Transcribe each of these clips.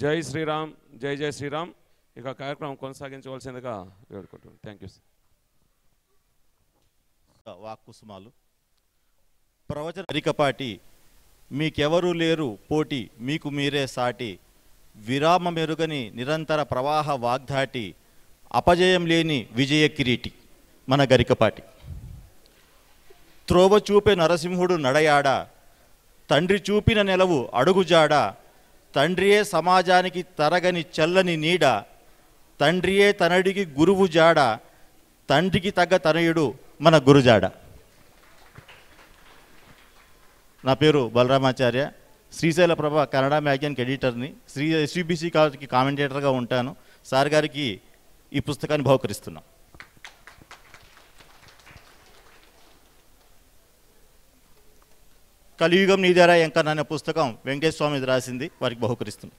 జై శ్రీరామ్, జై జై శ్రీరామ్. ఇక కార్యక్రమం కొనసాగించవలసిందిగా వేడుకుంటున్నాను. Thank you. వాక్కుసుమాలు ప్రవచన గరికపాటి మీకెవరూ లేరు పోటీ మీకు మీరే సాటి విరామ మెరుగని నిరంతర ప్రవాహ వాగ్ధాటి అపజయం లేని విజయ కిరీటి మన గరికపాటి. త్రోవ చూపే నరసింహుడు నడయాడ తండ్రి చూపిన నెలవు అడుగుజాడ తండ్రియే సమాజానికి తరగని చల్లని నీడ తండ్రియే తనడికి గురువు జాడ తండ్రికి తగ్గ తనయుడు మన గురుజాడ. నా పేరు బలరామాచార్య, శ్రీశైల ప్రభ కన్నడ మ్యాగజైన్కి ఎడిటర్ని, ఎస్యూబీసీ కి కామెంటేటర్గా ఉంటాను. సార్ గారికి ఈ పుస్తకాన్ని బహుకరిస్తున్నాం. కలియుగం నీదేరా ఎంకన్న అనే పుస్తకం వెంకటేశ్వర స్వామి రాసింది, వారికి బహుకరిస్తున్నాం.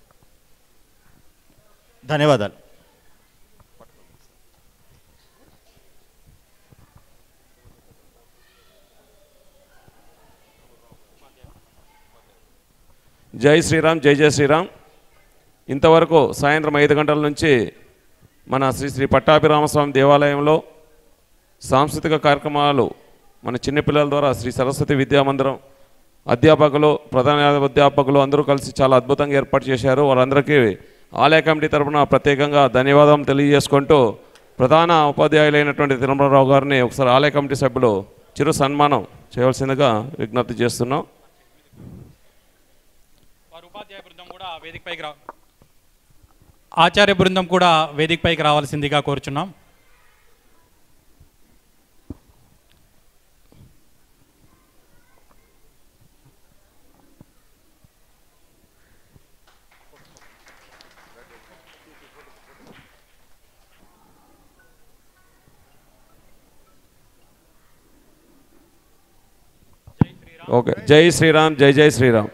ధన్యవాదాలు. జై శ్రీరామ్, జై జై శ్రీరామ్. ఇంతవరకు సాయంత్రం 5 గంటల నుంచి మన శ్రీ శ్రీ పట్టాభిరామస్వామి దేవాలయంలో సాంస్కృతిక కార్యక్రమాలు మన చిన్నపిల్లల ద్వారా శ్రీ సరస్వతి విద్యామందిరం అధ్యాపకులు, ప్రధాన అధ్యాపకులు అందరూ కలిసి చాలా అద్భుతంగా ఏర్పాటు చేశారు. వారందరికీ ఆలయ కమిటీ తరఫున ప్రత్యేకంగా ధన్యవాదాలు తెలియజేసుకుంటూ ప్రధాన ఉపాధ్యాయులైనటువంటి తిరుమలరావు గారిని ఒకసారి ఆలయ కమిటీ సభ్యులు చిరు సన్మానం చేయవలసిందిగా విజ్ఞప్తి చేస్తున్నాం. ఉపాధ్యాయ బృందం కూడా వేదికపైకి ఆచార్య బృందం కూడా వేదికపైకి రావాల్సిందిగా కోరుచున్నాం. ఓకే. జై శ్రీరామ్, జై జై శ్రీరామ్.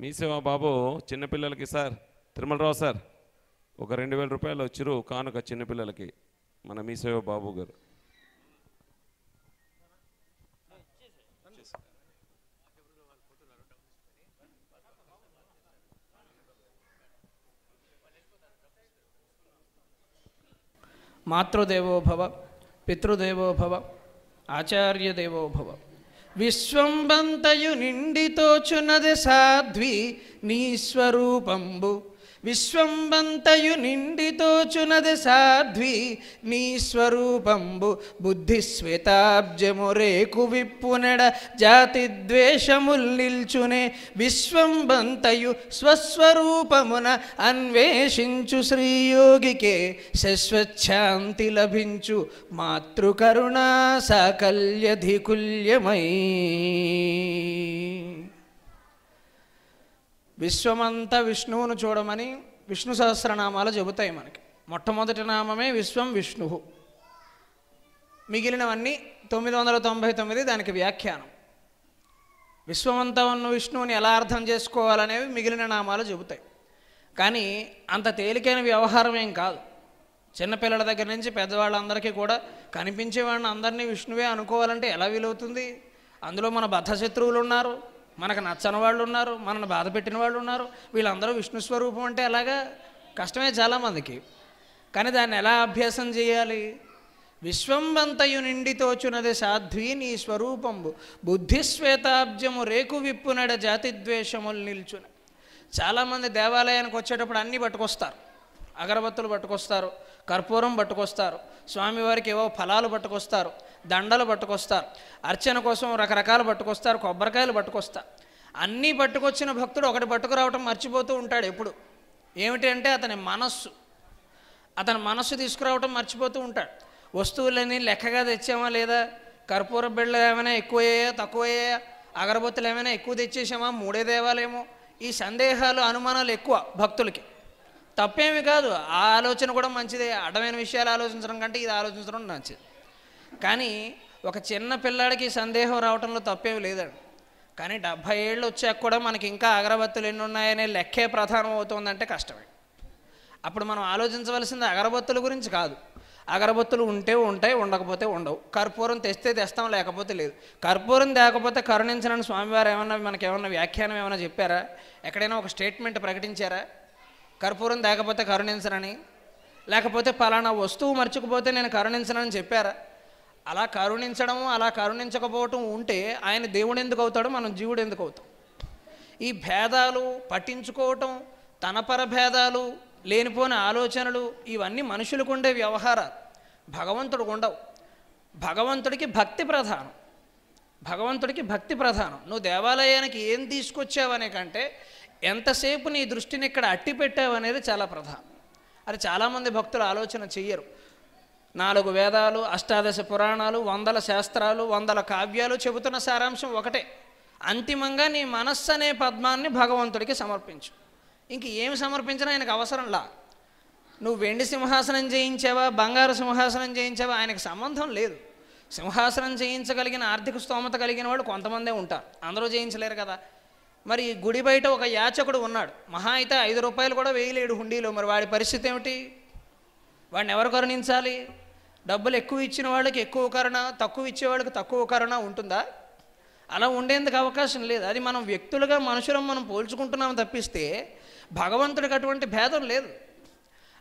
మీ సేవా బాబు చిన్నపిల్లలకి సార్, తిరుమలరావు సార్, ఒక 2000 రూపాయలు చిరు కానుక చిన్నపిల్లలకి మన మీ సేవా బాబు గారు. మాతృదేవో భవ, పితృదేవో భవ, ఆచార్య దేవో భవ. విశ్వంబంతయు నిండితోచునది సాధ్వి నీ స్వరూపంబు. విశ్వంబంతయు నిండితోచునది సాధ్వి నీ స్వరూపంబు. బుద్ధి శ్వేతాబ్జము రేకు విప్పునెడ జాతి ద్వేషముల్ నిల్చునే. విశ్వంబంతయు స్వస్వరూపమున అన్వేషించు శ్రీయోగికే శశ్వచ్ఛాంతి లభించు. మాతృకరుణా సాకల్యధికుల్యమై. విశ్వమంతా విష్ణువును చూడమని విష్ణు సహస్రనామాలు చెబుతాయి మనకి. మొట్టమొదటి నామమే విశ్వం విష్ణువు, మిగిలినవన్నీ 999 దానికి వ్యాఖ్యానం. విశ్వమంతా ఉన్న విష్ణువుని ఎలా అర్థం చేసుకోవాలనేవి మిగిలిన నామాలు చెబుతాయి. కానీ అంత తేలికైన వ్యవహారం ఏం కాదు. చిన్నపిల్లల దగ్గర నుంచి పెద్దవాళ్ళందరికీ కూడా కనిపించేవాడిని అందరినీ విష్ణువే అనుకోవాలంటే ఎలా వీలవుతుంది? అందులో మన బద్ధశత్రువులు ఉన్నారు, మనకు నచ్చని వాళ్ళు ఉన్నారు, మనల్ని బాధ పెట్టిన వాళ్ళు ఉన్నారు. వీళ్ళందరూ విష్ణు స్వరూపం అంటే ఎలాగా? కష్టమే చాలామందికి. కానీ దాన్ని ఎలా అభ్యాసం చేయాలి? విశ్వంబంతయు నిండితోచునది సాధ్వి నీ స్వరూపంబు. బుద్ధిశ్వేతాబ్జము రేకు విప్పునడ జాతిద్వేషములు నిల్చున. చాలామంది దేవాలయానికి వచ్చేటప్పుడు అన్నీ పట్టుకొస్తారు. అగరబత్తులు పట్టుకొస్తారు, కర్పూరం పట్టుకొస్తారు, స్వామివారికి ఏవో ఫలాలు పట్టుకొస్తారు, దండలు పట్టుకొస్తారు, అర్చన కోసం రకరకాలు పట్టుకొస్తారు, కొబ్బరికాయలు పట్టుకొస్తారు. అన్నీ పట్టుకొచ్చిన భక్తుడు ఒకటి పట్టుకురావటం మర్చిపోతూ ఉంటాడు ఎప్పుడు. ఏమిటి అంటే అతని మనస్సు తీసుకురావటం మర్చిపోతూ ఉంటాడు. వస్తువులన్నీ లెక్కగా తెచ్చామా లేదా, కర్పూర బిళ్ళ ఏమైనా ఎక్కువయ్యాయా తక్కువయ్యాయా, అగరబత్తులు ఏమైనా ఎక్కువ తెచ్చేసామా, 3 దేవాలేమో, ఈ సందేహాలు అనుమానాలు ఎక్కువ భక్తులకి. తప్పేమి కాదు, ఆ ఆలోచన కూడా మంచిదే. అడ్డమైన విషయాలు ఆలోచించడం కంటే ఇది ఆలోచించడం మంచిది. కానీ ఒక చిన్న పిల్లాడికి సందేహం రావడంలో తప్పేమి లేదండి. కానీ 70 ఏళ్ళు వచ్చాక కూడా మనకి ఇంకా అగరబత్తులు ఎన్ని ఉన్నాయనే లెక్కే ప్రధానం అవుతుందంటే కష్టమే. అప్పుడు మనం ఆలోచించవలసింది అగరబత్తుల గురించి కాదు, అగరబత్తులు ఉంటే ఉంటాయి, ఉండకపోతే ఉండవు. కర్పూరం తెస్తే తెస్తాం, లేకపోతే లేదు. కర్పూరం తేకపోతే కరుణించనని స్వామివారు మనకేమన్నా వ్యాఖ్యానం ఏమైనా చెప్పారా? ఎక్కడైనా ఒక స్టేట్మెంట్ ప్రకటించారా? కర్పూరం తేకపోతే కరుణించనని, లేకపోతే పలానా వస్తువు మర్చిపోతే నేను కరుణించనని చెప్పారా? అలా కరుణించడము, అలా కరుణించకపోవటం ఉంటే ఆయన దేవుడు ఎందుకు అవుతాడు, మనం జీవుడు ఎందుకు అవుతాం? ఈ భేదాలు పట్టించుకోవటం, తనపర భేదాలు, లేనిపోని ఆలోచనలు, ఇవన్నీ మనుషులకు ఉండే వ్యవహారాలు, భగవంతుడికి ఉండవు. భగవంతుడికి భక్తి ప్రధానం. భగవంతుడికి భక్తి ప్రధానం. నువ్వు దేవాలయానికి ఏం తీసుకొచ్చావనే కంటే ఎంతసేపు నీ దృష్టిని ఇక్కడ అట్టి పెట్టావు అనేది చాలా ప్రధానం. అది చాలామంది భక్తులు ఆలోచన చెయ్యరు. 4 వేదాలు, 18 పురాణాలు, 100 శాస్త్రాలు, 100 కావ్యాలు చెబుతున్న సారాంశం ఒకటే. అంతిమంగా నీ మనస్సు అనే పద్మాన్ని భగవంతుడికి సమర్పించు. ఇంక ఏమి సమర్పించినా ఆయనకు అవసరంలా. నువ్వు వెండి సింహాసనం చేయించావా, బంగారు సింహాసనం చేయించావా, ఆయనకు సంబంధం లేదు. సింహాసనం చేయించగలిగిన ఆర్థిక స్తోమత కలిగిన వాళ్ళు కొంతమందే ఉంటారు, అందరూ చేయించలేరు కదా. మరి గుడి బయట ఒక యాచకుడు ఉన్నాడు, మహా అయితే 5 రూపాయలు కూడా వేయలేడు హుండీలో. మరి వాడి పరిస్థితి ఏమిటి? వాడిని ఎవరు కరుణించాలి? డబ్బులు ఎక్కువ ఇచ్చిన వాళ్ళకి ఎక్కువ కరుణ, తక్కువ ఇచ్చే వాళ్ళకి తక్కువ కరుణ ఉంటుందా? అలా ఉండేందుకు అవకాశం లేదు. అది మనం వ్యక్తులుగా మనుషులం మనం పోల్చుకుంటున్నాం తప్పిస్తే భగవంతుడికి అటువంటి భేదం లేదు.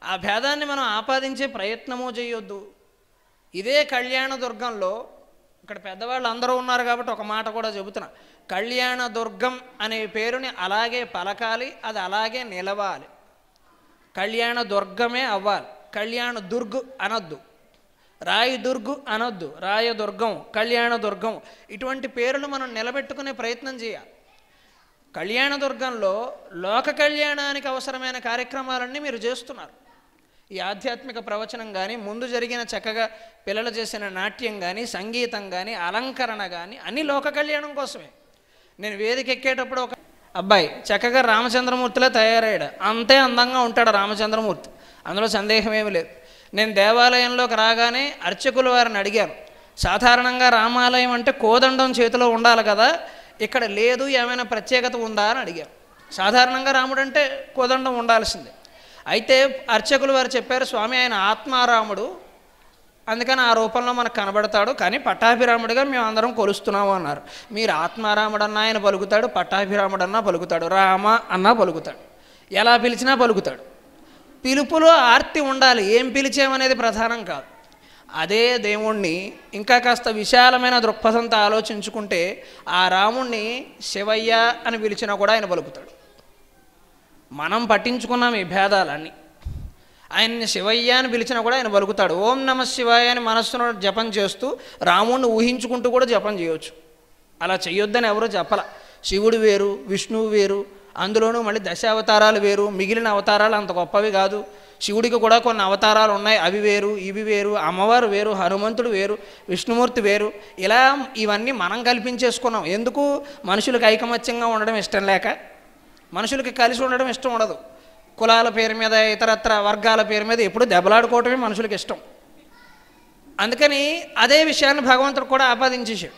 ఆ భేదాన్ని మనం ఆపాదించే ప్రయత్నమూ చేయొద్దు. ఇదే కళ్యాణ దుర్గంలో, ఇక్కడ పెద్దవాళ్ళు అందరూ ఉన్నారు కాబట్టి ఒక మాట కూడా చెబుతున్నా, కళ్యాణ దుర్గం అనే పేరుని అలాగే పలకాలి, అది అలాగే నిలవాలి. కళ్యాణ దుర్గమే అవ్వాలి. కళ్యాణ దుర్గ్ అనొద్దు, రాయి దుర్గు అనొద్దు, రాయదుర్గం, కళ్యాణ దుర్గం, ఇటువంటి పేర్లు మనం నిలబెట్టుకునే ప్రయత్నం చేయాలి. కళ్యాణ దుర్గంలో లోక కళ్యాణానికి అవసరమైన కార్యక్రమాలన్నీ మీరు చేస్తున్నారు. ఈ ఆధ్యాత్మిక ప్రవచనం కానీ, ముందు జరిగిన చక్కగా పిల్లలు చేసిన నాట్యం కానీ, సంగీతం కానీ, అలంకరణ కానీ అన్నీ లోక కళ్యాణం కోసమే. నేను వేదిక ఎక్కేటప్పుడు ఒక అబ్బాయి చక్కగా రామచంద్రమూర్తిలో తయారయ్యాడు. అంతే అందంగా ఉంటాడు రామచంద్రమూర్తి, అందులో సందేహం ఏమీ లేదు. నేను దేవాలయంలోకి రాగానే అర్చకుల వారిని అడిగాను, సాధారణంగా రామాలయం అంటే కోదండం చేతిలో ఉండాలి కదా, ఇక్కడ లేదు, ఏమైనా ప్రత్యేకత ఉందా అని అడిగాను. సాధారణంగా రాముడు అంటే కోదండం ఉండాల్సిందే. అయితే అర్చకులు వారు చెప్పారు, స్వామి ఆయన ఆత్మారాముడు, అందుకని ఆ రూపంలో మనకు కనబడతాడు, కానీ పట్టాభిరాముడిగా మేము అందరం కొలుస్తున్నాము అన్నారు. మీరు ఆత్మారాముడన్నా ఆయన పలుకుతాడు, పట్టాభిరాముడన్నా పలుకుతాడు, రామ అన్నా పలుకుతాడు, ఎలా పిలిచినా పలుకుతాడు. పిలుపులో ఆర్తి ఉండాలి, ఏం పిలిచామనేది ప్రధానం కాదు. అదే దేవుణ్ణి ఇంకా కాస్త విశాలమైన దృక్పథంతో ఆలోచించుకుంటే ఆ రాముణ్ణి శివయ్య అని పిలిచినా కూడా ఆయన పలుకుతాడు. మనం పట్టించుకున్నాం ఈ భేదాలన్నీ. ఆయన్ని శివయ్య అని పిలిచినా కూడా ఆయన పలుకుతాడు. ఓం నమ శివాయ అని మనస్సును జపం చేస్తూ రాముణ్ణి ఊహించుకుంటూ కూడా జపం చేయవచ్చు. అలా చెయ్యొద్దని ఎవరూ చెప్పల. శివుడు వేరు, విష్ణువు వేరు, అందులోనూ మళ్ళీ 10 అవతారాలు వేరు, మిగిలిన అవతారాలు అంత గొప్పవి కాదు. శివుడికి కూడా కొన్ని అవతారాలు ఉన్నాయి, అవి వేరు, ఇవి వేరు, అమ్మవారు వేరు, హనుమంతుడు వేరు, విష్ణుమూర్తి వేరు. ఇలా ఇవన్నీ మనం కల్పించేసుకున్నాం. ఎందుకు? మనుషులకు ఐకమత్యంగా ఉండడం ఇష్టం లేక, మనుషులకి కలిసి ఉండడం ఇష్టం ఉండదు. కులాల పేరు మీద, ఇతరత్ర వర్గాల పేరు మీద ఎప్పుడు దెబ్బలాడుకోవటమే మనుషులకు ఇష్టం. అందుకని అదే విషయాన్ని భగవంతుడు కూడా ఆపాదించేశాడు.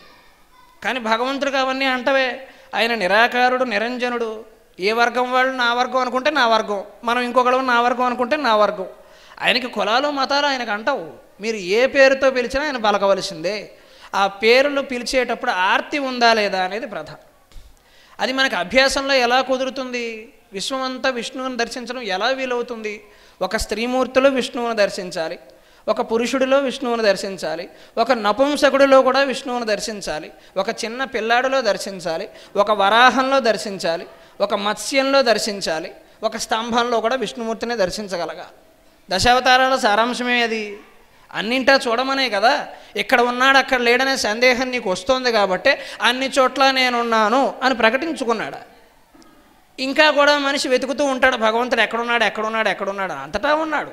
కానీ భగవంతుడికి అవన్నీ అంటవే. ఆయన నిరాకారుడు, నిరంజనుడు. ఏ వర్గం వాళ్ళు నా వర్గం అనుకుంటే నా వర్గం, మనం ఇంకొకళ్ళు నా వర్గం అనుకుంటే నా వర్గం. ఆయనకి కులాలు మతాలు ఆయనకు అంటవు. మీరు ఏ పేరుతో పిలిచినా ఆయన పలకవలసిందే. ఆ పేర్లు పిలిచేటప్పుడు ఆర్తి ఉందా లేదా అనేది ప్రధానం. అది మనకు అభ్యాసంలో ఎలా కుదురుతుంది? విశ్వమంతా విష్ణువుని దర్శించడం ఎలా వీలవుతుంది? ఒక స్త్రీమూర్తిలో విష్ణువుని దర్శించాలి, ఒక పురుషుడిలో విష్ణువుని దర్శించాలి, ఒక నపుంసకుడిలో కూడా విష్ణువుని దర్శించాలి, ఒక చిన్న పిల్లాడిలో దర్శించాలి, ఒక వరాహంలో దర్శించాలి, ఒక మత్స్యంలో దర్శించాలి, ఒక స్తంభంలో కూడా విష్ణుమూర్తిని దర్శించగలగాలి. దశావతారాల సారాంశమే అది. అన్నింటా చూడమనే కదా. ఇక్కడ ఉన్నాడు అక్కడ లేడనే సందేహం నీకు వస్తుంది కాబట్టి అన్ని చోట్ల నేనున్నాను అని ప్రకటించుకున్నాడు. ఇంకా కూడా మనిషి వెతుకుతూ ఉంటాడు, భగవంతుడు ఎక్కడున్నాడు ఎక్కడున్నాడు ఎక్కడున్నాడు. అంతటా ఉన్నాడు.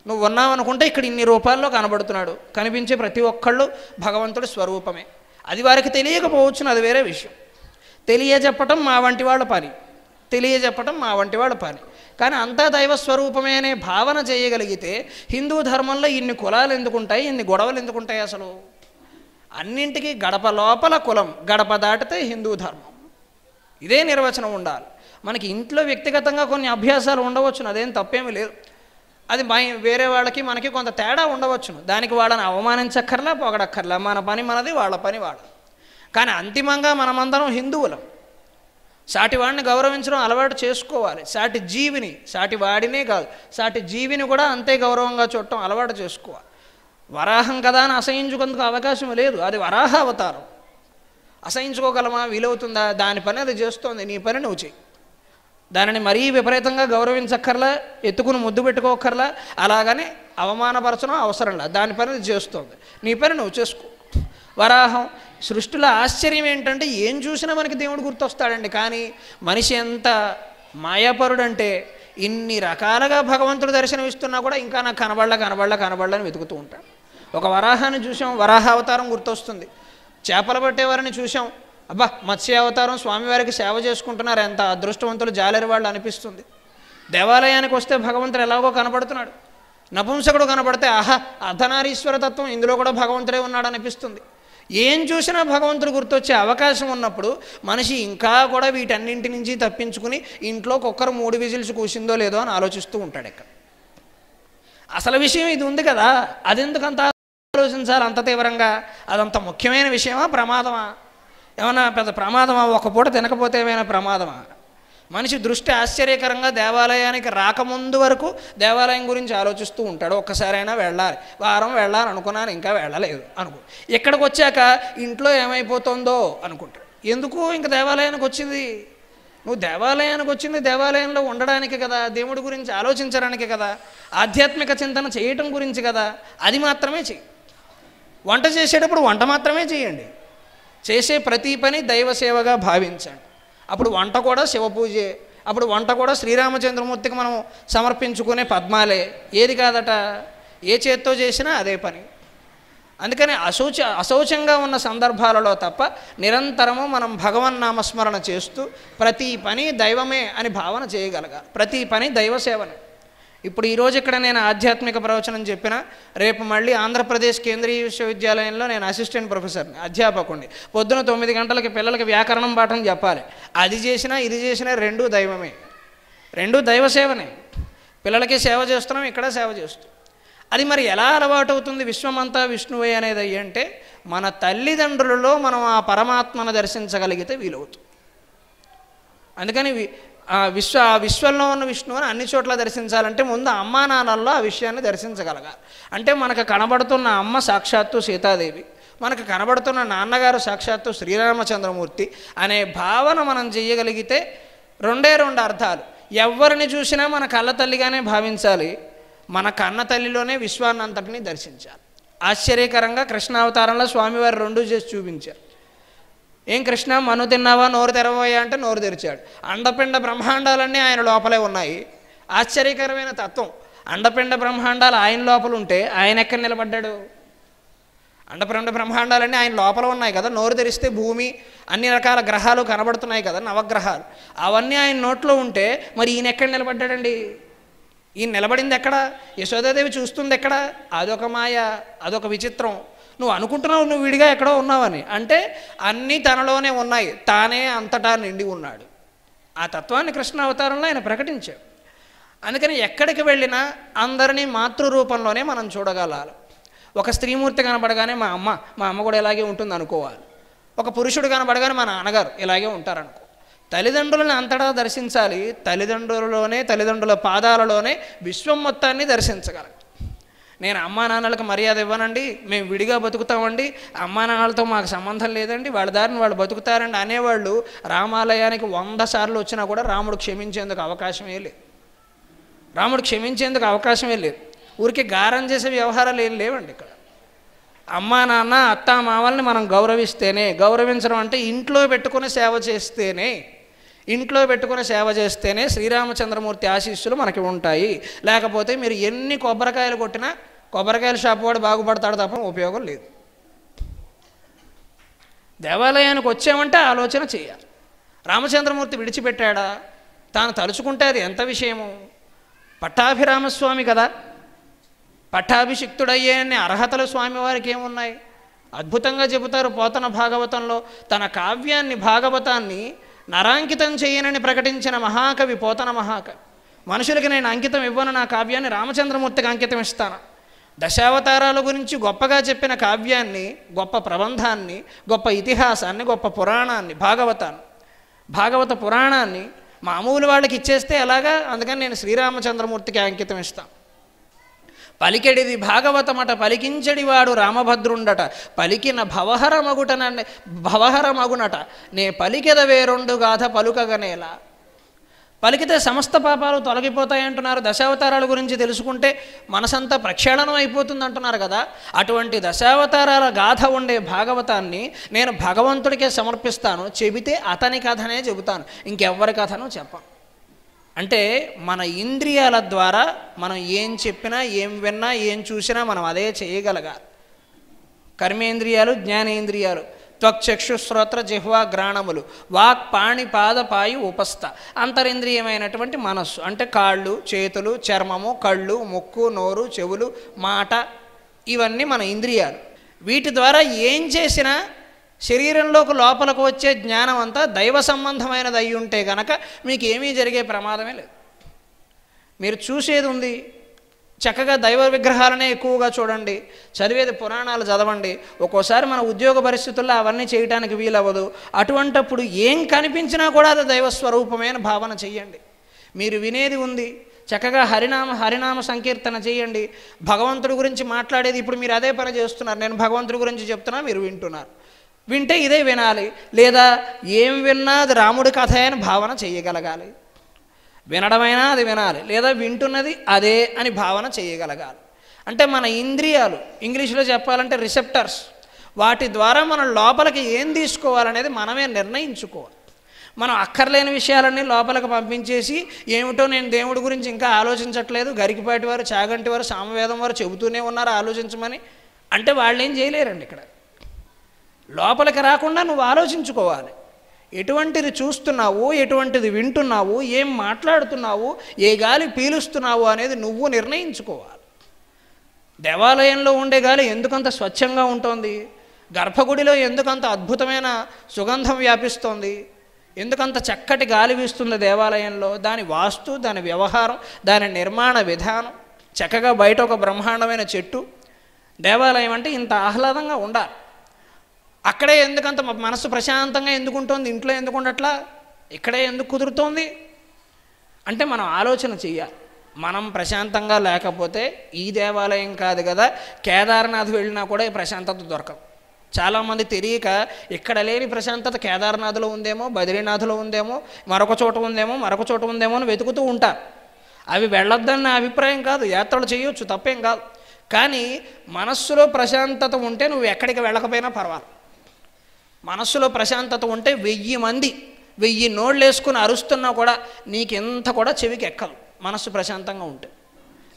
నువ్వు ఉన్నావు అనుకుంటే ఇక్కడ ఇన్ని రూపాల్లో కనబడుతున్నాడు. కనిపించే ప్రతి ఒక్కళ్ళు భగవంతుడి స్వరూపమే. అది వారికి తెలియకపోవచ్చును, అది వేరే విషయం. తెలియజెప్పటం మా వంటి వాళ్ళ పని, తెలియజెప్పటం మా వంటి వాళ్ళ పని. కానీ అంతా దైవస్వరూపమే అనే భావన చేయగలిగితే హిందూ ధర్మంలో ఇన్ని కులాలు ఎందుకుంటాయి, ఇన్ని గొడవలు ఎందుకుంటాయి? అసలు అన్నింటికీ గడప లోపల కులం, గడప దాటితే హిందూ ధర్మం. ఇదే నిర్వచనం ఉండాలి. మనకి ఇంట్లో వ్యక్తిగతంగా కొన్ని అభ్యాసాలు ఉండవచ్చును, అదేం తప్పేమీ లేదు. అది వేరే వాళ్ళకి మనకి కొంత తేడా ఉండవచ్చును. దానికి వాళ్ళని అవమానించక్కర్లా, పొగడక్కర్లా. మన పని మనది, వాళ్ళ పని వాళ్ళ. కానీ అంతిమంగా మనమందరం హిందువులం. సాటి వాడిని గౌరవించడం అలవాటు చేసుకోవాలి. సాటి జీవిని, సాటి వాడినే కాదు, సాటి జీవిని కూడా అంతే గౌరవంగా చూడటం అలవాటు చేసుకోవాలి. వరాహం కదా అని అసహించుకుందుకు అవకాశం లేదు. అది వరాహ అవతారం. అసహించుకోగలమా? వీలవుతుందా? దాని పని అది చేస్తోంది, నీ పని నువ్వు చెయ్యి. దానిని మరీ విపరీతంగా గౌరవించక్కర్లా, ఎత్తుకుని ముద్దు పెట్టుకోకర్లా, అలాగని అవమానపరచడం అవసరం లేదు. దాని పని అది చేస్తోంది, నీ పని నువ్వు చేసుకో. వరాహం సృష్టిలో ఆశ్చర్యం ఏంటంటే ఏం చూసినా మనకి దేవుడు గుర్తొస్తాడండి. కానీ మనిషి ఎంత మాయాపరుడంటే ఇన్ని రకాలుగా భగవంతుడు దర్శనమిస్తున్నా కూడా ఇంకా నాకు కనబడని వెతుకుతూ ఉంటాడు. ఒక వరాహాన్ని చూసాం, వరాహ అవతారం గుర్తొస్తుంది. చేపలు పట్టేవారిని చూసాం, అబ్బా మత్స్య అవతారం, స్వామివారికి సేవ చేసుకుంటున్నారు, ఎంత అదృష్టవంతులు జాలేరు వాళ్ళు అనిపిస్తుంది. దేవాలయానికి వస్తే భగవంతుడు ఎలాగో కనపడుతున్నాడు. నపుంసకుడు కనపడితే ఆహా అర్ధనారీశ్వర తత్వం, ఇందులో కూడా భగవంతుడే ఉన్నాడు అనిపిస్తుంది. ఏం చూసినా భగవంతుడు గుర్తొచ్చే అవకాశం ఉన్నప్పుడు మనిషి ఇంకా కూడా వీటన్నింటి నుంచి తప్పించుకుని ఇంట్లో కుక్కర్ 3 విజిల్స్ కూసిందో లేదో అని ఆలోచిస్తూ ఉంటాడు. ఇక్కడ అసలు విషయం ఇది ఉంది కదా, అదెందుకంత ఆలోచించాలి అంత తీవ్రంగా? అదంత ముఖ్యమైన విషయమా, ప్రమాదమా? ఏమన్నా పెద్ద ప్రమాదమా? ఒక పూట తినకపోతే ఏమైనా ప్రమాదమా? మనిషి దృష్టి ఆశ్చర్యకరంగా దేవాలయానికి రాకముందు వరకు దేవాలయం గురించి ఆలోచిస్తూ ఉంటాడు. ఒక్కసారైనా వెళ్ళాలి, వారం వెళ్ళాలనుకున్నాను, ఇంకా వెళ్ళలేదు అనుకో. ఇక్కడికి వచ్చాక ఇంట్లో ఏమైపోతుందో అనుకుంటాడు. ఎందుకు ఇంక దేవాలయానికి వచ్చింది? నువ్వు దేవాలయానికి వచ్చింది దేవాలయంలో ఉండడానికి కదా, దేవుడి గురించి ఆలోచించడానికి కదా, ఆధ్యాత్మిక చింతన చేయటం గురించి కదా. అది మాత్రమే చెయ్యి. వంట చేసేటప్పుడు వంట మాత్రమే చేయండి. చేసే ప్రతి పని దైవ సేవగా భావించండి. అప్పుడు వంట కూడా శివపూజే, అప్పుడు వంట కూడా శ్రీరామచంద్రమూర్తికి మనం సమర్పించుకునే పద్మాలే. ఏది కాదట, ఏ చేత్తో చేసినా అదే పని. అందుకని అశౌచంగా ఉన్న సందర్భాలలో తప్ప నిరంతరము మనం భగవన్నామస్మరణ చేస్తూ ప్రతి పని దైవమే అని భావన చేయగలగాలి. ప్రతి పని దైవ సేవనే. ఇప్పుడు ఈరోజు ఇక్కడ నేను ఆధ్యాత్మిక ప్రవచనం చెప్పిన, రేపు మళ్ళీ ఆంధ్రప్రదేశ్ కేంద్రీయ విశ్వవిద్యాలయంలో నేను అసిస్టెంట్ ప్రొఫెసర్ని, అధ్యాపకుడిని. పొద్దున 9 గంటలకి పిల్లలకి వ్యాకరణం పాఠం చెప్పాలి. అది చేసినా ఇది చేసినా రెండూ దైవమే, రెండూ దైవ సేవనే. పిల్లలకి సేవ చేస్తున్నాం, ఇక్కడ సేవ చేస్తున్నాం. అది మరి ఎలా అలవాటు అవుతుంది? విశ్వమంతా విష్ణువే అనేది అంటే మన తల్లిదండ్రులలో మనం ఆ పరమాత్మను దర్శించగలిగితే వీలవుతుంది. అందుకని విశ్వంలో ఉన్న విష్ణువుని అన్ని చోట్ల దర్శించాలంటే ముందు అమ్మా నాన్నల్లో ఆ విషయాన్ని దర్శించగలగాలి. అంటే మనకు కనబడుతున్న అమ్మ సాక్షాత్తు సీతాదేవి, మనకు కనబడుతున్న నాన్నగారు సాక్షాత్తు శ్రీరామచంద్రమూర్తి అనే భావన మనం చేయగలిగితే రెండే అర్థాలు. ఎవరిని చూసినా మన కళ్ళ తల్లిగానే భావించాలి, మన కన్న తల్లిలోనే విశ్వాన్నంతటిని దర్శించాలి. ఆశ్చర్యకరంగా కృష్ణావతారంలో స్వామివారు 2 చేసి చూపించారు. ఏం కృష్ణ, మను తిన్నావా, నోరు తెరవయ్యా అంటే నోరు తెరిచాడు. అండపిండ బ్రహ్మాండాలన్నీ ఆయన లోపలే ఉన్నాయి. ఆశ్చర్యకరమైన తత్వం. అండపిండ బ్రహ్మాండాలు ఆయన లోపల ఉంటే ఆయన ఎక్కడ నిలబడ్డాడు? అండపిండ బ్రహ్మాండాలన్నీ ఆయన లోపల ఉన్నాయి కదా. నోరు తెరిస్తే భూమి, అన్ని రకాల గ్రహాలు కనబడుతున్నాయి కదా, నవగ్రహాలు. అవన్నీ ఆయన నోట్లో ఉంటే మరి ఈయన ఎక్కడ నిలబడ్డాడండి? ఈయన నిలబడింది ఎక్కడ? యశోదాదేవి చూస్తుంది ఎక్కడ? అదొక మాయ, అదొక విచిత్రం. నువ్వు అనుకుంటున్నావు నువ్వు విడిగా ఎక్కడో ఉన్నావని, అంటే అన్నీ తనలోనే ఉన్నాయి, తానే అంతటా నిండి ఉన్నాడు. ఆ తత్వాన్ని కృష్ణ అవతారంలో ఆయన ప్రకటించాడు. అందుకని ఎక్కడికి వెళ్ళినా అందరినీ మాతృరూపంలోనే మనం చూడగలాలి. ఒక స్త్రీమూర్తి కనబడగానే మా అమ్మ కూడా ఇలాగే ఉంటుంది అనుకోవాలి. ఒక పురుషుడు కనబడగానే మా నాన్నగారు ఇలాగే ఉంటారనుకో. తల్లిదండ్రులను అంతటా దర్శించాలి. తల్లిదండ్రుల పాదాలలోనే విశ్వం మొత్తాన్ని దర్శించగలం. నేను అమ్మా నాన్నలకు మర్యాద ఇవ్వనండి, మేము విడిగా బతుకుతామండి, అమ్మా నాన్నలతో మాకు సంబంధం లేదండి, వాళ్ళ దారిని వాళ్ళు బతుకుతారండి అనేవాళ్ళు రామాలయానికి 100 సార్లు వచ్చినా కూడా రాముడు క్షమించేందుకు అవకాశమే లేదు. ఊరికి గారం చేసే వ్యవహారాలు ఏం లేవండి ఇక్కడ. అమ్మా నాన్న అత్త మామల్ని మనం గౌరవించడం అంటే ఇంట్లో పెట్టుకుని సేవ చేస్తేనే శ్రీరామచంద్రమూర్తి ఆశీస్సులు మనకి ఉంటాయి. లేకపోతే మీరు ఎన్ని కొబ్బరికాయలు కొట్టినా కొబ్బరికాయల షాపు వాడు బాగుపడతాడు తప్ప ఉపయోగం లేదు. దేవాలయానికి వచ్చామంటే ఆలోచన చేయాలి. రామచంద్రమూర్తి విడిచిపెట్టాడా? తాను తలుచుకుంటే అది ఎంత విషయము. పట్టాభిరామస్వామి కదా, పట్టాభిషిక్తుడయ్యే అనే అర్హతలు స్వామివారికి ఏమున్నాయి? అద్భుతంగా చెబుతారు పోతన భాగవతంలో. తన కావ్యాన్ని భాగవతాన్ని నరాంకితం చేయనని ప్రకటించిన మహాకవి పోతన మహాకవి. మనుషులకి నేను అంకితం ఇవ్వను, నా కావ్యాన్ని రామచంద్రమూర్తికి అంకితం ఇస్తాను. దశావతారాల గురించి గొప్పగా చెప్పిన కావ్యాన్ని, గొప్ప ప్రబంధాన్ని, గొప్ప ఇతిహాసాన్ని, గొప్ప పురాణాన్ని, భాగవత పురాణాన్ని మామూలు వాళ్ళకి ఇచ్చేస్తే ఎలాగా? అందుకని నేను శ్రీరామచంద్రమూర్తికి అంకితం ఇస్తాను. పలికెడిది భాగవతమట, పలికించడివాడు రామభద్రుండట, పలికిన భవహరమగునట, నే పలికెద వేరొండు గాథ పలుకగనేలా. పలికితే సమస్త పాపాలు తొలగిపోతాయి అంటున్నారు. దశావతారాల గురించి తెలుసుకుంటే మనసంతా ప్రక్షాళనం అయిపోతుంది అంటున్నారు కదా. అటువంటి దశావతారాల గాథ ఉండే భాగవతాన్ని నేను భగవంతుడికే సమర్పిస్తాను. చెబితే అతని కథనే చెబుతాను, ఇంకెవ్వరి కథను చెప్పను. అంటే మన ఇంద్రియాల ద్వారా మనం ఏం చెప్పినా, ఏం విన్నా, ఏం చూసినా మనం అదే చేయగలగాలి. కర్మేంద్రియాలు, జ్ఞానేంద్రియాలు, త్వక్చక్షుశ్రోత్ర జిహ్వా గ్రాణములు, వాక్ పాణి పాద పాయి ఉపస్థ. అంతరింద్రియమైనటువంటి మనస్సు అంటే కాళ్ళు, చేతులు, చర్మము, కళ్ళు, ముక్కు, నోరు, చెవులు, మాట, ఇవన్నీ మన ఇంద్రియాలు. వీటి ద్వారా ఏం చేసినా శరీరంలోకి లోపలకు వచ్చే జ్ఞానం అంతా దైవ సంబంధమైనది అయి ఉంటే గనక మీకు ఏమీ జరిగే ప్రమాదమే లేదు. మీరు చూసేది ఉంది, చక్కగా దైవ విగ్రహాలనే ఎక్కువగా చూడండి, చదివేది పురాణాలు చదవండి. ఒక్కోసారి మన ఉద్యోగ పరిస్థితుల్లో అవన్నీ చేయడానికి వీలవ్వదు. అటువంటప్పుడు ఏం కనిపించినా కూడా అది దైవస్వరూపమైన భావన చెయ్యండి. మీరు వినేది ఉంది, చక్కగా హరినామ సంకీర్తన చేయండి. భగవంతుడి గురించి మాట్లాడేది ఇప్పుడు మీరు అదే పని చేస్తున్నారు. నేను భగవంతుడి గురించి చెప్తున్నా, మీరు వింటున్నారు. వింటే ఇదే వినాలి, లేదా ఏం విన్నా అది రాముడి కథ అని భావన చేయగలగాలి. వినడమైనా అది వినాలి, లేదా వింటున్నది అదే అని భావన చేయగలగాలి. అంటే మన ఇంద్రియాలు, ఇంగ్లీష్లో చెప్పాలంటే రిసెప్టర్స్, వాటి ద్వారా మనం లోపలికి ఏం తీసుకోవాలనేది మనమే నిర్ణయించుకోవాలి. మనం అక్కర్లేని విషయాలన్నీ లోపలికి పంపించేసి ఏమిటో నేను దేవుడి గురించి ఇంకా ఆలోచించట్లేదు, గరికిపాటి వారు, చాగంటి వారు, సామవేదం వారు చెబుతూనే ఉన్నారు ఆలోచించమని అంటే వాళ్ళు ఏం చేయలేరండి. ఇక్కడ లోపలికి రాకుండా నువ్వు ఆలోచించుకోవాలి. ఎటువంటిది చూస్తున్నావు, ఎటువంటిది వింటున్నావు, ఏం మాట్లాడుతున్నావు, ఏ గాలి పీలుస్తున్నావు అనేది నువ్వు నిర్ణయించుకోవాలి. దేవాలయంలో ఉండే గాలి ఎందుకంత స్వచ్ఛంగా ఉంటుంది? గర్భగుడిలో ఎందుకంత అద్భుతమైన సుగంధం వ్యాపిస్తోంది? ఎందుకంత చక్కటి గాలి వీస్తుంది దేవాలయంలో? దాని వాస్తు, దాని వ్యవహారం, దాని నిర్మాణ విధానం. చక్కగా బయట ఒక బ్రహ్మాండమైన చెట్టు. దేవాలయం అంటే ఇంత ఆహ్లాదంగా ఉండాలి. అక్కడే ఎందుకంత మనసు ప్రశాంతంగా ఎందుకుంటోంది, ఇంట్లో ఎందుకు ఉండట్లా, ఇక్కడే ఎందుకు కుదురుతోంది అంటే మనం ఆలోచన చెయ్యాలి. మనం ప్రశాంతంగా లేకపోతే ఈ దేవాలయం కాదు కదా, కేదార్నాథ్ వెళ్ళినా కూడా ఈ ప్రశాంతత దొరకదు. చాలామంది తెలియక ఇక్కడ లేని ప్రశాంతత కేదార్నాథ్లో ఉందేమో, బద్రీనాథ్లో ఉందేమో, మరొక చోట ఉందేమో అని వెతుకుతూ ఉంటారు. అవి వెళ్ళొద్దని నా అభిప్రాయం కాదు, యాత్రలు చేయొచ్చు, తప్పేం కాదు. కానీ మనస్సులో ప్రశాంతత ఉంటే నువ్వు ఎక్కడికి వెళ్ళకపోయినా పర్వాలేదు. మనస్సులో ప్రశాంతత ఉంటే 1000 మంది 1000 నోళ్ళు వేసుకుని అరుస్తున్నా కూడా నీకెంత కూడా చెవికి ఎక్కదు. మనస్సు ప్రశాంతంగా ఉంటే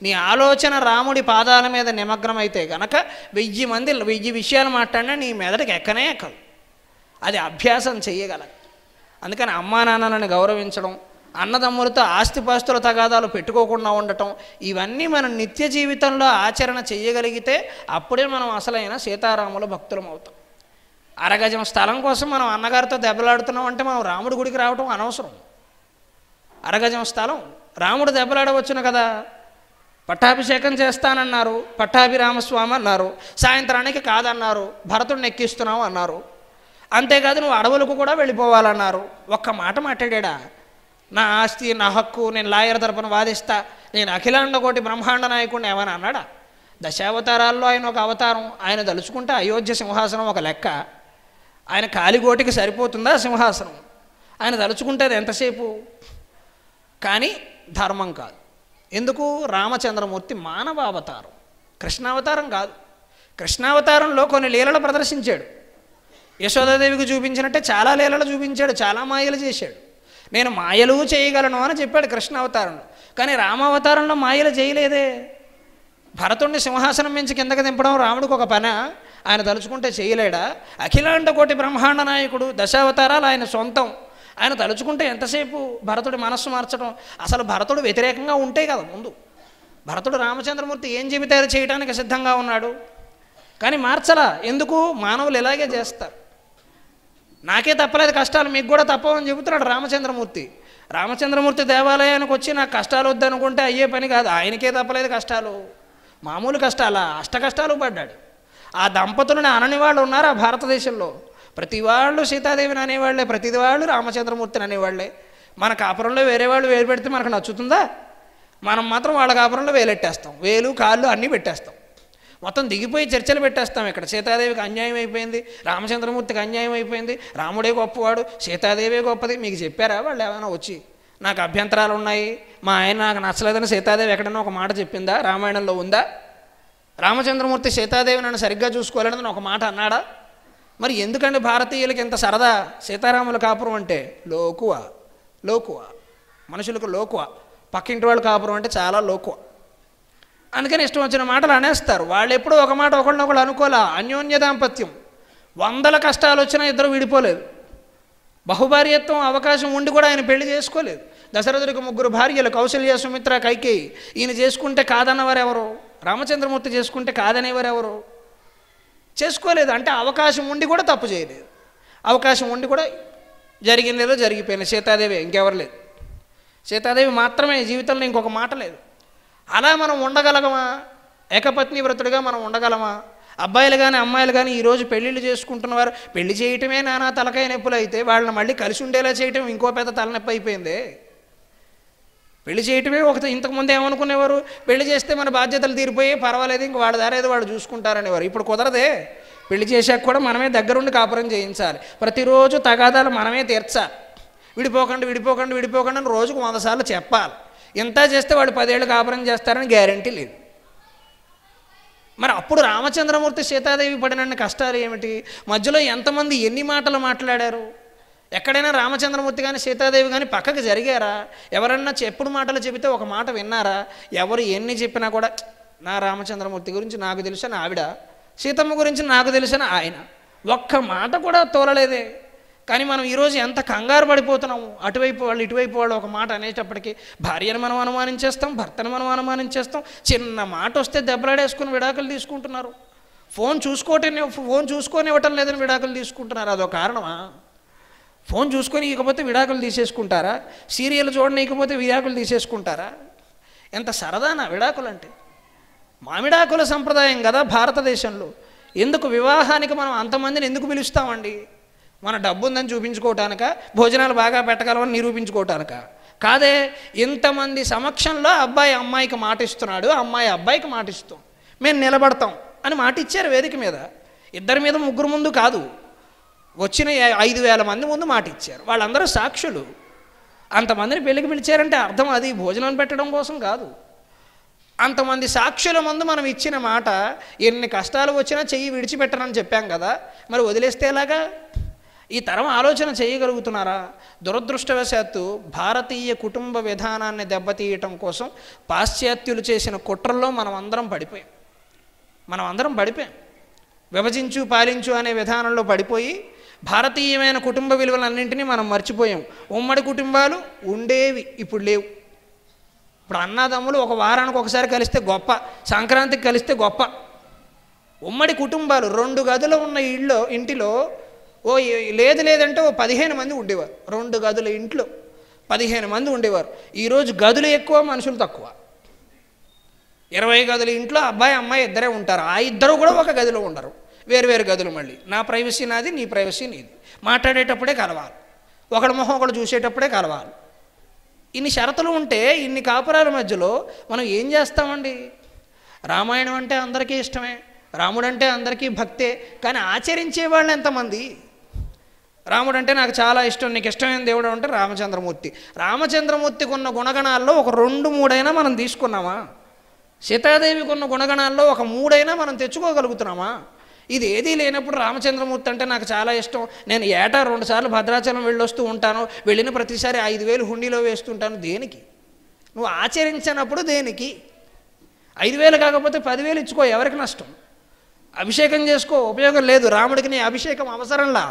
నీ ఆలోచన రాముడి పాదాల మీద నిమగ్నమైతే కనుక 1000 మంది 1000 విషయాలు మాట్లాడినా నీ మెదడుకి ఎక్కనే ఎక్కదు. అది అభ్యాసం చేయగలదు. అందుకని అమ్మా నాన్నలను గౌరవించడం, అన్నదమ్ములతో ఆస్తిపాస్తుల తగాదాలు పెట్టుకోకుండా ఉండటం, ఇవన్నీ మనం నిత్య జీవితంలో ఆచరణ చేయగలిగితే అప్పుడే మనం అసలైన సీతారాముల భక్తులం అవుతాం. అరగజం స్థలం కోసం మనం అన్నగారితో దెబ్బలాడుతున్నాం అంటే మనం రాముడి గుడికి రావటం అనవసరం. అరగజం స్థలం రాముడు దెబ్బలాడవచ్చును కదా. పట్టాభిషేకం చేస్తానన్నారు, పట్టాభిరామస్వామి అన్నారు, సాయంత్రానికి కాదన్నారు, భరతుడిని ఎక్కిస్తున్నావు అన్నారు. అంతేకాదు నువ్వు అడవులకు కూడా వెళ్ళిపోవాలన్నారు. ఒక్క మాట మాట్లాడా, నా ఆస్తి, నా హక్కు, నేను లాయర్ తరపున వాదిస్తా, నేను అఖిలాండ కోటి బ్రహ్మాండ నాయకుడిని ఏమని అన్నాడా? దశావతారాల్లో ఆయన ఒక అవతారం. ఆయన తలుచుకుంటే అయోధ్య సింహాసనం ఒక లెక్క. ఆయన కాలిగోటికి సరిపోతుందా సింహాసనం? ఆయన తలుచుకుంటే అది ఎంతసేపు? కానీ ధర్మం కాదు. ఎందుకు? రామచంద్రమూర్తి మానవ అవతారం, కృష్ణావతారం కాదు. కృష్ణావతారంలో కొన్ని లీలలు ప్రదర్శించాడు. యశోదాదేవికి చూపించినట్టే చాలా లీలలు చూపించాడు, చాలా మాయలు చేశాడు. నేను మాయలు చేయగలను అని చెప్పాడు కృష్ణావతారంలో. కానీ రామావతారంలో మాయలు చేయలేదే. భరతుడిని సింహాసనం మించి కిందకి దింపడం రాముడికి ఒక పన, ఆయన తలుచుకుంటే చేయలేడా? అఖిలాండ కోటి బ్రహ్మాండ నాయకుడు, దశావతారాలు ఆయన సొంతం. ఆయన తలుచుకుంటే ఎంతసేపు భరతుడి మనస్సు మార్చడం? అసలు భరతుడు వ్యతిరేకంగా ఉంటే కదా ముందు. భరతుడు రామచంద్రమూర్తి ఏం చెబితే అది చేయడానికి సిద్ధంగా ఉన్నాడు, కానీ మార్చలా. ఎందుకు? మానవులు ఇలాగే చేస్తారు. నాకే తప్పలేదు కష్టాలు, మీకు కూడా తప్పవని చెబుతున్నాడు రామచంద్రమూర్తి. రామచంద్రమూర్తి దేవాలయానికి వచ్చి నాకు కష్టాలు వద్దనుకుంటే అయ్యే పని కాదు. ఆయనకే తప్పలేదు కష్టాలు, మామూలు కష్టాలా, అష్ట కష్టాలు పడ్డాడు. ఆ దంపతులను అనని వాళ్ళు ఉన్నారు ఆ భారతదేశంలో. ప్రతి వాళ్ళు సీతాదేవిని అనేవాళ్లే, ప్రతి వాళ్ళు రామచంద్రమూర్తిని అనేవాళ్లే. మన కాపురంలో వేరే వాళ్ళు వేలు పెడితే మనకు నచ్చుతుందా? మనం మాత్రం వాళ్ళ కాపురంలో వేలెట్టేస్తాం, వేలు కాళ్ళు అన్నీ పెట్టేస్తాం, మొత్తం దిగిపోయి చర్చలు పెట్టేస్తాం. ఇక్కడ సీతాదేవికి అన్యాయం అయిపోయింది, రామచంద్రమూర్తికి అన్యాయం అయిపోయింది, రాముడే గొప్పవాడు, సీతాదేవే గొప్పది. మీకు చెప్పారా వాళ్ళు ఏమైనా వచ్చి నాకు అభ్యంతరాలు ఉన్నాయి, మా ఆయన నాకు నచ్చలేదని సీతాదేవి ఎక్కడైనా ఒక మాట చెప్పిందా? రామాయణంలో ఉందా? రామచంద్రమూర్తి సీతాదేవి నన్ను సరిగ్గా చూసుకోలేదని ఒక మాట అన్నాడా? మరి ఎందుకంటే భారతీయులకి ఇంత సరదా సీతారాముల కాపురం అంటే? లోకువ, లోకువ, మనుషులకు లోకువ. పక్కింటి వాళ్ళు కాపురం అంటే చాలా లోకువ. అందుకని ఇష్టం వచ్చిన మాటలు అనేస్తారు. వాళ్ళు ఎప్పుడూ ఒక మాట ఒకళ్ళనొకళ్ళు అనుకోలే. అన్యోన్య దాంపత్యం. 100 కష్టాలు వచ్చినా ఇద్దరు విడిపోలేదు. బహుభార్యత్వం అవకాశం ఉండి కూడా ఆయన పెళ్లి చేసుకోలేదు. దశరథుడికి 3 భార్యలు, కౌసల్య, సుమిత్ర, కైకేయి. ఈయన చేసుకుంటే కాదన్నవారు ఎవరు? రామచంద్రమూర్తి చేసుకుంటే కాదనేవారు ఎవరు? చేసుకోలేదు. అంటే అవకాశం ఉండి కూడా తప్పు చేయలేదు. అవకాశం ఉండి కూడా జరిగిందేదో జరిగిపోయింది. సీతాదేవి, ఇంకెవరు లేదు. సీతాదేవి మాత్రమే జీవితంలో, ఇంకొక మాట లేదు. అలా మనం ఉండగలమా? ఏకపత్ని వ్రతుడిగా మనం ఉండగలమా? అబ్బాయిలు కానీ అమ్మాయిలు కానీ ఈరోజు పెళ్ళిళ్ళు చేసుకుంటున్నవారు పెళ్లి చేయటమే నానా తలకాయ నొప్పులు అయితే వాళ్ళని మళ్ళీ కలిసి ఉండేలా చేయటం ఇంకో పెద్ద తలనొప్పి అయిపోయింది. పెళ్లి చేయటమే ఇంతకుముందు ఏమనుకునేవారు? పెళ్లి చేస్తే మన బాధ్యతలు తీరిపోయి పర్వాలేదు, ఇంక వాళ్ళ దారేదో వాళ్ళు చూసుకుంటారనేవారు. ఇప్పుడు కుదరదే. పెళ్లి చేశాక కూడా మనమే దగ్గరుండి కాపురం చేయించాలి. ప్రతిరోజు తగాదాలు మనమే తీర్చాలి. విడిపోకండి విడిపోకండి విడిపోకండి అని రోజుకు 100 సార్లు చెప్పాలి. ఎంత చేస్తే వాడు 10 ఏళ్ళు కాపురం చేస్తారని గ్యారంటీ లేదు. మరి అప్పుడు రామచంద్రమూర్తి సీతాదేవి పడినన్ని కష్టాలు ఏమిటి? మధ్యలో ఎంతమంది ఎన్ని మాటలు మాట్లాడారు? ఎక్కడైనా రామచంద్రమూర్తి కానీ సీతాదేవి కానీ పక్కకు జరిగారా? ఎవరన్నా చెప్పుడు మాటలు చెబితే ఒక మాట విన్నారా? ఎవరు ఎన్ని చెప్పినా కూడా నా రామచంద్రమూర్తి గురించి నాకు తెలుసు అని ఆవిడ, సీతమ్మ గురించి నాకు తెలుసు అని ఆయన, ఒక్క మాట కూడా తోలలేదే. కానీ మనం ఈరోజు ఎంత కంగారు పడిపోతున్నాము. అటువైపు వాళ్ళు ఇటువైపు వాళ్ళు ఒక మాట అనేటప్పటికీ భార్యను మనం అనుమానించేస్తాం, భర్తను మనం అనుమానించేస్తాం. చిన్న మాట వస్తే దెబ్బలాడేసుకుని విడాకులు తీసుకుంటున్నారు. ఫోన్ చూసుకొనివ్వటం లేదని విడాకులు తీసుకుంటున్నారు. అదో కారణమా? ఫోన్ చూసుకొని ఇకపోతే విడాకులు తీసేసుకుంటారా? సీరియల్ చూడనీయకపోతే విడాకులు తీసేసుకుంటారా? ఎంత సరదానా విడాకులు అంటే? మామిడాకుల సంప్రదాయం కదా భారతదేశంలో. ఎందుకు వివాహానికి మనం అంతమందిని ఎందుకు పిలుస్తామండి? మన డబ్బు ఉందని చూపించుకోవటానిక? భోజనాలు బాగా పెట్టగలమని నిరూపించుకోవటానిక? కాదే. ఇంతమంది సమక్షంలో అబ్బాయి అమ్మాయికి మాట ఇస్తున్నాడు, అమ్మాయి అబ్బాయికి మాట ఇస్తాం, మేము నిలబడతాం అని మాట ఇచ్చారు వేదిక మీద. 2 మీద 3 ముందు కాదు, వచ్చిన 5,000 మంది ముందు మాట ఇచ్చారు. వాళ్ళందరూ సాక్షులు. అంతమందిని పెళ్ళికి పిలిచారంటే అర్థం అది భోజనం పెట్టడం కోసం కాదు. అంతమంది సాక్షుల ముందు మనం ఇచ్చిన మాట ఎన్ని కష్టాలు వచ్చినా చెయ్యి విడిచిపెట్టనని చెప్పాం కదా, మరి వదిలేస్తే ఎలాగా? ఈ తరం ఆలోచన చేయగలుగుతున్నారా? దురదృష్టవశాత్తు భారతీయ కుటుంబ విధానాన్ని దెబ్బతీయటం కోసం పాశ్చాత్యులు చేసిన కుట్రల్లో మనం అందరం పడిపోయాం. విభజించు పాలించు అనే విధానంలో పడిపోయి భారతీయమైన కుటుంబ విలువలన్నింటినీ మనం మర్చిపోయాం. ఉమ్మడి కుటుంబాలు ఉండేవి, ఇప్పుడు లేవు. ఇప్పుడు అన్నదమ్ములు ఒక వారానికి ఒకసారి కలిస్తే గొప్ప, సంక్రాంతికి కలిస్తే గొప్ప. ఉమ్మడి కుటుంబాలు 2 గదులు ఉన్న ఇంటిలో లేదంటే 15 మంది ఉండేవారు. 2 గదుల ఇంట్లో 15 మంది ఉండేవారు. ఈరోజు గదులు ఎక్కువ, మనుషులు తక్కువ. 20 గదుల ఇంట్లో అబ్బాయి అమ్మాయి ఇద్దరే ఉంటారు. ఆ ఇద్దరు కూడా ఒక గదిలో ఉండరు, వేరు గదులు. మళ్ళీ నా ప్రైవసీ నాది, నీ ప్రైవసీ నీది. మాట్లాడేటప్పుడే కలవాలి, ఒకడి మొహం ఒకడు చూసేటప్పుడే కలవాలి. ఇన్ని షరతులు ఉంటే ఇన్ని కాపురాల మధ్యలో మనం ఏం చేస్తామండి? రామాయణం అంటే అందరికీ ఇష్టమే, రాముడు అంటే అందరికీ భక్తే, కానీ ఆచరించే వాళ్ళు ఎంతమంది? రాముడు అంటే నాకు చాలా ఇష్టం, నీకు ఇష్టమైన దేవుడు అంటే రామచంద్రమూర్తి. రామచంద్రమూర్తికి ఉన్న గుణగణాల్లో ఒక 2-3 అయినా మనం తీసుకున్నామా? సీతాదేవికి ఉన్న గుణగణాల్లో ఒక 3 అయినా మనం తెచ్చుకోగలుగుతున్నామా? ఇది ఏదీ లేనప్పుడు రామచంద్రమూర్తి అంటే నాకు చాలా ఇష్టం, నేను ఏటా 2 సార్లు భద్రాచలం వెళ్ళొస్తూ ఉంటాను, వెళ్ళిన ప్రతిసారి 5,000 హుండీలో వేస్తుంటాను. దేనికి? నువ్వు ఆచరించినప్పుడు దేనికి? 5,000 కాకపోతే 10,000 ఇచ్చుకో, ఎవరికి నష్టం? అభిషేకం చేసుకో, ఉపయోగం లేదు. రాముడికి నీ అభిషేకం అవసరంలా.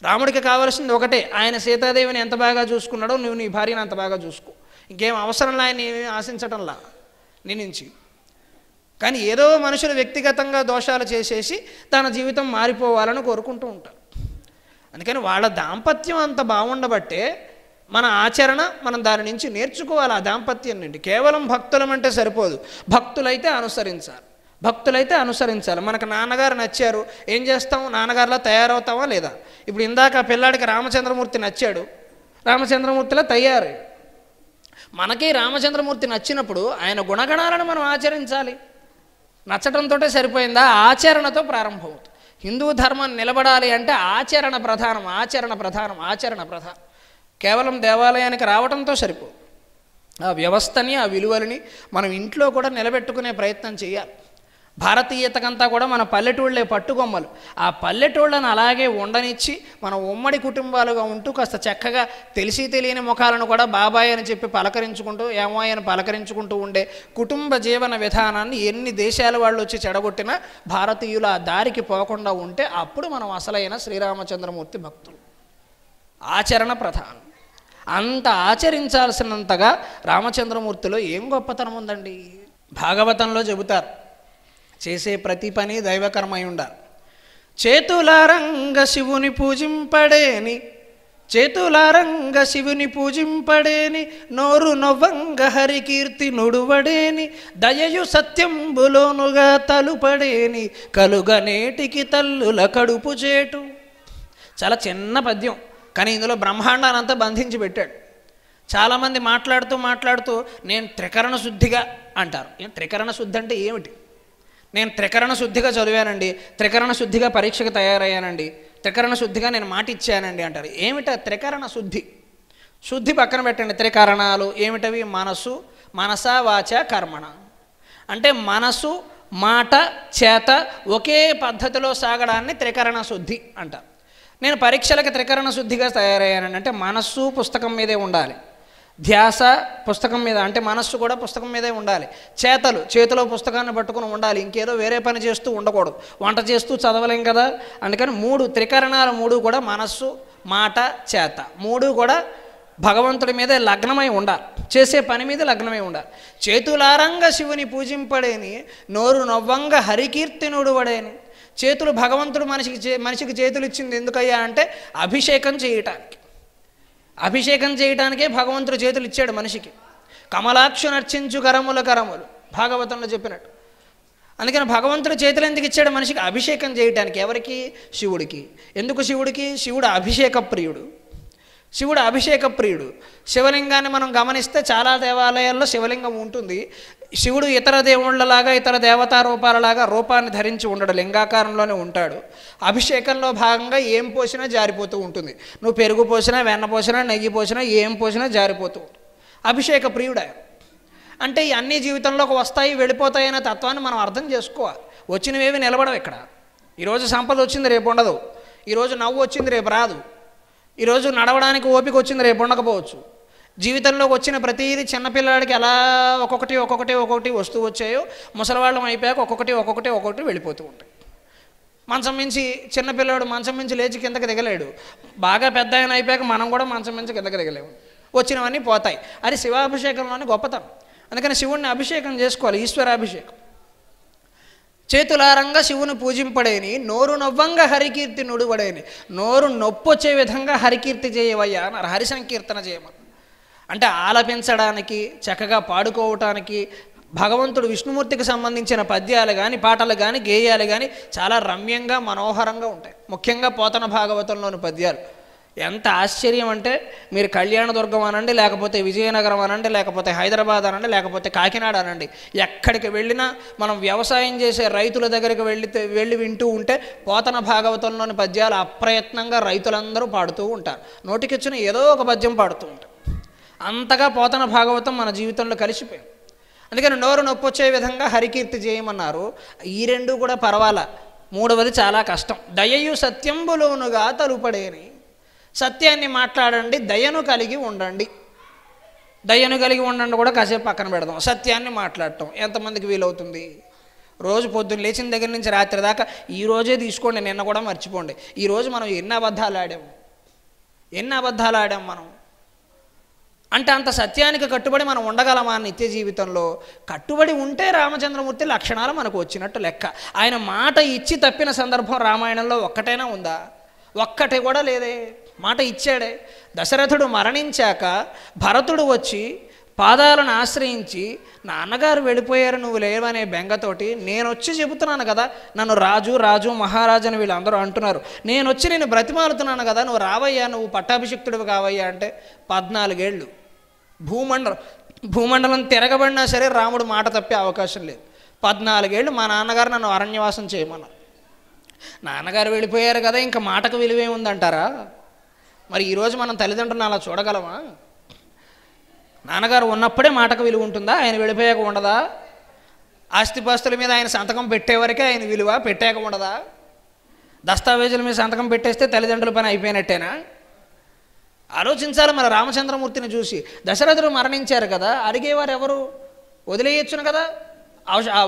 రాముడికి కావాల్సింది ఒకటే, ఆయన సీతాదేవిని ఎంత బాగా చూసుకున్నాడో నువ్వు నీ భార్యను అంత బాగా చూసుకో. ఇంకేం అవసరంలా, ఆయన ఏమేమి ఆశించటంలా నీ నుంచి. కానీ ఏదో మనుషులు వ్యక్తిగతంగా దోషాలు చేసేసి తన జీవితం మారిపోవాలని కోరుకుంటూ ఉంటారు. అందుకని వాళ్ళ దాంపత్యం అంత బాగుండబట్టే మన ఆచరణ మనం దాని నుంచి నేర్చుకోవాలి. ఆ దాంపత్యం నుండి కేవలం భక్తులమంటే సరిపోదు, భక్తులైతే అనుసరించాలి. భక్తులైతే అనుసరించాలి. మనకు నాన్నగారు నచ్చారు, ఏం చేస్తాం? నాన్నగారిలా తయారవుతామా లేదా? ఇప్పుడు ఇందాక ఆ పిల్లాడికి రామచంద్రమూర్తి నచ్చాడు, రామచంద్రమూర్తిలా తయారు. మనకి రామచంద్రమూర్తి నచ్చినప్పుడు ఆయన గుణగణాలను మనం ఆచరించాలి. నచ్చటంతో సరిపోయిందా? ఆచరణతో ప్రారంభమవుతుంది. హిందూ ధర్మం నిలబడాలి అంటే ఆచరణ ప్రధానం, ఆచరణ ప్రధానం, ఆచరణ ప్రధానం. కేవలం దేవాలయానికి రావడంతో సరిపోదు. ఆ వ్యవస్థని, ఆ విలువలని మనం ఇంట్లో కూడా నిలబెట్టుకునే ప్రయత్నం చేయాలి. భారతీయతకంతా కూడా మన పల్లెటూళ్ళే పట్టుకొమ్మలు. ఆ పల్లెటూళ్ళను అలాగే ఉండనిచ్చి మనం ఉమ్మడి కుటుంబాలుగా ఉంటూ కాస్త చక్కగా తెలిసి తెలియని ముఖాలను కూడా బాబాయ్ అని చెప్పి పలకరించుకుంటూ, ఏమాయ్ అని పలకరించుకుంటూ ఉండే కుటుంబ జీవన విధానాన్ని ఎన్ని దేశాల వాళ్ళు వచ్చి చెడగొట్టినా భారతీయులు ఆ దారికి పోకుండా ఉంటే అప్పుడు మనం అసలైన శ్రీరామచంద్రమూర్తి భక్తులు. ఆచరణ ప్రధానం. అంత ఆచరించాల్సినంతగా రామచంద్రమూర్తిలో ఏం గొప్పతనం ఉందండి? భాగవతంలో చెబుతారు, చేసే ప్రతి పని దైవకర్మై ఉండాలి. చేతులారంగ శివుని పూజింపడేని, చేతులారంగ శివుని పూజింపడేని, నోరు నవ్వంగ హరికీర్తి నుడువడేని, దయయు సత్యంబులోనుగా తలుపడేని, కలుగనేటికి తల్లుల కడుపు చేటు. చాలా చిన్న పద్యం, కానీ ఇందులో బ్రహ్మాండానంతా బంధించి పెట్టాడు. చాలామంది మాట్లాడుతూ నేను త్రికరణ శుద్ధిగా అంటారు. త్రికరణ శుద్ధి అంటే ఏమిటి? నేను త్రికరణ శుద్ధిగా చదివానండి, త్రికరణ శుద్ధిగా పరీక్షకు తయారయ్యానండి, త్రికరణ శుద్ధిగా నేను మాట ఇచ్చానండి అంటారు. ఏమిటా త్రికరణ శుద్ధి? శుద్ధి పక్కన పెట్టండి. త్రికరణాలు ఏమిటవి? మనసు, మనస, వాచ, కర్మణ. అంటే మనసు, మాట, చేత ఒకే పద్ధతిలో సాగడాన్ని త్రికరణ శుద్ధి అంటారు. నేను పరీక్షలకు త్రికరణ శుద్ధిగా తయారయ్యానండి అంటే మనస్సు పుస్తకం మీదే ఉండాలి, ధ్యాస పుస్తకం మీద, అంటే మనస్సు కూడా పుస్తకం మీదే ఉండాలి, చేతిలో పుస్తకాన్ని పట్టుకుని ఉండాలి, ఇంకేదో వేరే పని చేస్తూ ఉండకూడదు. వంట చేస్తూ చదవలేం కదా, అందుకని త్రికరణాలు మూడు కూడా మనస్సు, మాట, చేత మూడు కూడా భగవంతుడి మీదే లగ్నమై ఉండాలి, చేసే పని మీద లగ్నమై ఉండాలి. చేతులారంగ శివుని పూజింపడేని, నోరు నవ్వంగ హరికీర్తి నుడువడేని. చేతులు భగవంతుడు మనిషికి చేతులు ఇచ్చింది ఎందుకయ్యా అంటే అభిషేకం చేయటానికి. అభిషేకం చేయడానికే భగవంతుడు చేతులు ఇచ్చాడు మనిషికి. కమలాక్షు నర్చించు కరముల కరములు భాగవతంలో చెప్పినట్టు. అందుకని భగవంతుడు చేతులు ఎందుకు ఇచ్చాడు మనిషికి? అభిషేకం చేయటానికి. ఎవరికి? శివుడికి. ఎందుకు శివుడికి? శివుడు అభిషేక ప్రియుడు. శివుడు అభిషేక ప్రియుడు. శివలింగాన్ని మనం గమనిస్తే చాలా దేవాలయాల్లో శివలింగం ఉంటుంది. శివుడు ఇతర దేవుళ్ళలాగా, ఇతర దేవతా రూపాలలాగా రూపాన్ని ధరించి ఉండడు, లింగాకారంలోనే ఉంటాడు. అభిషేకంలో భాగంగా ఏం పోసినా జారిపోతూ ఉంటుంది. నువ్వు పెరుగు పోసినా, వెన్న పోసినా, నెయ్యి పోసినా, ఏం పోసినా జారిపోతూ ఉంటుంది. అభిషేక ప్రియుడు ఆయన. అంటే ఈ అన్ని జీవితంలోకి వస్తాయి, వెళ్ళిపోతాయి అనే తత్వాన్ని మనం అర్థం చేసుకోవాలి. వచ్చినవేవి నిలబడవు ఇక్కడ. ఈరోజు సంపద వచ్చింది, రేపు ఉండదు. ఈరోజు నవ్వు వచ్చింది, రేపు రాదు. ఈరోజు నడవడానికి ఓపిక వచ్చింది, రేపు ఉండకపోవచ్చు. జీవితంలోకి వచ్చిన ప్రతిదీ చిన్నపిల్లాడికి ఎలా ఒక్కొక్కటి వస్తూ వచ్చాయో ముసలివాళ్ళం అయిపోయాక ఒక్కొక్కటి వెళ్ళిపోతూ ఉంటాయి. మంచం మించి చిన్నపిల్లాడు మంచం మించి లేచి కిందకి దిగలేడు. బాగా పెద్ద ఆయన అయిపోయాక మనం కూడా మంచం మించి కిందకి దిగలేము. వచ్చినవన్నీ పోతాయి. అది శివాభిషేకంలోని గొప్పతనం. అందుకని శివుణ్ణి అభిషేకం చేసుకోవాలి, ఈశ్వరాభిషేకం. చేతులారంగా శివుని పూజింపడేని, నోరు నవ్వంగా హరికీర్తి నుడువడేని. నోరు నొప్పొచ్చే విధంగా హరికీర్తి చేయవయ్యా అన్నారు, హరి సంకీర్తన చేయమని. అంటే ఆలపించడానికి, చక్కగా పాడుకోవటానికి, భగవంతుడు విష్ణుమూర్తికి సంబంధించిన పద్యాలు కానీ, పాటలు కానీ, గేయాలు కానీ చాలా రమ్యంగా, మనోహరంగా ఉంటాయి. ముఖ్యంగా పోతన భాగవతంలోని పద్యాలు ఎంత ఆశ్చర్యం అంటే, మీరు కళ్యాణదుర్గం అనండి, లేకపోతే విజయనగరం అనండి, లేకపోతే హైదరాబాద్ అనండి, లేకపోతే కాకినాడ అనండి, ఎక్కడికి వెళ్ళినా మనం వ్యవసాయం చేసే రైతుల దగ్గరికి వెళ్ళి వింటూ ఉంటే పోతన భాగవతంలోని పద్యాలు అప్రయత్నంగా రైతులందరూ పాడుతూ ఉంటారు. నోటికొచ్చిన ఏదో ఒక పద్యం పాడుతూ ఉంటారు. అంతగా పోతన భాగవతం మన జీవితంలో కలిసిపోయింది. అందుకని నోరు నొప్పొచ్చే విధంగా హరికీర్తి చేయమన్నారు. ఈ రెండు కూడా పర్వాలా, మూడవది చాలా కష్టం. దయయు సత్యంబులోనుగా తలుపడేని. సత్యాన్ని మాట్లాడండి, దయను కలిగి ఉండండి. దయను కలిగి ఉండండి కూడా కాసేపు పక్కన పెడదాం. సత్యాన్ని మాట్లాడటం ఎంతమందికి వీలవుతుంది? రోజు పొద్దున్న లేచిన దగ్గర నుంచి రాత్రి దాకా ఈరోజే తీసుకోండి, నిన్న కూడా మర్చిపోండి. ఈరోజు మనం ఎన్ని అబద్ధాలు ఆడాము మనం అంటే అంత సత్యానికి కట్టుబడి మనం ఉండగలమా నిత్య జీవితంలో? కట్టుబడి ఉంటే రామచంద్రమూర్తి లక్షణాలు మనకు వచ్చినట్టు లెక్క. ఆయన మాట ఇచ్చి తప్పిన సందర్భం రామాయణంలో ఒక్కటైనా ఉందా? ఒక్కటి కూడా లేదే. మాట ఇచ్చాడే. దశరథుడు మరణించాక భరతుడు వచ్చి పాదాలను ఆశ్రయించి నాన్నగారు వెళ్ళిపోయారు నువ్వు లేవనే బెంగతోటి నేను వచ్చి చెబుతున్నాను కదా, నన్ను రాజు రాజు మహారాజు అని వీళ్ళందరూ అంటున్నారు, నేను వచ్చి నేను బ్రతిమాలుతున్నాను కదా, నువ్వు రావయ్యా, నువ్వు పట్టాభిషిక్తుడివి కావయ్యా అంటే 14 ఏళ్ళు భూమండలం తిరగబడినా సరే రాముడు మాట తప్పే అవకాశం లేదు. 14 ఏళ్ళు మా నాన్నగారు నన్ను అరణ్యవాసం చేయమన్నారు. నాన్నగారు వెళ్ళిపోయారు కదా, ఇంకా మాటకు విలువే ఉందంటారా? మరి ఈరోజు మనం తల్లిదండ్రులను అలా చూడగలమా? నాన్నగారు ఉన్నప్పుడే మాటకు విలువ ఉంటుందా? ఆయన వెళ్ళిపోయాక ఉండదా? ఆస్తిపాస్తుల మీద ఆయన సంతకం పెట్టేవరకే ఆయన విలువ, పెట్టాక ఉండదా? దస్తావేజుల మీద సంతకం పెట్టేస్తే తల్లిదండ్రుల పని అయిపోయినట్టేనా? ఆలోచించాలి. మన రామచంద్రమూర్తిని చూసి దశరథుడు మరణించారు కదా, అడిగేవారు ఎవరు? వదిలేయచ్చును కదా.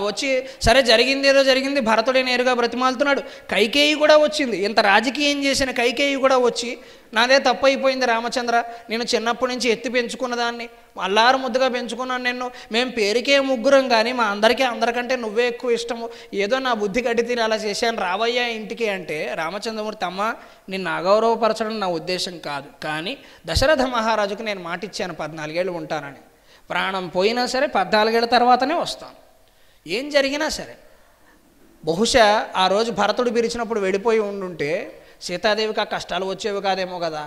వచ్చి సరే జరిగింది ఏదో జరిగింది, భరతుడే నేరుగా బ్రతిమాలుతున్నాడు. కైకేయి కూడా వచ్చింది, ఇంత రాజకీయం చేసిన కైకేయి కూడా వచ్చి నాదే తప్పు అయిపోయింది రామచంద్ర, నేను చిన్నప్పటి నుంచి ఎత్తి పెంచుకున్న దాన్ని, అల్లారు ముద్దుగా పెంచుకున్నాను నిన్ను, మేము పేరుకే ముగ్గురం కానీ మా అందరికంటే నువ్వే ఎక్కువ ఇష్టము, ఏదో నా బుద్ధి గడ్డి తిని అలా చేశాను, రావయ్యా ఇంటికి అంటే రామచంద్రమూర్తి అమ్మ నిన్ను అగౌరవపరచడం నా ఉద్దేశం కాదు, కానీ దశరథ మహారాజుకు నేను మాటిచ్చాను 14 ఏళ్ళు ఉంటానని, ప్రాణం పోయినా సరే 14 ఏళ్ళ తర్వాతనే వస్తాను, ఏం జరిగినా సరే. బహుశా ఆ రోజు భరతుడు పిలిచినప్పుడు వెళ్ళిపోయి ఉండుంటే సీతాదేవికి ఆ కష్టాలు వచ్చేవి కాదేమో కదా.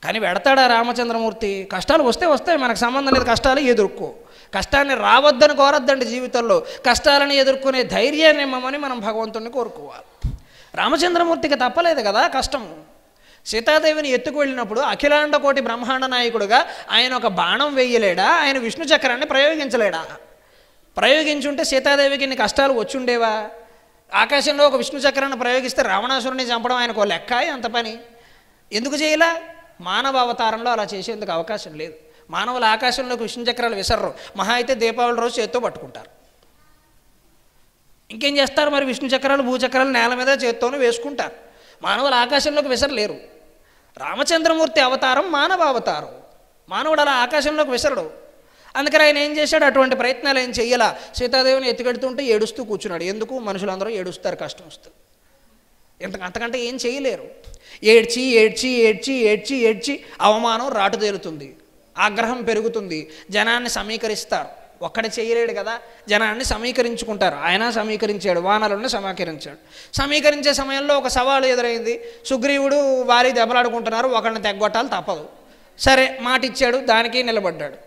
కానీ వెడతాడా రామచంద్రమూర్తి? కష్టాలు వస్తాయి, మనకు సంబంధం లేదు, కష్టాలు ఎదుర్కో, కష్టాన్ని రావద్దని కోరద్దండి జీవితంలో, కష్టాలను ఎదుర్కొనే ధైర్యాన్ని ఇమ్మని మనం భగవంతుడిని కోరుకోవాలి. రామచంద్రమూర్తికి తప్పలేదు కదా కష్టము. సీతాదేవిని ఎత్తుకు వెళ్ళినప్పుడు అఖిలాండ కోటి బ్రహ్మాండ నాయకుడుగా ఆయన ఒక బాణం వేయలేడా? ఆయన విష్ణు చక్రాన్ని ప్రయోగించలేడా? ప్రయోగించుంటే సీతాదేవికి ఇన్ని కష్టాలు వచ్చుండేవా? ఆకాశంలో ఒక విష్ణు చక్రాన్ని ప్రయోగిస్తే రావణాసురుని చంపడం ఆయనకు లెక్క, అంత పని ఎందుకు చేయలా? మానవ అవతారంలో అలా చేసేందుకు అవకాశం లేదు. మానవులు ఆకాశంలోకి విష్ణు చక్రాలు విసర్రు, మహా అయితే దీపావళి రోజు చేత్తో పట్టుకుంటారు, ఇంకేం చేస్తారు మరి? విష్ణు చక్రాలు భూచక్రాలు నేల మీద చేత్తోనే వేసుకుంటారు, మానవులు ఆకాశంలోకి విసరలేరు. రామచంద్రమూర్తి అవతారం మానవ అవతారం, మానవుడు అలా ఆకాశంలోకి విసరడు. అందుకని ఆయన ఏం చేశాడు? అటువంటి ప్రయత్నాలు ఏం చెయ్యాలా? సీతాదేవిని ఎత్తుకెడుతుంటే ఏడుస్తూ కూర్చున్నాడు. ఎందుకు? మనుషులందరూ ఏడుస్తారు కష్టం వస్తుంది, అంతకంటే ఏం చేయలేరు. ఏడ్చి ఏడ్చి ఏడ్చి ఏడ్చి ఏడ్చి అవమానం రాటుదేలుతుంది, ఆగ్రహం పెరుగుతుంది, జనాన్ని సమీకరిస్తారు. ఒక్కడే చేయలేడు కదా, జనాన్ని సమీకరించుకుంటారు. ఆయన సమీకరించాడు, వానరులను సమీకరించాడు. సమీకరించే సమయంలో ఒక సవాలు ఎదురైంది. సుగ్రీవుడు వారి దెబ్బలాడుకుంటున్నారు, ఒకరిని తెగ్గొట్టాలి తప్పదు. సరే మాట ఇచ్చాడు, దానికి నిలబడ్డాడు.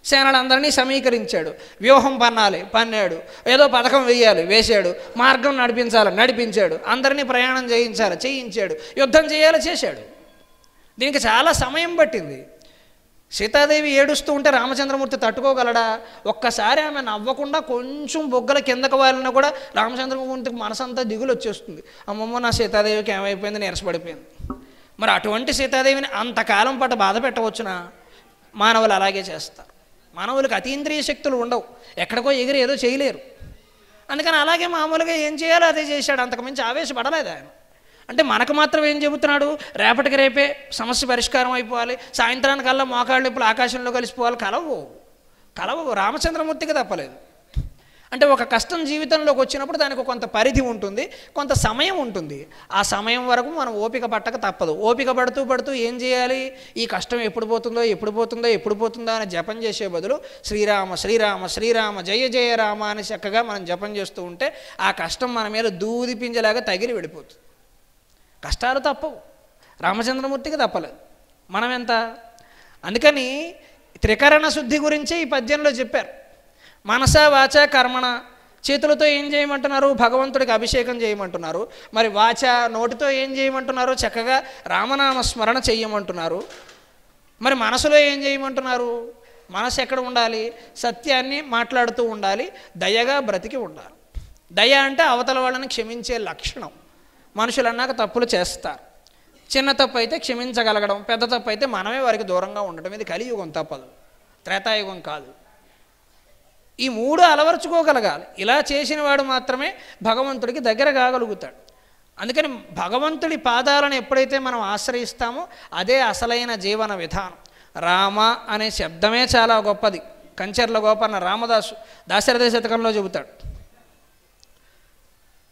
సేనలందరినీ సమీకరించాడు, వ్యూహం పన్నాడు, ఏదో పథకం వేశాడు, మార్గం నడిపించాడు, అందరినీ ప్రయాణం చేయించాడు, యుద్ధం చేశాడు. దీనికి చాలా సమయం పట్టింది. సీతాదేవి ఏడుస్తూ ఉంటే రామచంద్రమూర్తి తట్టుకోగలడా? ఒక్కసారి ఆమె నవ్వకుండా కొంచెం బొగ్గల కిందకు వాలినా కూడా రామచంద్రమూర్తికి మనసంతా దిగులు వచ్చేస్తుంది. అమ్మమ్మ నా సీతాదేవికి ఏమైపోయింది, నీరసపడిపోయింది. మరి అటువంటి సీతాదేవిని అంతకాలం పాటు బాధ పెట్టవచ్చునా? మానవులు అలాగే చేస్తారు. మానవులకు అతీంద్రియ శక్తులు ఉండవు, ఎక్కడికో ఎగిరి ఏదో చేయలేరు. అందుకని అలాగే మామూలుగా ఏం చేయాలో అదే చేశాడు, అంతకుమించి ఆవేశపడలేదు ఆయన. అంటే మనకు మాత్రం ఏం చెబుతున్నాడు? రేపటికి రేపే సమస్య పరిష్కారం అయిపోవాలి, సాయంత్రానికల్లా మోకాళ్ళు ఇప్పుడు ఆకాశంలో కలిసిపోవాలి. కలవు రామచంద్రమూర్తికి తప్పలేదు. అంటే ఒక కష్టం జీవితంలోకి వచ్చినప్పుడు దానికి కొంత పరిధి ఉంటుంది, కొంత సమయం ఉంటుంది. ఆ సమయం వరకు మనం ఓపిక పట్టక తప్పదు. ఓపిక పడుతూ ఏం చేయాలి? ఈ కష్టం ఎప్పుడు పోతుందో అని జపం చేసే బదులు శ్రీరామ శ్రీరామ శ్రీరామ జయ జయ రామ అని చక్కగా మనం జపం చేస్తూ ఉంటే ఆ కష్టం మన మీద దూది పింజలాగా తగిలి వెళ్ళిపోతుంది. కష్టాలు తప్పవు, రామచంద్రమూర్తికి తప్పలేదు. మనం ఎంత? అందుకని త్రికరణ శుద్ధి గురించి ఈ పద్యంలో చెప్పారు. మనస వాచ కర్మణ, చేతులతో ఏం చేయమంటున్నారు? భగవంతుడికి అభిషేకం చేయమంటున్నారు. మరి వాచ నోటితో ఏం చేయమంటున్నారు? చక్కగా రామనామ స్మరణ చెయ్యమంటున్నారు. మరి మనసులో ఏం చేయమంటున్నారు? మనసు ఎక్కడ ఉండాలి? సత్యాన్ని మాట్లాడుతూ ఉండాలి, దయగా బ్రతికి ఉండాలి. దయ అంటే అవతల వాళ్ళని క్షమించే లక్షణం. మనుషులు అన్నాక తప్పులు చేస్తారు, చిన్న తప్పు అయితే క్షమించగలగడం, పెద్ద తప్పు అయితే మనమే వారికి దూరంగా ఉండటం. ఇది కలియుగం, తప్పదు, త్రేతాయుగం కాదు. ఈ 3 అలవర్చుకోగలగాలి. ఇలా చేసిన వాడు మాత్రమే భగవంతుడికి దగ్గర కాగలుగుతాడు. అందుకని భగవంతుడి పాదాలను ఎప్పుడైతే మనం ఆశ్రయిస్తామో అదే అసలైన జీవన విధానం. రామ అనే శబ్దమే చాలా గొప్పది. కంచర్ల గోపన్న రామదాసు దాశరథి శతకంలో చెబుతాడు,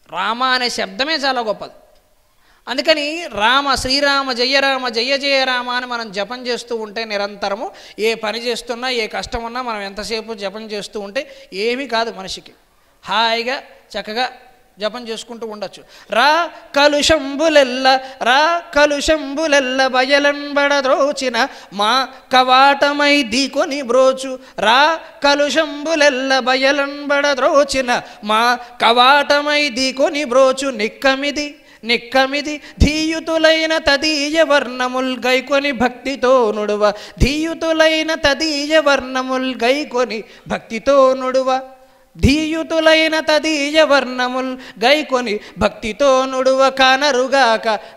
రామ అనే శబ్దమే చాలా గొప్పది. అందుకని రామ శ్రీరామ జయ రామ జయ జయ రామ అని మనం జపం చేస్తూ ఉంటే నిరంతరము ఏ పని చేస్తున్నా ఏ కష్టం ఉన్నా మనం ఎంతసేపు జపం చేస్తూ ఉంటే ఏమీ కాదు మనిషికి. హాయిగా చక్కగా జపం చేసుకుంటూ ఉండొచ్చు. రా కలుషంబులెల్ల బయలంబడద్రోచిన మా కవాటమై దీకొని బ్రోచు. రా కలుషంబులెల్ల బయలంబడద్రోచిన మా కవాటమై దీకొని బ్రోచు. నిక్కమిది ధీయుతులైన తదీయ వర్ణముల్ గైకొని భక్తితో నుడువ. ధీయుతులైన తదీయ వర్ణముల్ గైకొని భక్తితో నుడువ. ధీయుతులైన తదీయ వర్ణముల్ గైకొని భక్తితో నుడువ.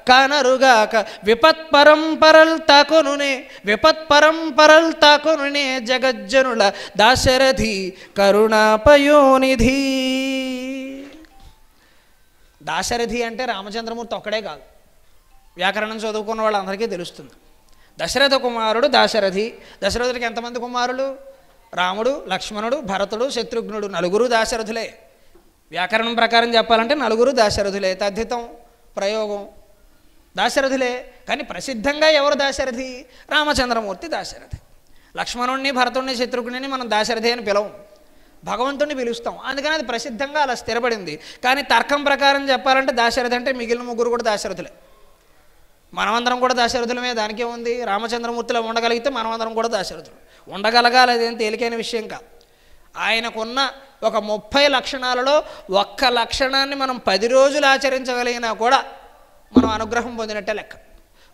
కానరుగాక విపత్పరంపరల్ తాకొనునే జగజ్జనుల దాశరథి కరుణాపయోనిధి. దాశరథి అంటే రామచంద్రమూర్తి ఒక్కడే కాదు, వ్యాకరణం చదువుకున్న వాళ్ళందరికీ తెలుస్తుంది. దశరథ కుమారుడు దాశరథి. దశరథుడికి ఎంతమంది కుమారులు? రాముడు, లక్ష్మణుడు, భరతుడు, శత్రుఘ్నుడు, నలుగురు దాశరథులే. వ్యాకరణం ప్రకారం చెప్పాలంటే నలుగురు దాశరథులే. తద్ధితం ప్రయోగం దాశరథులే. కానీ ప్రసిద్ధంగా ఎవరు దాశరథి? రామచంద్రమూర్తి దాశరథి. లక్ష్మణుడిని, భరతుడిని, శత్రుఘ్నుడిని మనం దాశరథి అని పిలవం, భగవంతుడిని పిలుస్తాం. అందుకని అది ప్రసిద్ధంగా అలా స్థిరపడింది. కానీ తర్కం ప్రకారం చెప్పాలంటే దాశరథి అంటే మిగిలిన ముగ్గురు కూడా దాశరథులే. మనమందరం కూడా దాశరథులమే, దానికే ఉంది. రామచంద్రమూర్తిలో ఉండగలిగితే మనమందరం కూడా దాశరథులు. ఉండగలగాలి, అదేం తేలికైన విషయం కాదు. ఆయనకున్న ఒక 30 లక్షణాలలో ఒక్క లక్షణాన్ని మనం 10 రోజులు ఆచరించగలిగినా కూడా మనం అనుగ్రహం పొందినట్టే లెక్క.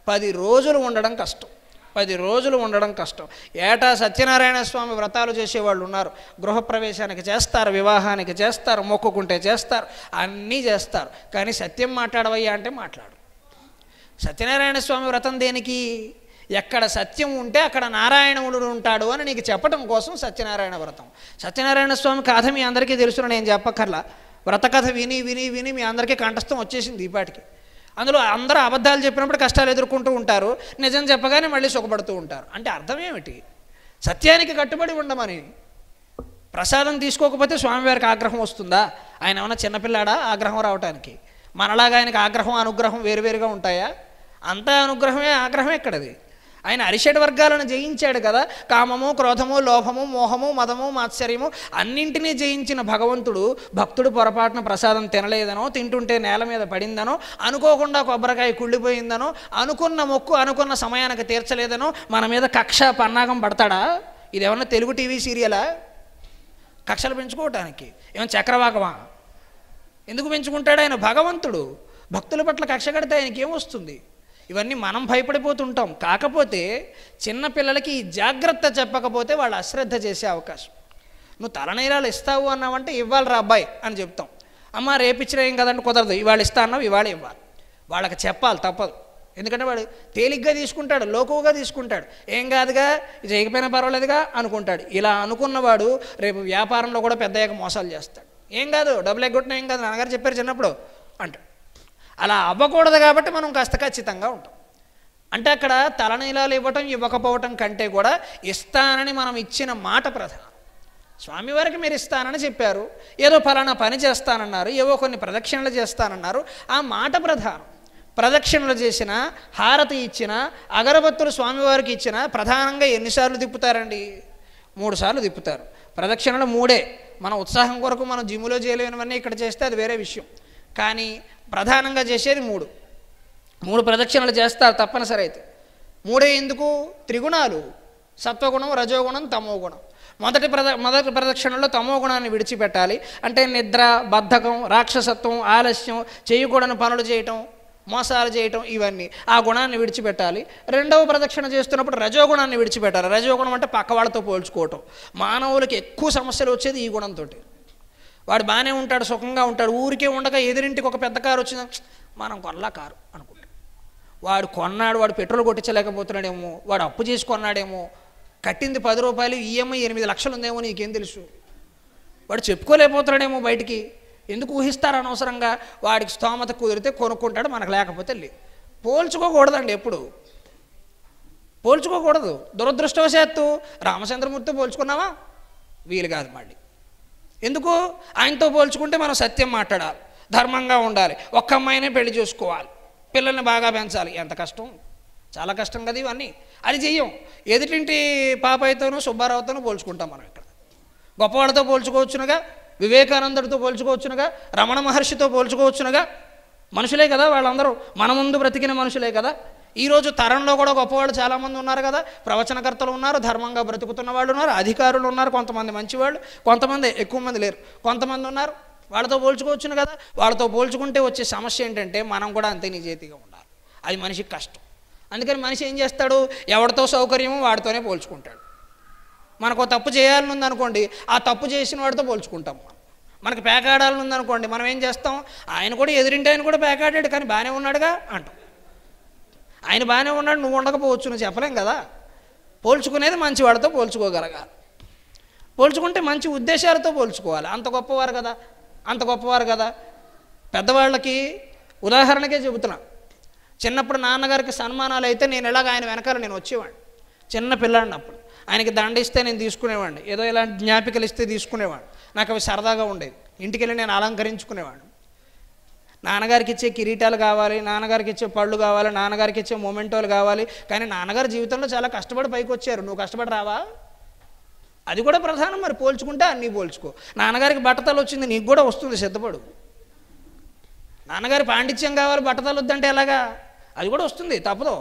10 రోజులు ఉండడం కష్టం, 10 రోజులు ఉండడం కష్టం. ఏటా సత్యనారాయణ స్వామి వ్రతాలు చేసేవాళ్ళు ఉన్నారు. గృహప్రవేశానికి చేస్తారు, వివాహానికి చేస్తారు, మొక్కుకుంటే చేస్తారు, అన్నీ చేస్తారు. కానీ సత్యం మాట్లాడవయ్యా అంటే మాట్లాడు. సత్యనారాయణ స్వామి వ్రతం దేనికి? ఎక్కడ సత్యం ఉంటే అక్కడ నారాయణుడు ఉంటాడు అని నీకు చెప్పడం కోసం సత్యనారాయణ వ్రతం. సత్యనారాయణ స్వామి కథ మీ అందరికీ తెలుసును, నేను చెప్పక్కర్లా. వ్రత కథ విని విని విని మీ అందరికీ కంఠస్థం వచ్చేసింది ఈపాటికి. అందులో అందరూ అబద్ధాలు చెప్పినప్పుడు కష్టాలు ఎదుర్కొంటూ ఉంటారు, నిజం చెప్పగానే మళ్ళీ సుఖపడుతూ ఉంటారు. అంటే అర్థం ఏమిటి? సత్యానికి కట్టుబడి ఉండమని. ప్రసాదం తీసుకోకపోతే స్వామివారికి ఆగ్రహం వస్తుందా? ఆయన ఏమన్నా చిన్నపిల్లాడా ఆగ్రహం రావటానికి? మనలాగా ఆయనకి ఆగ్రహం అనుగ్రహం వేరువేరుగా ఉంటాయా? అంతా అనుగ్రహమే, ఆగ్రహం ఎక్కడది? ఆయన అరిషడ్ వర్గాలను జయించాడు కదా. కామము, క్రోధము, లోభము, మోహము, మదము, మాత్సర్యము అన్నింటినీ జయించిన భగవంతుడు భక్తుడు పొరపాటున ప్రసాదం తినలేదనో, తింటుంటే నేల మీద పడిందనో, అనుకోకుండా కొబ్బరికాయ కుళ్ళిపోయిందనో, అనుకున్న మొక్కు అనుకున్న సమయానికి తీర్చలేదనో మన మీద కక్ష పన్నాగం పడతాడా? ఇదేమన్నా తెలుగు టీవీ సీరియలా? కక్షలు పెంచుకోవటానికి ఏమన్నా చక్రవాకమా? ఎందుకు పెంచుకుంటాడు? ఆయన భగవంతుడు. భక్తుల పట్ల కక్ష కడితే ఆయనకి ఏమొస్తుంది? ఇవన్నీ మనం భయపడిపోతుంటాం. కాకపోతే చిన్నపిల్లలకి ఈ జాగ్రత్త చెప్పకపోతే వాళ్ళు అశ్రద్ధ చేసే అవకాశం. నువ్వు తలనీలాలు ఇస్తావు అన్నావంటే ఇవ్వాలి రా అబ్బాయి అని చెప్తాం. అమ్మ రేపిచ్చినా ఏం కదంటే కుదరదు, ఇవాళ ఇస్తా అన్నావు ఇవాళ ఇవ్వాలి. వాళ్ళకి చెప్పాలి, తప్పదు. ఎందుకంటే వాడు తేలిగ్గా తీసుకుంటాడు, లోకువుగా తీసుకుంటాడు. ఏం కాదుగా, ఇది చేయకపోయినా పర్వాలేదుగా అనుకుంటాడు. ఇలా అనుకున్నవాడు రేపు వ్యాపారంలో కూడా పెద్దయ్యాక మోసాలు చేస్తాడు. ఏం కాదు, డబ్బులు ఎగ్గొట్టినా ఏం కాదు, నాన్నగారు చెప్పారు చిన్నప్పుడు అంటాడు. అలా అవ్వకూడదు కాబట్టి మనం కాస్త ఖచ్చితంగా ఉంటాం. అంటే అక్కడ తలనీలాలు ఇవ్వటం ఇవ్వకపోవటం కంటే కూడా ఇస్తానని మనం ఇచ్చిన మాట ప్రధానం. స్వామివారికి మీరు ఇస్తానని చెప్పారు, ఏదో ఫలానా పని చేస్తానన్నారు, ఏవో కొన్ని ప్రదక్షిణలు చేస్తానన్నారు, ఆ మాట ప్రధానం. ప్రదక్షిణలు చేసిన, హారతి ఇచ్చిన, అగరబత్తులు స్వామివారికి ఇచ్చిన ప్రధానంగా ఎన్నిసార్లు తిప్పుతారండి? 3 సార్లు తిప్పుతారు. ప్రదక్షిణలు 3. మన ఉత్సాహం కొరకు మనం జిమ్ములో చేయలేనివన్నీ ఇక్కడ చేస్తే అది వేరే విషయం. కానీ ప్రధానంగా చేసేది 3 ప్రదక్షిణలు చేస్తారు తప్పనిసరి. అయితే 3 ఎందుకు? త్రిగుణాలు, సత్వగుణం, రజోగుణం, తమోగుణం. మొదటి ప్రదక్షిణలో తమో గుణాన్ని విడిచిపెట్టాలి. అంటే నిద్ర, బద్ధకం, రాక్షసత్వం, ఆలస్యం, చేయకూడని పనులు చేయటం, మోసాలు చేయటం, ఇవన్నీ ఆ గుణాన్ని విడిచిపెట్టాలి. రెండవ ప్రదక్షిణ చేస్తున్నప్పుడు రజోగుణాన్ని విడిచిపెట్టాలి. రజోగుణం అంటే పక్క వాళ్ళతో పోల్చుకోవటం. మానవులకి ఎక్కువ సమస్యలు వచ్చేది ఈ గుణంతో. వాడు బాగానే ఉంటాడు, సుఖంగా ఉంటాడు, ఊరికే ఉండగా ఎదురింటికి ఒక పెద్ద కారు వచ్చింది, మనం కొనలా కారు అనుకుంటాడు. వాడు కొన్నాడు, వాడు పెట్రోల్ కొట్టించలేకపోతున్నాడేమో, వాడు అప్పు చేసి కొన్నాడేమో, కట్టింది 10 రూపాయలు, ఈఎంఐ 8 లక్షలు ఉందేమో, నీకేం తెలుసు? వాడు చెప్పుకోలేకపోతున్నాడేమో బయటికి. ఎందుకు ఊహిస్తారు అనవసరంగా? వాడికి స్తోమత కుదిరితే కొనుక్కుంటాడు, మనకు లేకపోతే లేదు. పోల్చుకోకూడదండి, ఎప్పుడు పోల్చుకోకూడదు. దురదృష్టవశాత్తు రామచంద్రమూర్తితో పోల్చుకున్నావా? వీలు కాదు. మళ్ళీ ఎందుకు? ఆయనతో పోల్చుకుంటే మనం సత్యం మాట్లాడాలి, ధర్మంగా ఉండాలి, ఒక్క అమ్మాయినే పెళ్లి చేసుకోవాలి, పిల్లల్ని బాగా పెంచాలి, ఎంత కష్టం, చాలా కష్టం కదా ఇవన్నీ. అది చెయ్యం. ఎదుటింటి పాపయ్యతోనూ సుబ్బారావుతోనూ పోల్చుకుంటాం మనం. ఇక్కడ గొప్పవాళ్ళతో పోల్చుకోవచ్చునుగా, వివేకానందుడితో పోల్చుకోవచ్చునుగా, రమణ మహర్షితో పోల్చుకోవచ్చునుగా. మనుషులే కదా వాళ్ళందరూ, మన ముందు బ్రతికిన మనుషులే కదా. ఈరోజు తరంలో కూడా గొప్పవాళ్ళు చాలామంది ఉన్నారు కదా. ప్రవచనకర్తలు ఉన్నారు, ధర్మంగా బ్రతుకుతున్న వాళ్ళు ఉన్నారు, అధికారులు ఉన్నారు, కొంతమంది మంచివాళ్ళు, కొంతమంది ఎక్కువ మంది లేరు, కొంతమంది ఉన్నారు. వాళ్ళతో పోల్చుకోవచ్చును కదా. వాళ్ళతో పోల్చుకుంటే వచ్చే సమస్య ఏంటంటే మనం కూడా అంతే నిజాయితీగా ఉండాలి. అది మనిషికి కష్టం. అందుకని మనిషి ఏం చేస్తాడు, ఎవరితో సౌకర్యమో వాడితోనే పోల్చుకుంటాడు. మనకు తప్పు చేయాలని ఉందనుకోండి, ఆ తప్పు చేసిన వాడితో పోల్చుకుంటాం. మనకు పేకాడాలని ఉందనుకోండి, మనం ఏం చేస్తాం, ఆయన కూడా ఎదురింటి ఆయన కూడా పేకాడాడు కానీ బాగానే ఉన్నాడుగా అంటాం. ఆయన బాగానే ఉన్నాడు, నువ్వు ఉండకపోవచ్చు, నువ్వు చెప్పలేం కదా. పోల్చుకునేది మంచి వాడితో పోల్చుకోగలగాలి. పోల్చుకుంటే మంచి ఉద్దేశాలతో పోల్చుకోవాలి. అంత గొప్పవారు కదా, అంత గొప్పవారు కదా. పెద్దవాళ్ళకి ఉదాహరణకే చెబుతున్నా. చిన్నప్పుడు నాన్నగారికి సన్మానాలు అయితే నేను ఇలాగ ఆయన వెనకాల నేను వచ్చేవాడిని. చిన్న పిల్లాడినప్పుడు ఆయనకి దండ ఇస్తే నేను తీసుకునేవాడిని, ఏదో ఇలాంటి జ్ఞాపికలు ఇస్తే తీసుకునేవాడిని. నాకు అవి సరదాగా ఉండేది. ఇంటికి వెళ్ళి నేను అలంకరించుకునేవాడిని. నాన్నగారికి ఇచ్చే కిరీటాలు కావాలి, నాన్నగారికి ఇచ్చే పళ్ళు కావాలి, నాన్నగారికి ఇచ్చే మొమెంటోలు కావాలి. కానీ నాన్నగారి జీవితంలో చాలా కష్టపడి పైకి వచ్చారు, నువ్వు కష్టపడి రావా? అది కూడా ప్రధానం. మరి పోల్చుకుంటే అన్నీ పోల్చుకో. నాన్నగారికి బట్టతలు వచ్చింది, నీకు కూడా వస్తుంది, సిద్ధపడు. నాన్నగారి పాండిత్యం కావాలి, బట్టతలు వద్దంటే ఎలాగా? అది కూడా వస్తుంది, తప్పదు.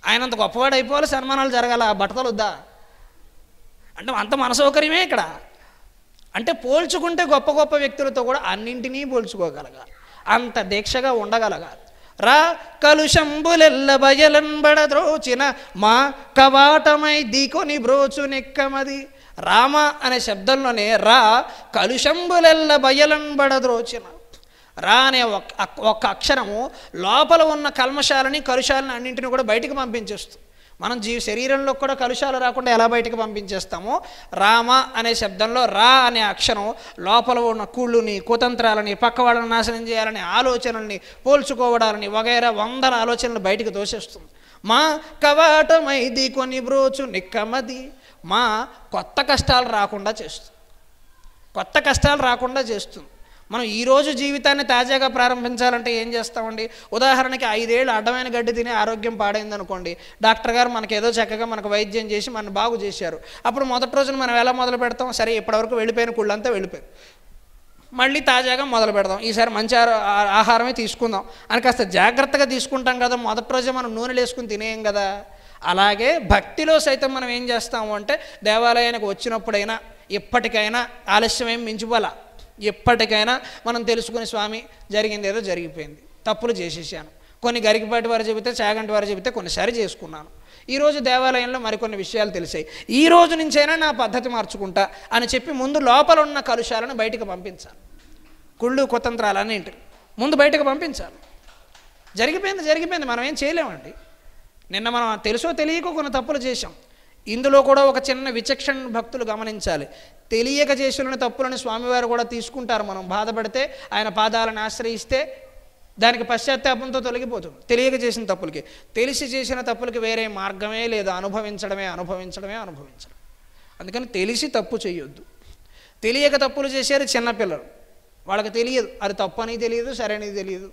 ఆయన అంత గొప్పవాడు అయిపోవాలి, సన్మానాలు జరగాల, బట్టతలు వద్దా అంటే అంత మన సౌకర్యమే ఇక్కడ. అంటే పోల్చుకుంటే గొప్ప గొప్ప వ్యక్తులతో కూడా అన్నింటినీ పోల్చుకోగలగాలి, అంత దీక్షగా ఉండగలగాలి. రా కలుషంబులెల్ల బయలన్బడద్రోచిన మా కవాటమై దీకొని బ్రోచు నెక్కమది. రామ అనే శబ్దంలోనే రా కలుషంబులెల్ల బయలన్బడద్రోచిన. రా అనే ఒక్క అక్షరము లోపల ఉన్న కల్మషాలని, కలుషాలని అన్నింటినీ కూడా బయటికి పంపించేస్తుంది. మనం శరీరంలో కూడా కలుషాలు రాకుండా ఎలా బయటకు పంపించేస్తామో, రామ అనే శబ్దంలో రా అనే అక్షరం లోపల ఉన్న కుళ్ళుని, కుతంత్రాలని, పక్క వాళ్ళని నాశనం చేయాలని ఆలోచనల్ని, పోల్చుకోవడాలని వగైరా వందల ఆలోచనలు బయటికి దోసేస్తుంది. మా కవాటమైది కొన్ని బ్రోచు నిక్కమది. మా కొత్త కష్టాలు రాకుండా చేస్తుంది, కొత్త కష్టాలు రాకుండా చేస్తుంది. మనం ఈరోజు జీవితాన్ని తాజాగా ప్రారంభించాలంటే ఏం చేస్తామండి? ఉదాహరణకి 5 ఏళ్ళు అడ్డమైన గడ్డి తిని ఆరోగ్యం పాడైందనుకోండి, డాక్టర్ గారు మనకు ఏదో చక్కగా మనకు వైద్యం చేసి మన బాగు చేశారు. అప్పుడు మొదటి రోజున మనం ఎలా మొదలు పెడతాం? సరే ఇప్పటివరకు వెళ్ళిపోయిన కుళ్ళంతా వెళ్ళిపోయి మళ్ళీ తాజాగా మొదలు పెడదాం, ఈసారి మంచి ఆహారమే తీసుకుందాం అని కాస్త జాగ్రత్తగా తీసుకుంటాం కదా. మొదటి రోజే మనం నూనెలు వేసుకుని తినేయం కదా. అలాగే భక్తిలో సైతం మనం ఏం చేస్తాము అంటే, దేవాలయానికి వచ్చినప్పుడైనా ఎప్పటికైనా ఆలస్యమేం మించిపోలా, ఎప్పటికైనా మనం తెలుసుకుని స్వామి జరిగింది ఏదో జరిగిపోయింది, తప్పులు చేసేసాను. కొన్ని గరికపాటి వారు చెబితే, చాగంటి వారు చెబితే కొన్ని సరి చేసుకున్నాను. ఈరోజు దేవాలయంలో మరికొన్ని విషయాలు తెలిసాయి, ఈ రోజు నుంచైనా నా పద్ధతి మార్చుకుంటా అని చెప్పి ముందు లోపల ఉన్న కలుషాలను బయటకు పంపించాలి. కుళ్ళు కుతంత్రాలన్నింటి ముందు బయటకు పంపించాలి. జరిగిపోయింది, మనం ఏం చేయలేమండి. నిన్న మనం తెలుసో తెలియకో కొన్ని తప్పులు చేశాం. ఇందులో కూడా ఒక చిన్న విచక్షణ భక్తులు గమనించాలి. తెలియక చేసిన తప్పులను స్వామివారు కూడా తీసుకుంటారు. మనం బాధపడితే ఆయన పాదాలను ఆశ్రయిస్తే దానికి పశ్చాత్తాపంతో తొలగిపోతుంది. తెలియక చేసిన తప్పులకి, తెలిసి చేసిన తప్పులకి వేరే మార్గమే లేదు, అనుభవించడమే. అందుకని తెలిసి తప్పు చేయొద్దు. తెలియక తప్పులు చేసేది చిన్నపిల్లలు, వాళ్ళకి తెలియదు, అది తప్పు అని తెలియదు, సరైనది తెలియదు.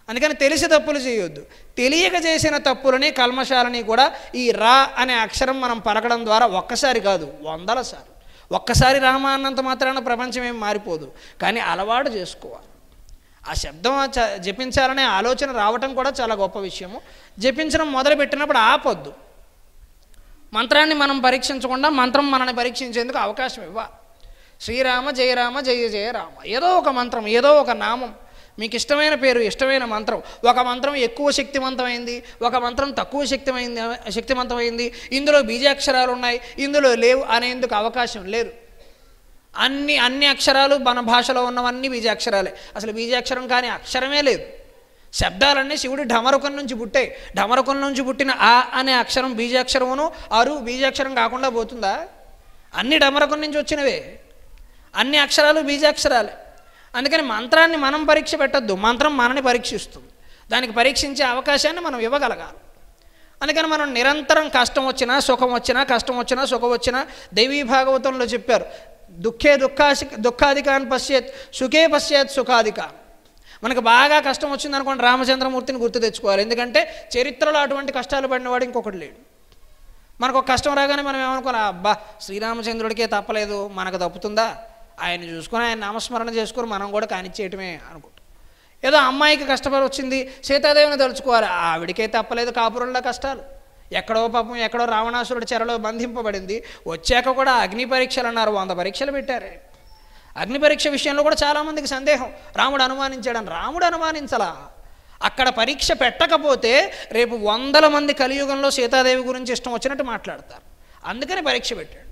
అందుకని తెలిసి తప్పులు చేయొద్దు. తెలియక చేసిన తప్పులని, కల్మషాలని కూడా ఈ రా అనే అక్షరం మనం పలకడం ద్వారా ఒక్కసారి కాదు 100 సార్లు. ఒక్కసారి రామ అన్నంత మాత్రాన ప్రపంచం ఏం మారిపోదు, కానీ అలవాటు చేసుకోవాలి. ఆ శబ్దం జపించాలనే ఆలోచన రావటం కూడా చాలా గొప్ప విషయము. జపించడం మొదలుపెట్టినప్పుడు ఆపొద్దు. మంత్రాన్ని మనం పరీక్షించకుండా మంత్రం మనల్ని పరీక్షించేందుకు అవకాశం ఇవ్వాలి. శ్రీరామ జయ రామ జయ జయ రామ, ఏదో ఒక మంత్రం, ఏదో ఒక నామం, మీకు ఇష్టమైన పేరు, ఇష్టమైన మంత్రం. ఒక మంత్రం ఎక్కువ శక్తివంతమైంది, ఒక మంత్రం తక్కువ శక్తివంతమైంది, ఇందులో బీజాక్షరాలు ఉన్నాయి, ఇందులో లేవు అనేందుకు అవకాశం లేదు. అన్ని అక్షరాలు మన భాషలో ఉన్నవన్నీ బీజాక్షరాలే. అసలు బీజాక్షరం కానీ అక్షరమే లేదు. శబ్దాలన్నీ శివుడి ఢమరుకం నుంచి పుట్టాయి. ఢమరుకం నుంచి పుట్టిన ఆ అనే అక్షరం బీజాక్షరమును, అరు బీజాక్షరం కాకుండా పోతుందా? అన్ని ఢమరుకం నుంచి వచ్చినవే, అన్ని అక్షరాలు బీజాక్షరాలే. అందుకని మంత్రాన్ని మనం పరీక్ష పెట్టద్దు, మంత్రం మనని పరీక్షిస్తుంది. దానికి పరీక్షించే అవకాశాన్ని మనం ఇవ్వగలగాలి. అందుకని మనం నిరంతరం కష్టం వచ్చినా, సుఖం వచ్చినా, కష్టం వచ్చినా, సుఖం వచ్చినా, దైవీ భాగవతంలో చెప్పారు, దుఃఖాధికాన్ పశ్చేత్ సుఖే పశ్చేత్ సుఖాధికాన్. మనకు బాగా కష్టం వచ్చింది అనుకోండి, రామచంద్రమూర్తిని గుర్తు తెచ్చుకోవాలి. ఎందుకంటే చరిత్రలో అటువంటి కష్టాలు పడినవాడు ఇంకొకటి లేడు. మనకు ఒక కష్టం రాగానే మనం ఏమనుకోవాలి, అబ్బా శ్రీరామచంద్రుడికే తప్పలేదు, మనకు తప్పుతుందా, ఆయన చూసుకొని ఆయన నామస్మరణ చేసుకొని మనం కూడా కానిచ్చేయటమే అనుకుంటాం. ఏదో అమ్మాయికి కష్టపడి వచ్చింది, సీతాదేవిని తలుచుకోవాలి, ఆవిడికే తప్పలేదు కాపురంలో కష్టాలు. ఎక్కడో పాపం ఎక్కడో రావణాసురుడి చెరలో బంధింపబడింది, వచ్చాక కూడా అగ్ని పరీక్షలు అన్నారు, 100 పరీక్షలు పెట్టారు. అగ్ని పరీక్ష విషయంలో కూడా చాలామందికి సందేహం, రాముడు అనుమానించాడని. రాముడు అనుమానించలా, అక్కడ పరీక్ష పెట్టకపోతే రేపు 100 మంది కలియుగంలో సీతాదేవి గురించి ఇష్టం వచ్చినట్టు మాట్లాడతారు. అందుకని పరీక్ష పెట్టాడు.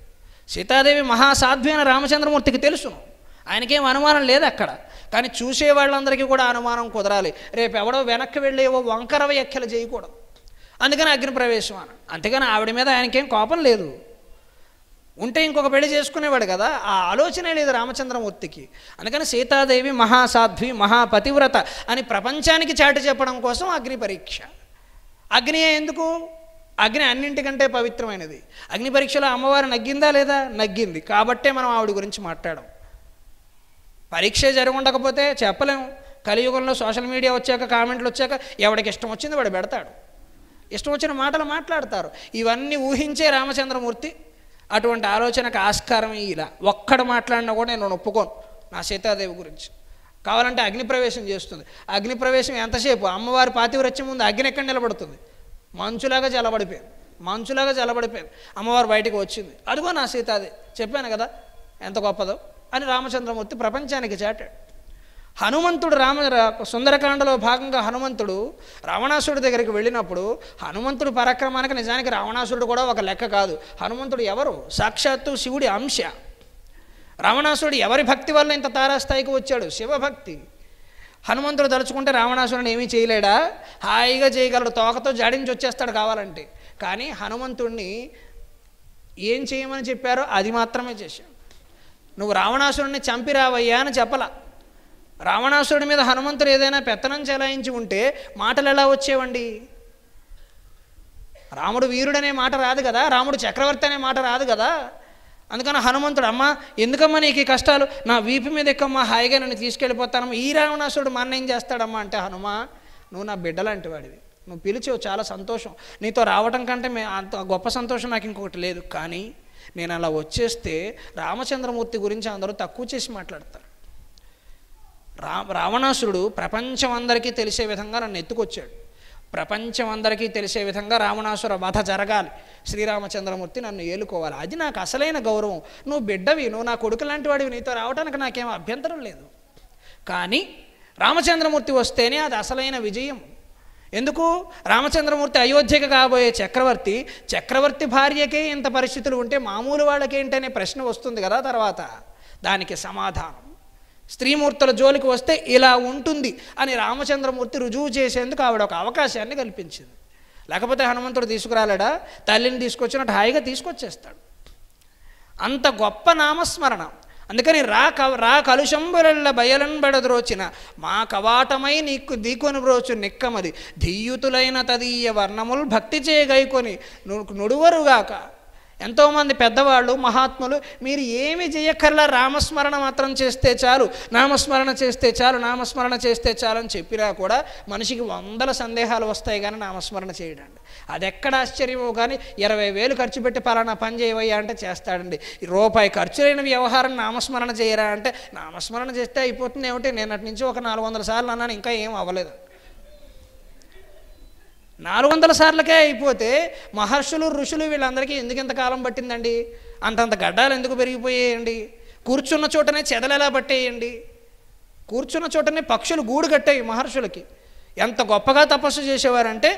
సీతాదేవి మహాసాధ్వి అని రామచంద్రమూర్తికి తెలుసును, ఆయనకేం అనుమానం లేదు అక్కడ. కానీ చూసే వాళ్ళందరికీ కూడా అనుమానం కుదరాలి, రేపు ఎవడో వెనక్కి వెళ్ళేవో వంకర వ్యాఖ్యలు చేయకూడదు. అందుకని అగ్ని ప్రవేశం అని. అంతేగాని ఆవిడ మీద ఆయనకేం కోపం లేదు, ఉంటే ఇంకొక పెళ్లి చేసుకునేవాడు కదా, ఆ ఆలోచనే లేదు రామచంద్రమూర్తికి. అందుకని సీతాదేవి మహాసాధ్వి మహాపతివ్రత అని ప్రపంచానికి చాటి చెప్పడం కోసం అగ్ని పరీక్ష. అగ్నియే ఎందుకు? అగ్ని అన్నింటికంటే పవిత్రమైనది. అగ్ని పరీక్షలో అమ్మవారు నగ్గిందా లేదా? నగ్గింది. కాబట్టే మనం ఆవిడ గురించి మాట్లాడాం. పరీక్ష జరగకపోతే చెప్పలేము. కలియుగంలో సోషల్ మీడియా వచ్చాక, కామెంట్లు వచ్చాక ఎవడికి ఇష్టం వచ్చింది వాడు పెడతాడు, ఇష్టం వచ్చిన మాటలు మాట్లాడతారు. ఇవన్నీ ఊహించే రామచంద్రమూర్తి అటువంటి ఆలోచనకు ఆస్కారం ఇలా ఒక్కడు మాట్లాడినా కూడా నేను ఒప్పుకోను నా సీతాదేవి గురించి. కావాలంటే అగ్నిప్రవేశం చేస్తుంది. అగ్నిప్రవేశం ఎంతసేపు? అమ్మవారి పాతివ్రత్యం ముందు అగ్ని ఎక్కడ నిలబడుతుంది? మంచులాగా జలబడిపోయింది, మంచులాగా జలబడిపోయింది. అమ్మవారు బయటకు వచ్చింది, అదిగో నా సీతాదేవి, చెప్పాను కదా ఎంత గొప్పదో అని రామచంద్రమూర్తి ప్రపంచానికి చాటాడు. హనుమంతుడు సుందరకాండలో భాగంగా హనుమంతుడు రావణాసురుడి దగ్గరికి వెళ్ళినప్పుడు, హనుమంతుడు పరాక్రమానికి నిజానికి రావణాసురుడు కూడా ఒక లెక్క కాదు. హనుమంతుడు ఎవరు? సాక్షాత్తు శివుడి అంశ. రావణాసురుడు ఎవరి భక్తి వల్ల ఇంత తారాస్థాయికి వచ్చాడు? శివభక్తి. హనుమంతుడు తలుచుకుంటే రావణాసురుని ఏమీ చేయలేడా? హాయిగా చేయగలడు, తోకతో జాడించి వచ్చేస్తాడు కావాలంటే. కానీ హనుమంతుడిని ఏం చేయమని చెప్పారో అది మాత్రమే చేశాడు. నువ్వు రావణాసురుడిని చంపిరావయ్యా అని చెప్పలా. రావణాసురుడి మీద హనుమంతుడు ఏదైనా పెత్తనం చెలాయించి ఉంటే మాటలు ఎలా వచ్చేవండి? రాముడు వీరుడనే మాట రాదు కదా, రాముడు చక్రవర్తి అనే మాట రాదు కదా. అందుకని హనుమంతుడు, అమ్మ ఎందుకమ్మా నీకు ఈ కష్టాలు, నా వీపు మీద ఎక్కమ్మా, హాయిగా నన్ను తీసుకెళ్ళిపోతానమ్మా. ఈ రావణాసురుడు మన ఏం చేస్తాడమ్మా అంటే, హనుమా నువ్వు నా బిడ్డలాంటి వాడివి, నువ్వు పిలిచావు చాలా సంతోషం, నీతో రావటం కంటే అంత గొప్ప సంతోషం నాకు ఇంకొకటి లేదు. కానీ నేను అలా వచ్చేస్తే రామచంద్రమూర్తి గురించి అందరూ తక్కువ చేసి మాట్లాడతారు. రావణాసురుడు ప్రపంచం అందరికీ తెలిసే విధంగా నన్ను ఎత్తుకొచ్చాడు. ప్రపంచం అందరికీ తెలిసే విధంగా రావణాసుర వధ జరగాలి, శ్రీరామచంద్రమూర్తి నన్ను ఏలుకోవాలి, అది నాకు అసలైన గౌరవం. నువ్వు బిడ్డవి, నువ్వు నా కొడుకు లాంటి వాడివి, నీతో రావడానికి నాకేం అభ్యంతరం లేదు. కానీ రామచంద్రమూర్తి వస్తేనే అది అసలైన విజయం. ఎందుకు? రామచంద్రమూర్తి అయోధ్యకు కాబోయే చక్రవర్తి, చక్రవర్తి భార్యకే ఇంత పరిస్థితులు ఉంటే మామూలు వాళ్ళకేంటనే ప్రశ్న వస్తుంది కదా. తర్వాత దానికి సమాధానం స్త్రీమూర్తుల జోలికి వస్తే ఇలా ఉంటుంది అని రామచంద్రమూర్తి రుజువు చేసేందుకు ఆవిడ ఒక అవకాశాన్ని కల్పించింది. లేకపోతే హనుమంతుడు తీసుకురాలేడా? తల్లిని తీసుకొచ్చినట్టు హాయిగా తీసుకొచ్చేస్తాడు. అంత గొప్ప నామస్మరణ. అందుకని రా కలుషంబుల బయలంబెడద్రోచిన మా కవాటమై నీకు దీకొని బ్రోచు నిక్కమది ధీయుతులైన తదీయ వర్ణములు భక్తి చేయగైకొని నుడువరుగాక. ఎంతోమంది పెద్దవాళ్ళు మహాత్ములు మీరు ఏమి చేయక్కర్లా, రామస్మరణ మాత్రం చేస్తే చాలు, నామస్మరణ చేస్తే చాలు, నామస్మరణ చేస్తే చాలు అని చెప్పినా కూడా మనిషికి 100 సందేహాలు వస్తాయి కానీ నామస్మరణ చేయడండి. అది ఎక్కడ ఆశ్చర్యమో కానీ 20,000 ఖర్చు పెట్టి పలానా పని చేయవయ్యా అంటే చేస్తాడండి. రూపాయి ఖర్చు లేని వ్యవహారం నామస్మరణ చేయరా అంటే నామస్మరణ చేస్తే అయిపోతుంది ఏమిటి? నేను అటు నుంచి ఒక 400 సార్లు అన్నాను, ఇంకా ఏం అవ్వలేదు. 400 సార్లకే అయిపోతే మహర్షులు ఋషులు వీళ్ళందరికీ ఎందుకు ఇంతకాలం పట్టిందండి? అంతంత గడ్డాలు ఎందుకు పెరిగిపోయేయండి? కూర్చున్న చోటనే చెదలు ఎలా పట్టేయండి? కూర్చున్న చోటనే పక్షులు గూడు కట్టాయి మహర్షులకి. ఎంత గొప్పగా తపస్సు చేసేవారంటే,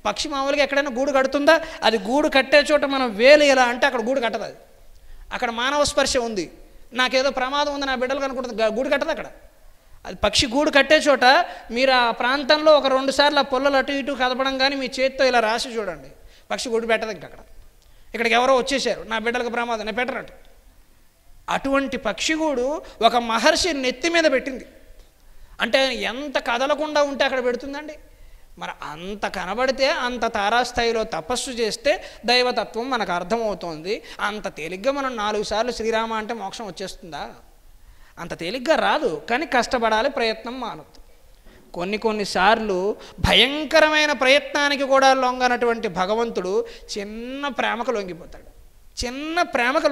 పక్షి మామూలుగా ఎక్కడైనా గూడు కడుతుందా? అది గూడు కట్టే చోట మనం వేలు ఎలా అంటే అక్కడ గూడు కట్టదు. అది అక్కడ మానవ స్పర్శ ఉంది, నాకేదో ప్రమాదం ఉంది నా బిడ్డలు కనుకుంటుంది, గూడు కట్టదు అక్కడ. అది పక్షి గూడు కట్టే చోట మీరు ఆ ప్రాంతంలో ఒక 2 సార్లు ఆ పొల్లలు అటు ఇటు కదపడం కానీ మీ చేతితో ఇలా రాసి చూడండి, పక్షి గూడు పెట్టదు. ఇంక అక్కడ ఇక్కడికి ఎవరో వచ్చేసారు, నా బిడ్డలకు ప్రమాదం, నేను పెట్టనట్టు. అటువంటి పక్షి గూడు ఒక మహర్షి నెత్తి మీద పెట్టింది అంటే ఎంత కదలకుండా ఉంటే అక్కడ పెడుతుందండి. మరి అంత కనబడితే, అంత తారాస్థాయిలో తపస్సు చేస్తే దైవతత్వం మనకు అర్థమవుతోంది. అంత తేలిగ్గా మనం 4 సార్లు శ్రీరామ అంటే మోక్షం వచ్చేస్తుందా? అంత తేలిగ్గా రాదు. కానీ కష్టపడాలి, ప్రయత్నం మానొద్దు. కొన్నిసార్లు భయంకరమైన ప్రయత్నానికి కూడా లొంగనటువంటి భగవంతుడు చిన్న ప్రేమకు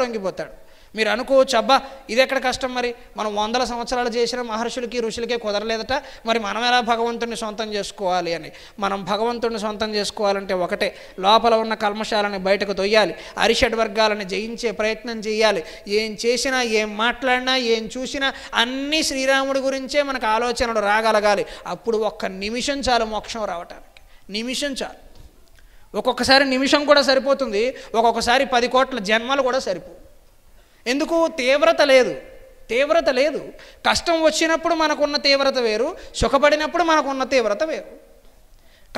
లొంగిపోతాడు. మీరు అనుకోవచ్చు, అబ్బా ఇది ఎక్కడ కష్టం, మరి మనం 100 సంవత్సరాలు చేసిన మహర్షులకి ఋషులకే కుదరలేదట, మరి మనం ఎలా భగవంతుడిని సొంతం చేసుకోవాలి అని. మనం భగవంతుడిని సొంతం చేసుకోవాలంటే ఒకటే, లోపల ఉన్న కల్మషాలని బయటకు తొయ్యాలి, అరిషడ్ వర్గాలను జయించే ప్రయత్నం చేయాలి. ఏం చేసినా, ఏం మాట్లాడినా, ఏం చూసినా అన్నీ శ్రీరాముడి గురించే మనకు ఆలోచనలు రాగలగాలి. అప్పుడు ఒక్క నిమిషం చాలు మోక్షం రావటానికి. నిమిషం చాలు. ఒక్కొక్కసారి నిమిషం కూడా సరిపోతుంది, ఒక్కొక్కసారి 10 కోట్ల జన్మలు కూడా సరిపోవు. ఎందుకు? తీవ్రత లేదు. కష్టం వచ్చినప్పుడు మనకున్న తీవ్రత వేరు, సుఖపడినప్పుడు మనకున్న తీవ్రత వేరు.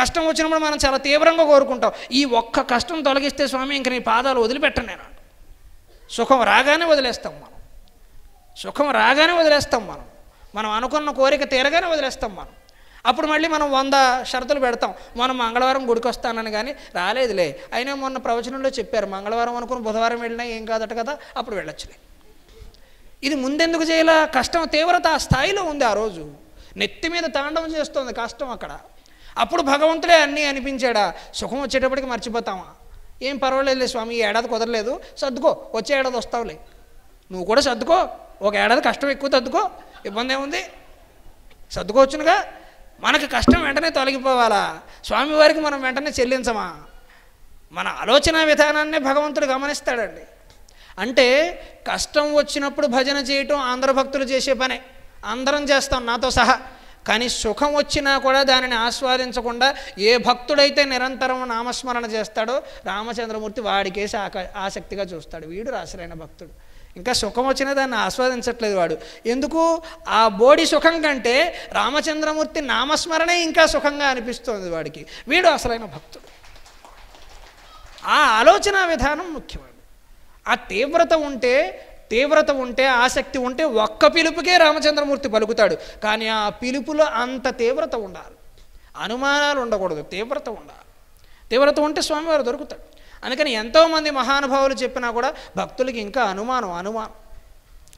కష్టం వచ్చినప్పుడు మనం చాలా తీవ్రంగా కోరుకుంటాం, ఈ ఒక్క కష్టం తొలగిస్తే స్వామి ఇంక నీ పాదాలు వదిలిపెట్టను నేను. సుఖం రాగానే వదిలేస్తాం మనం. మనం అనుకున్న కోరిక తీరగానే వదిలేస్తాం మనం. అప్పుడు మళ్ళీ మనం 100 షరతులు పెడతాం. మనం మంగళవారం గుడికి వస్తానని, కానీ రాలేదులే, అయినా మొన్న ప్రవచనంలో చెప్పారు మంగళవారం అనుకుని బుధవారం వెళ్ళినా ఏం కాదట కదా, అప్పుడు వెళ్ళొచ్చులే. ఇది ముందెందుకు చేయాలా? కష్టం తీవ్రత ఆ స్థాయిలో ఉంది. ఆ రోజు నెత్తి మీద తాండవం చేస్తుంది కష్టం అక్కడ. అప్పుడు భగవంతుడే అన్నీ అనిపించాడా? సుఖం వచ్చేటప్పటికి మర్చిపోతామా? ఏం పర్వాలేదులే స్వామి, ఈ ఏడాది కుదరలేదు, సర్దుకో, వచ్చే ఏడాది వస్తావులే. నువ్వు కూడా సర్దుకో, ఒక ఏడాది కష్టం ఎక్కువ సర్దుకో, ఇబ్బంది ఏముంది, సర్దుకోవచ్చునుగా. మనకు కష్టం వెంటనే తొలగిపోవాలా? స్వామివారికి మనం వెంటనే చెల్లించమా? మన ఆలోచన విధానాన్నే భగవంతుడు గమనిస్తాడండి. అంటే కష్టం వచ్చినప్పుడు భజన చేయటం ఆంధ్ర భక్తులు చేసే పనే, అందరం చేస్తాం నాతో సహా. కానీ సుఖం వచ్చినా కూడా దానిని ఆస్వాదించకుండా ఏ భక్తుడైతే నిరంతరం నామస్మరణ చేస్తాడో రామచంద్రమూర్తి వాడికేసి ఆసక్తిగా చూస్తాడు. వీడు రాసులైన భక్తుడు. ఇంకా సుఖం వచ్చినా దాన్ని ఆస్వాదించట్లేదు వాడు. ఎందుకు? ఆ బోడి సుఖం కంటే రామచంద్రమూర్తి నామస్మరణే ఇంకా సుఖంగా అనిపిస్తుంది వాడికి. వీడు అసలైన భక్తుడు. ఆ ఆలోచన విధానం ముఖ్యమండి. ఆ తీవ్రత ఉంటే ఆసక్తి ఉంటే ఒక్క పిలుపుకే రామచంద్రమూర్తి పలుకుతాడు. కానీ ఆ పిలుపులో అంత తీవ్రత ఉండాలి, అనుమానాలు ఉండకూడదు, తీవ్రత ఉండాలి. తీవ్రత ఉంటే స్వామివారు దొరుకుతాడు. అందుకని ఎంతోమంది మహానుభావులు చెప్పినా కూడా భక్తులకి ఇంకా అనుమానం.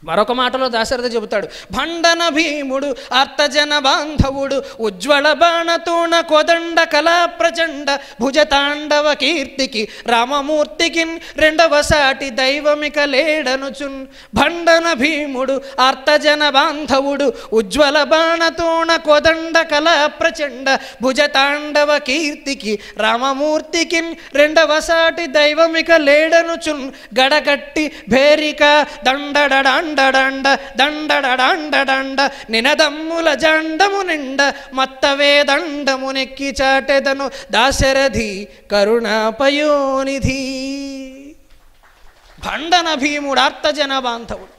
మరొక మాటలో దాశరథ చెబుతాడు, భండన భీముడు అర్థజన బాంధవుడు ఉజ్వల బాణతోణ కోదండ కళా ప్రచండ భుజతాండవ కీర్తికి రామమూర్తికి రెండవ సాటి దైవమిక లేడనుచున్. భండన భీముడు అర్థజన బాంధవుడు ఉజ్వల బాణతోణ కోదండ కళా ప్రచండ భుజతాండవ కీర్తికి రామమూర్తికి రెండవ సాటి దైవమిక లేడనుచున్. గడగట్టి భేరిక దండడ దండడండ నినదమ్ముల జండము నిండ మత్తవే దండము నెక్కి చాటెదను దాశరథి కరుణాపయోనిధి. భండన భీముడు అర్థజన బాంధవుడు.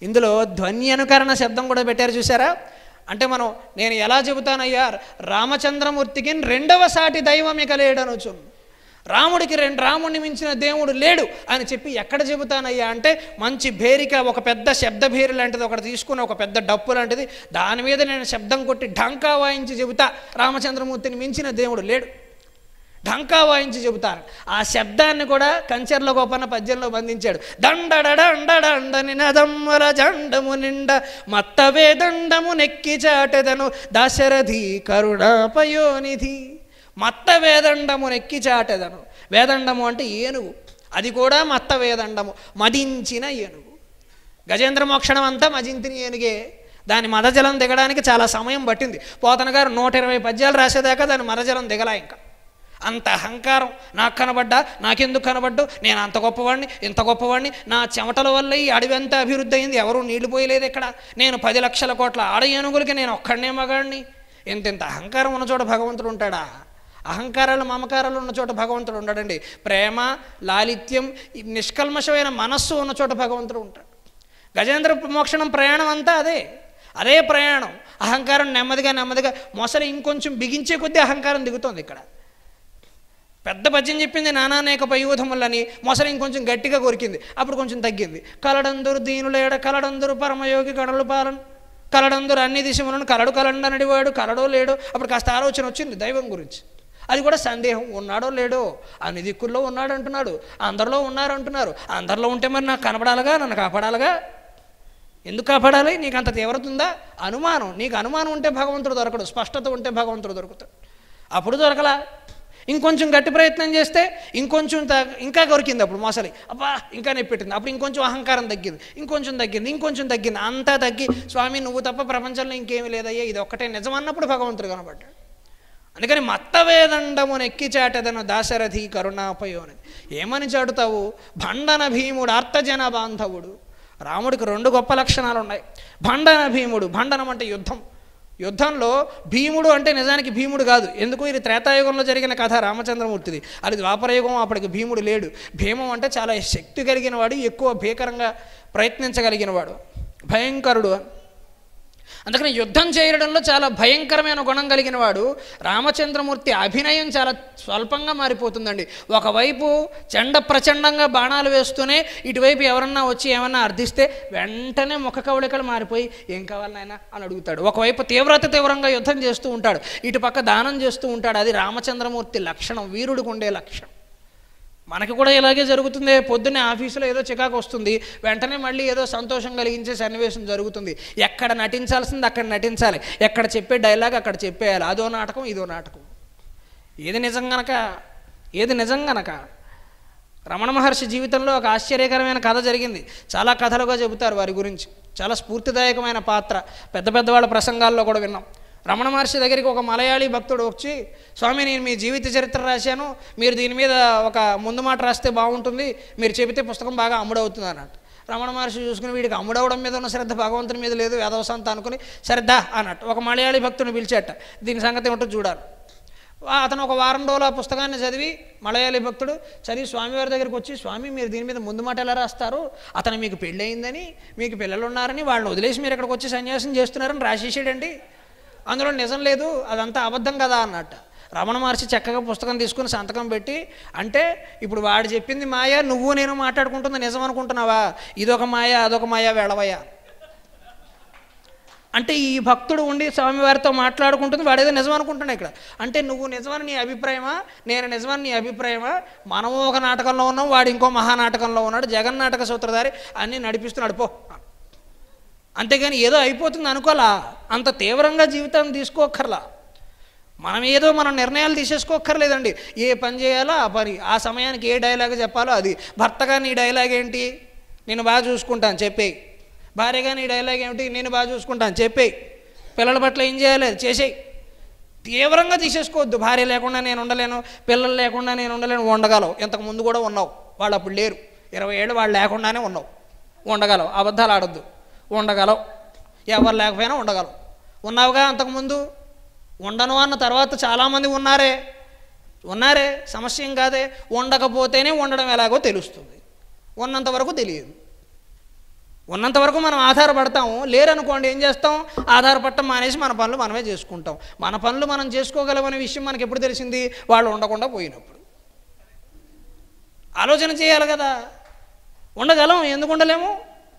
ఇందులో ధ్వని అనుకరణ శబ్దం కూడా పెట్టారు చూసారా? అంటే నేను ఎలా చెబుతానయ్యా, రామచంద్రమూర్తికి రెండవ సాటి దైవం ఇక లేడనుచు. రాముడిని మించిన దేవుడు లేడు అని చెప్పి ఎక్కడ చెబుతానయ్యా అంటే, మంచి భేరిక, ఒక పెద్ద శబ్ద భేరి లాంటిది ఒకటి తీసుకుని, ఒక పెద్ద డప్పు లాంటిది, దాని మీద నేను శబ్దం కొట్టి ఢంకా వాయించి చెబుతా రామచంద్రమూర్తిని మించిన దేవుడు లేడు. ఢంకా వాయించి చెబుతాను. ఆ శబ్దాన్ని కూడా కంచెర్ల గోపన్న పద్యంలో బంధించాడు. దండడండ నినదమ్మల జండము నిండ మత్తవే దండము నెక్కి చాటెదను దాశరథి కరుణాపయోనిధి. మత్త వేదండము నెక్కి చాటెదను. వేదండము అంటే ఏనుగు, అది కూడా మత్త వేదండము, మదించిన ఏనుగు. గజేంద్ర మోక్షణం అంతా మదించిన ఏనుగే. దాని మదజలం దిగడానికి చాలా సమయం పట్టింది. పోతన గారు 120 పద్యాలు రాసేదాకా దాని మదజలం దిగలా. ఇంకా అంత అహంకారం. నాకు కనబడ్డా, నాకెందుకు కనబడ్డు, నేను అంత గొప్పవాడిని, ఇంత గొప్పవాడిని, నా చెమటల వల్ల ఈ అడవి అంతా అభివృద్ధి అయింది, ఎవరూ నీళ్లు పోయలేదు ఇక్కడ, నేను 10 లక్షల కోట్ల ఆడ ఏనుగులకి నేను ఒక్కడనే మగాడిని. ఇంత అహంకారం ఉన్న చోట భగవంతుడు ఉంటాడా? అహంకారాలు మమకారాలు ఉన్న చోట భగవంతుడు ఉండడండి. ప్రేమ, లాలిత్యం, నిష్కల్మషమైన మనస్సు ఉన్న చోట భగవంతుడు ఉంటాడు. గజేంద్ర మోక్షణం ప్రయాణం అంతా అదే ప్రయాణం. అహంకారం నెమ్మదిగా మొసలి ఇంకొంచెం బిగించే కొద్దీ అహంకారం దిగుతోంది. ఇక్కడ పెద్ద పద్యం చెప్పింది నానానేక పయూధములని, మొసలి ఇంకొంచెం గట్టిగా కొరికింది, అప్పుడు కొంచెం తగ్గింది. కలడందురు దీనులేడ కలడందురు పరమయోగి కడలు పాలన కలడందురు అన్ని దిశములను కలడండనడివాడు కలడో లేడో. అప్పుడు కాస్త ఆలోచన వచ్చింది దైవం గురించి. అది కూడా సందేహం, ఉన్నాడో లేడో, అన్ని దిక్కుల్లో ఉన్నాడు అంటున్నాడు, అందరిలో ఉన్నారంటున్నారు, అందరిలో ఉంటే మరి నాకు కనపడాలిగా, నన్ను కాపాడాలిగా. ఎందుకు కాపాడాలి? నీకు అంత తీవ్రత ఉందా? అనుమానం. నీకు అనుమానం ఉంటే భగవంతుడు దొరకడు, స్పష్టత ఉంటే భగవంతుడు దొరుకుతాడు. అప్పుడు దొరకలా. ఇంకొంచెం గట్టి ప్రయత్నం చేస్తే ఇంకొంచెం ఇంకా కొరికింది, అప్పుడు మొసలి అబ్బా ఇంకా నొప్పెట్టింది, అప్పుడు ఇంకొంచెం అహంకారం తగ్గింది, ఇంకొంచెం తగ్గింది, అంతా తగ్గి స్వామి నువ్వు తప్ప ప్రపంచంలో ఇంకేమీ లేదయ్యా, ఇది ఒక్కటే నిజం అన్నప్పుడు భగవంతుడు కనబడ్డాడు. అందుకని మత్తవేదండమును ఎక్కి చాటదను దాశరథి కరుణాపయోని. ఏమని చాటుతావు? భండన భీముడు అర్థజన బాంధవుడు. రాముడికి 2 గొప్ప లక్షణాలు ఉన్నాయి. భండన భీముడు, భండనం అంటే యుద్ధం. యుద్ధంలో భీముడు అంటే నిజానికి భీముడు కాదు. ఎందుకు? ఇది త్రేతాయుగంలో జరిగిన కథ రామచంద్రమూర్తిది. అది ద్వాపరయుగం, అప్పటికి భీముడు లేడు. భీమం అంటే చాలా శక్తి కలిగిన వాడు, ఎక్కువ భీకరంగా ప్రయత్నించగలిగిన వాడు, భయంకరుడు. అందుకని యుద్ధం చేయడంలో చాలా భయంకరమైన గుణం కలిగిన వాడు. రామచంద్రమూర్తి అభినయం చాలా స్వల్పంగా మారిపోతుందండి. ఒకవైపు చండ ప్రచండంగా బాణాలు వేస్తూనే ఇటువైపు ఎవరన్నా వచ్చి ఏమన్నా అర్థిస్తే వెంటనే ముఖ కవళికలు మారిపోయి ఏం కావాలి నాయనా అని అడుగుతాడు. ఒకవైపు తీవ్రంగా యుద్ధం చేస్తూ ఉంటాడు, ఇటుపక్క దానం చేస్తూ ఉంటాడు. అది రామచంద్రమూర్తి లక్షణం, వీరుడికి ఉండే లక్షణం. మనకి కూడా ఇలాగే జరుగుతుంది. పొద్దున్నే ఆఫీసులో ఏదో చికాకు వస్తుంది, వెంటనే మళ్ళీ ఏదో సంతోషం కలిగించే సన్నివేశం జరుగుతుంది. ఎక్కడ నటించాల్సింది అక్కడ నటించాలి, ఎక్కడ చెప్పే డైలాగ్ అక్కడ చెప్పేయాలి. అదో నాటకం ఇదో నాటకం. ఏది నిజం గనక రమణ మహర్షి జీవితంలో ఒక ఆశ్చర్యకరమైన కథ జరిగింది. చాలా కథలుగా చెబుతారు వారి గురించి. చాలా స్ఫూర్తిదాయకమైన పాత్ర, పెద్దవాళ్ళ ప్రసంగాల్లో కూడా విన్నాం. రమణ మహర్షి దగ్గరికి ఒక మలయాళీ భక్తుడు వచ్చి, స్వామి నేను మీ జీవిత చరిత్ర రాశాను, మీరు దీని మీద ఒక ముందు మాట రాస్తే బాగుంటుంది, మీరు చెబితే పుస్తకం బాగా అమ్ముడవుతుంది అన్నట్టు. రమణ మహర్షి చూసుకుని వీడికి అమ్ముడవడం మీద ఉన్న శ్రద్ధ భగవంతుని మీద లేదు, వేదవసంత అనుకుని శ్రద్ధ అన్నట్టు ఒక మలయాళీ భక్తుని పిలిచేట, దీని సంగతి ఏమిటో చూడాలి. అతను ఒక వారం రోజులు ఆ పుస్తకాన్ని చదివి, మలయాళీ భక్తుడు చదివి స్వామివారి దగ్గరికి వచ్చి, స్వామి మీరు దీని మీద ముందు మాట ఎలా రాస్తారు? అతను మీకు పెళ్ళయిందని, మీకు పిల్లలు ఉన్నారని, వాళ్ళని వదిలేసి మీరు ఇక్కడికి వచ్చి సన్యాసం చేస్తున్నారని రాసేసాడండి, అందులో నిజం లేదు, అదంతా అబద్ధం కదా అన్నట్టు. రమణ మహర్షి చక్కగా పుస్తకం తీసుకుని సంతకం పెట్టి, అంటే ఇప్పుడు వాడు చెప్పింది మాయ, నువ్వు నేను మాట్లాడుకుంటుంది నిజం అనుకుంటున్నావా? ఇదొక మాయ అదొక మాయ వెళ్ళవయ్యా అంటే ఈ భక్తుడు ఉండి స్వామివారితో మాట్లాడుకుంటుంది, వాడేదో నిజం అనుకుంటున్నా ఇక్కడ. అంటే నువ్వు నిజమని నీ అభిప్రాయమా, నేను నిజమని నీ అభిప్రాయమా? మనము ఒక నాటకంలో ఉన్నాం, వాడు ఇంకో మహానాటకంలో ఉన్నాడు, జగన్నాటక సూత్రధారి అన్నీ నడిపిస్తున్నాడు పో. అంతేగాని ఏదో అయిపోతుంది అనుకోలా, అంత తీవ్రంగా జీవితాన్ని తీసుకోక్కర్లా. మనం నిర్ణయాలు తీసేసుకోక్కర్లేదండి. ఏ పని చేయాలో ఆ పని, ఆ సమయానికి ఏ డైలాగ్ చెప్పాలో అది. భర్తగా నీ డైలాగ్ ఏంటి? నేను బాగా చూసుకుంటాను చెప్పేయి. భార్యగా నీ డైలాగ్ ఏమిటి? నేను బాగా చూసుకుంటాను చెప్పేయి. పిల్లల పట్ల ఏం చేయాలి చేసేయి. తీవ్రంగా తీసేసుకోవద్దు. భార్య లేకుండా నేను ఉండలేను, పిల్లలు లేకుండా నేను ఉండలేను. ఉండగలవు, ఇంతకు ముందు కూడా ఉన్నావు, వాళ్ళు అప్పుడు లేరు. 20 ఏళ్ళు వాళ్ళు లేకుండానే ఉన్నావు, ఉండగలవు. అబద్ధాలు ఆడొద్దు, ఉండగలవు. ఎవరు లేకపోయినా ఉండగలవు. ఉన్నావుగా అంతకుముందు. ఉండను అన్న తర్వాత చాలామంది ఉన్నారే, సమస్య ఏం కాదే. ఉండకపోతేనే ఉండడం ఎలాగో తెలుస్తుంది, ఉన్నంత వరకు తెలియదు. ఉన్నంత వరకు మనం ఆధారపడతాము, లేరనుకోండి ఏం చేస్తాం? ఆధారపడటం మానేసి మన పనులు మనమే చేసుకుంటాం. మన పనులు మనం చేసుకోగలమనే విషయం మనకి ఎప్పుడు తెలిసింది? వాళ్ళు ఉండకుండా పోయినప్పుడు. ఆలోచన చేయాలి కదా. ఉండగలం, ఎందుకు ఉండలేము?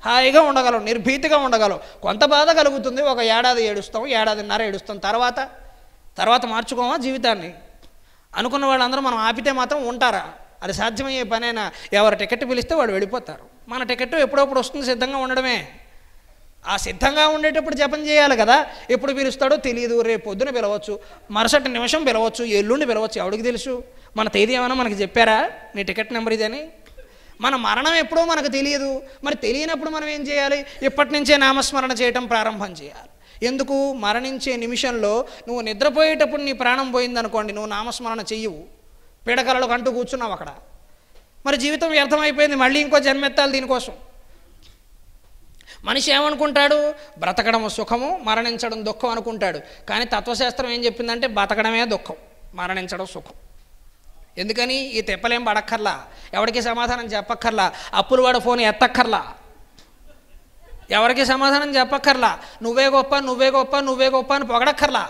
హాయిగా ఉండగలం, నిర్భీతిగా ఉండగలం. కొంత బాధ కలుగుతుంది, ఒక ఏడాది ఏడుస్తాం, ఏడాదిన్నర ఏడుస్తాం, తర్వాత మార్చుకోమా జీవితాన్ని? అనుకున్న వాళ్ళందరూ మనం ఆపితే మాత్రం ఉంటారా? అది సాధ్యమయ్యే పనైనా? ఎవరు టికెట్ పిలిస్తే వాళ్ళు వెళ్ళిపోతారు. మన టికెట్ ఎప్పుడప్పుడు వస్తుంది, సిద్ధంగా ఉండడమే. ఆ సిద్ధంగా ఉండేటప్పుడు జపం చేయాలి కదా. ఎప్పుడు పిలుస్తాడో తెలియదు, రేపు పొద్దున పిలవచ్చు, మరుసటి నిమిషం పిలవచ్చు, ఎల్లుండి పిలవచ్చు, ఎవడికి తెలుసు? మన తేదీ ఏమైనా మనకి చెప్పారా? నీ టికెట్ నెంబర్ ఇదని. మన మరణం ఎప్పుడో మనకు తెలియదు. మరి తెలియనప్పుడు మనం ఏం చేయాలి? ఇప్పటి నుంచే నామస్మరణ చేయటం ప్రారంభం చేయాలి. ఎందుకు? మరణించే నిమిషంలో నువ్వు నిద్రపోయేటప్పుడు నీ ప్రాణం పోయిందనుకోండి, నువ్వు నామస్మరణ చెయ్యవు, పీడకలలు కంటూ కూర్చున్నావు అక్కడ, మరి జీవితం వ్యర్థమైపోయింది, మళ్ళీ ఇంకో జన్మెత్తాలి దీనికోసం. మనిషి ఏమనుకుంటాడు? బ్రతకడం సుఖము, మరణించడం దుఃఖం అనుకుంటాడు. కానీ తత్వశాస్త్రం ఏం చెప్పిందంటే బ్రతకడమే దుఃఖం, మరణించడం సుఖం. ఎందుకని? ఈ తెప్పలేం పడక్కర్లా, ఎవరికి సమాధానం చెప్పక్కర్లా, అప్పులు వాడు ఫోన్ ఎత్తక్కర్లా, ఎవరికి సమాధానం చెప్పక్కర్లా, నువ్వే గొప్ప అని పొగడక్కర్లా.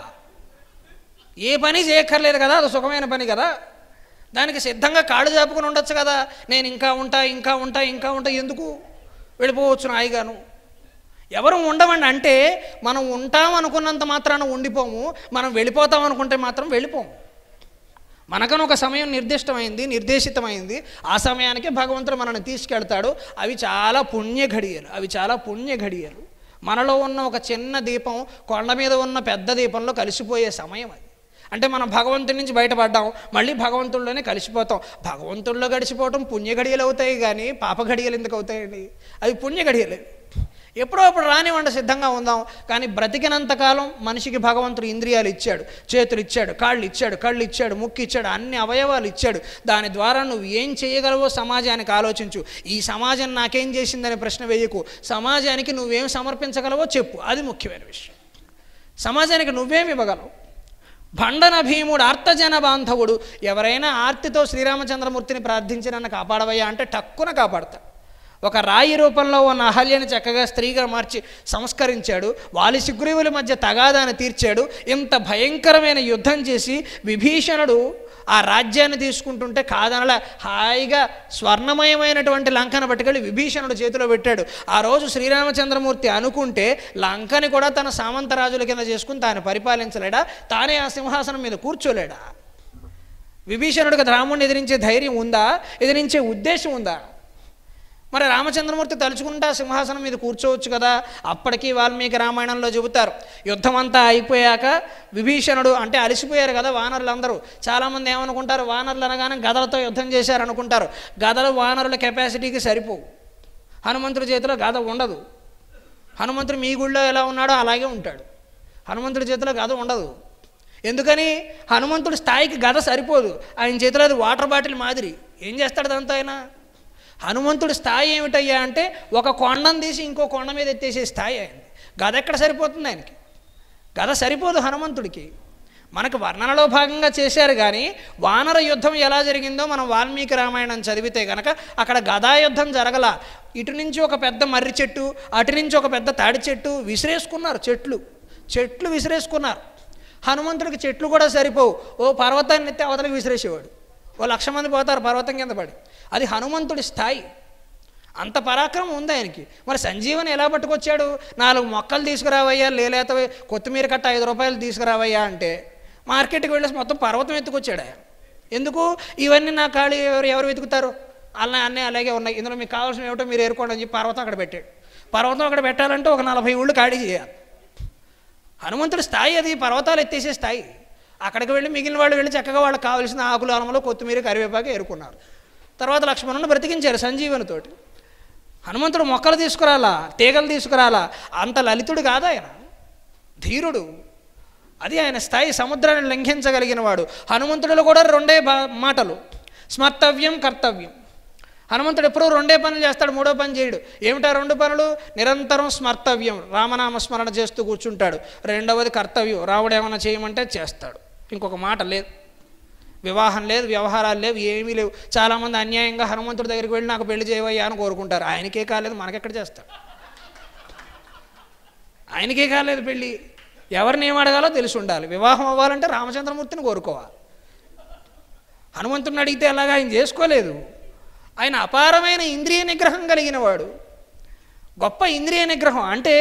ఏ పని చేయక్కర్లేదు కదా, అది సుఖమైన పని కదా. దానికి సిద్ధంగా కాళ్ళు చాపుకుని ఉండొచ్చు కదా. నేను ఇంకా ఉంటా ఎందుకు? వెళ్ళిపోవచ్చు హాయిగాను. ఎవరు ఉండమండి అంటే మనం ఉంటాం అనుకున్నంత మాత్రాన ఉండిపోము, మనం వెళ్ళిపోతాం అనుకుంటే మాత్రం వెళ్ళిపోము. మనకని ఒక సమయం నిర్దిష్టమైంది, నిర్దేశితమైంది. ఆ సమయానికి భగవంతుడు మనల్ని తీసుకెళ్తాడు. అవి చాలా పుణ్య ఘడియలు. మనలో ఉన్న ఒక చిన్న దీపం కొండ మీద ఉన్న పెద్ద దీపంలో కలిసిపోయే సమయం అది. అంటే మనం భగవంతుడి నుంచి బయటపడ్డాం, మళ్ళీ భగవంతుడిలోనే కలిసిపోతాం. భగవంతుడిలో గడిచిపోవటం పుణ్య ఘడియలు అవుతాయి కానీ పాప ఘడియలు ఎందుకు అవుతాయండి? అవి పుణ్య ఘడియలే. ఎప్పుడో అప్పుడు రానివ్వండి, సిద్ధంగా ఉందాం. కానీ బ్రతికినంతకాలం మనిషికి భగవంతుడు ఇంద్రియాలు ఇచ్చాడు, చేతులు ఇచ్చాడు, కాళ్ళు ఇచ్చాడు, కళ్ళు ఇచ్చాడు, ముక్కు ఇచ్చాడు, అన్ని అవయవాలు ఇచ్చాడు. దాని ద్వారా నువ్వు ఏం చేయగలవో సమాజానికి ఆలోచించు. ఈ సమాజం నాకేం చేసిందనే ప్రశ్న వేయకు. సమాజానికి నువ్వేం సమర్పించగలవో చెప్పు, అది ముఖ్యమైన విషయం. సమాజానికి నువ్వేమి ఇవ్వగలవు? భండన భీముడు ఆర్తజన బాంధవుడు. ఎవరైనా ఆర్తితో శ్రీరామచంద్రమూర్తిని ప్రార్థించి నన్ను కాపాడవయ్యా అంటే టక్కున కాపాడతాడు. ఒక రాయి రూపంలో ఉన్న అహల్యని చక్కగా స్త్రీగా మార్చి సంస్కరించాడు. వాలి సుగ్రీవుల మధ్య తగాదాన్ని తీర్చాడు. ఇంత భయంకరమైన యుద్ధం చేసి విభీషణుడు ఆ రాజ్యాన్ని తీసుకుంటుంటే కాదనలా హాయిగా స్వర్ణమయమైనటువంటి లంకను పట్టుకెళ్ళి విభీషణుడు చేతిలో పెట్టాడు. ఆ రోజు శ్రీరామచంద్రమూర్తి అనుకుంటే లంకని కూడా తన సామంతరాజుల కింద చేసుకుని తాను పరిపాలించలేడా? తానే ఆ సింహాసనం మీద కూర్చోలేడా? విభీషణుడికి రాముడిని ఎదిరించే ధైర్యం ఉందా? ఎదిరించే ఉద్దేశం ఉందా? మరి రామచంద్రమూర్తి తలుచుకుంటా సింహాసనం మీద కూర్చోవచ్చు కదా. అప్పటికీ వాల్మీకి రామాయణంలో చెబుతారు, యుద్ధమంతా అయిపోయాక విభీషణుడు అంటే అలసిపోయారు కదా వానరులు అందరూ. చాలామంది ఏమనుకుంటారు, వానరులు అనగానే గదలతో యుద్ధం చేశారనుకుంటారు. గదలు వానరుల కెపాసిటీకి సరిపోవు. హనుమంతుడి చేతిలో గద ఉండదు. హనుమంతుడు మీ గుళ్ళో ఎలా ఉన్నాడో అలాగే ఉంటాడు. హనుమంతుడి చేతిలో గద ఉండదు. ఎందుకని? హనుమంతుడి స్థాయికి గద సరిపోదు. ఆయన చేతిలో అది వాటర్ బాటిల్ మాదిరి. ఏం చేస్తాడు దాంతో ఆయన? హనుమంతుడి స్థాయి ఏమిటయ్యా అంటే ఒక కొండను తీసి ఇంకో కొండ మీద ఎత్తేసే స్థాయి అయింది. గద ఎక్కడ సరిపోతుంది ఆయనకి? గద సరిపోదు హనుమంతుడికి. మనకు వర్ణనలో భాగంగా చేశారు కానీ వానర యుద్ధం ఎలా జరిగిందో మనం వాల్మీకి రామాయణం చదివితే కనుక అక్కడ గదా యుద్ధం జరగల. ఇటు నుంచి ఒక పెద్ద మర్రి చెట్టు, అటు నుంచి ఒక పెద్ద తాడి చెట్టు విసిరేసుకున్నారు. చెట్లు విసిరేసుకున్నారు. హనుమంతుడికి చెట్లు కూడా సరిపోవు. ఓ పర్వతాన్ని ఎత్తి అవతలకి విసిరేసేవాడు. ఓ 1,00,000 మంది పోతారు పర్వతం కింద పడి. అది హనుమంతుడి స్థాయి. అంత పరాక్రమం ఉంది ఆయనకి. మరి సంజీవని ఎలా పట్టుకొచ్చాడు? 4 మొక్కలు తీసుకురావయ్యా, లేలేత కొత్తిమీర కట్ట 5 రూపాయలు తీసుకురావయ్యా అంటే మార్కెట్కి వెళ్ళేసి మొత్తం పర్వతం ఎత్తుకొచ్చాడు ఆయన. ఎందుకు? ఇవన్నీ నా ఖాళీ ఎవరు వెతుకుతారు? అన్నీ అలాగే ఉన్నాయి, ఇందులో మీకు కావాల్సిన ఏమిటో మీరు ఏరుకోండి అని చెప్పి పర్వతం అక్కడ పెట్టాడు. పర్వతం అక్కడ పెట్టాలంటే ఒక 40 ఊళ్ళు ఖాళీ చేయాలి. హనుమంతుడి స్థాయి అది, పర్వతాలు ఎత్తేసే స్థాయి. అక్కడికి వెళ్ళి మిగిలిన వాళ్ళు వెళ్ళి చక్కగా వాళ్ళకి కావాల్సిన ఆకులు అలమలు కొత్తిమీర కరివేపాకు ఏరుకున్నారు. తర్వాత లక్ష్మణుని బ్రతికించారు సంజీవనితోటి. హనుమంతుడు మొక్కలు తీసుకురాలా, తీగలు తీసుకురాలా. అంత లలితుడు కాదు ఆయన, ధీరుడు. అది ఆయన స్థాయి. సముద్రాన్ని లంఘించగలిగిన వాడు. హనుమంతుడిలో కూడా 2 మాటలు, స్మర్తవ్యం, కర్తవ్యం. హనుమంతుడు ఎప్పుడూ 2 పనులు చేస్తాడు, 3వ పని చేయడు. ఏమిటా 2 పనులు? నిరంతరం స్మర్తవ్యం, రామనామస్మరణ చేస్తూ కూర్చుంటాడు. 2వది కర్తవ్యం, రాముడు ఏమైనా చేయమంటే చేస్తాడు. ఇంకొక మాట లేదు. వివాహం లేదు, వ్యవహారాలు లేవు, ఏమీ లేవు. చాలామంది అన్యాయంగా హనుమంతుడి దగ్గరికి వెళ్ళి నాకు పెళ్లి చేయవయ్యా అని కోరుకుంటారు. ఆయనకే కాలేదు, మనకెక్కడ చేస్తాడు? ఆయనకే కాలేదు పెళ్ళి. ఎవరిని ఏం అడగాలో తెలిసి ఉండాలి. వివాహం అవ్వాలంటే రామచంద్రమూర్తిని కోరుకోవాలి. హనుమంతుడిని అడిగితే అలాగా ఆయన చేసుకోలేదు. ఆయన అపారమైన ఇంద్రియ నిగ్రహం కలిగిన వాడు. గొప్ప ఇంద్రియ నిగ్రహం అంటే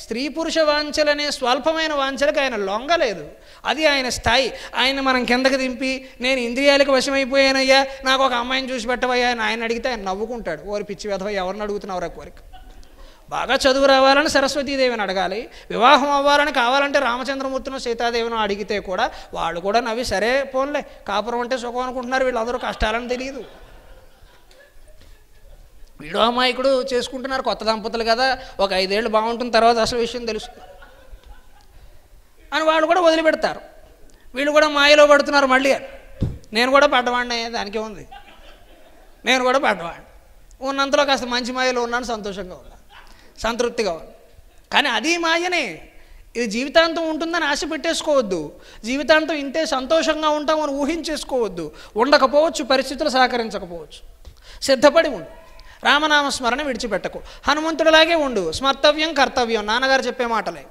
స్త్రీ పురుష వాంఛలనే స్వల్పమైన వాంఛలకు ఆయన లొంగలేదు. అది ఆయన స్థాయి. ఆయన మనం కిందకి దింపి నేను ఇంద్రియాలకు వశమైపోయానయ్యా, నాకు ఒక అమ్మాయిని చూసి పెట్టవయ్యా అని ఆయన అడిగితే ఆయన నవ్వుకుంటాడు. ఓరి పిచ్చి వెధవ, ఎవరిని అడుగుతున్నావు రా కోరిక? బాగా చదువు రావాలని సరస్వతీదేవిని అడగాలి. వివాహం అవ్వాలని కావాలంటే రామచంద్రమూర్తినో సీతాదేవినో అడిగితే కూడా వాళ్ళు కూడా నవ్వి సరే పోన్లే, కాపురం అంటే సుఖం అనుకుంటున్నారు, వీళ్ళందరూ కష్టాలని తెలియదు. వీడు అమాయకుడు చేసుకుంటున్నారు, కొత్త దంపతులు కదా, ఒక 5 ఏళ్ళు బాగుంటుంది, తర్వాత అసలు విషయం తెలుస్తుంది అని వాళ్ళు కూడా వదిలిపెడతారు. వీళ్ళు కూడా మాయలో పడుతున్నారు. మళ్ళీ నేను కూడా పడ్డవాడినే, దానికే ఉంది, నేను కూడా పడ్డవాడిని. ఉన్నంతలో కాస్త మంచి మాయలో ఉన్నాను, సంతోషంగా ఉన్నాను, సంతృప్తిగా ఉంది. కానీ అది మాయనే. ఇది జీవితాంతం ఉంటుందని ఆశ పెట్టేసుకోవద్దు. జీవితాంతం ఇంతే సంతోషంగా ఉంటామని ఊహించేసుకోవద్దు. ఉండకపోవచ్చు, పరిస్థితులు సహకరించకపోవచ్చు. సిద్ధపడి ఉండు. రామనామస్మరణ విడిచిపెట్టకు. హనుమంతుడిలాగే ఉండు. స్మర్తవ్యం, కర్తవ్యం నాన్నగారు చెప్పే మాటలే.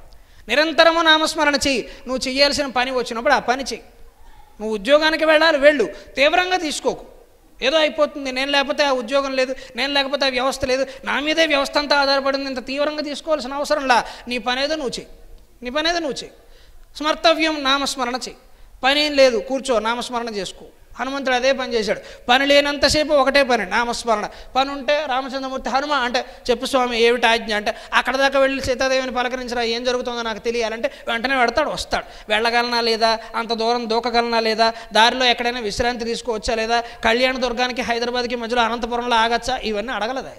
నిరంతరము నామస్మరణ చెయ్యి. నువ్వు చేయాల్సిన పని వచ్చినప్పుడు ఆ పని చెయ్యి. నువ్వు ఉద్యోగానికి వెళ్ళాలి, వెళ్ళు. తీవ్రంగా తీసుకోకు. ఏదో అయిపోతుంది, నేను లేకపోతే ఆ ఉద్యోగం లేదు, నేను లేకపోతే ఆ వ్యవస్థ లేదు, నా మీదే వ్యవస్థ అంతా ఆధారపడింది, ఇంత తీవ్రంగా తీసుకోవాల్సిన అవసరంలా. నీ పనేదో నువ్వు చెయ్యి. స్మర్తవ్యం, నామస్మరణ చెయ్యి. పని ఏం లేదు, కూర్చో, నామస్మరణ చేసుకో. హనుమంతుడు అదే పని చేశాడు. పని లేనంతసేపు ఒకటే పని, నామస్మరణ. పని ఉంటే రామచంద్రమూర్తి హనుమ అంటే చెప్పు స్వామి ఏమిటి ఆజ్ఞ అంటే, అక్కడ దాకా వెళ్ళి సీతాదేవిని పలకరించరా, ఏం జరుగుతుందో నాకు తెలియాలంటే వెంటనే వెడతాడు, వస్తాడు. వెళ్ళగలనా లేదా, అంత దూరం దూకగలనా లేదా, దారిలో ఎక్కడైనా విశ్రాంతి తీసుకోవచ్చా లేదా, కళ్యాణ దుర్గానికి హైదరాబాద్కి మధ్యలో అనంతపురంలో ఆగచ్చా, ఇవన్నీ అడగలదా.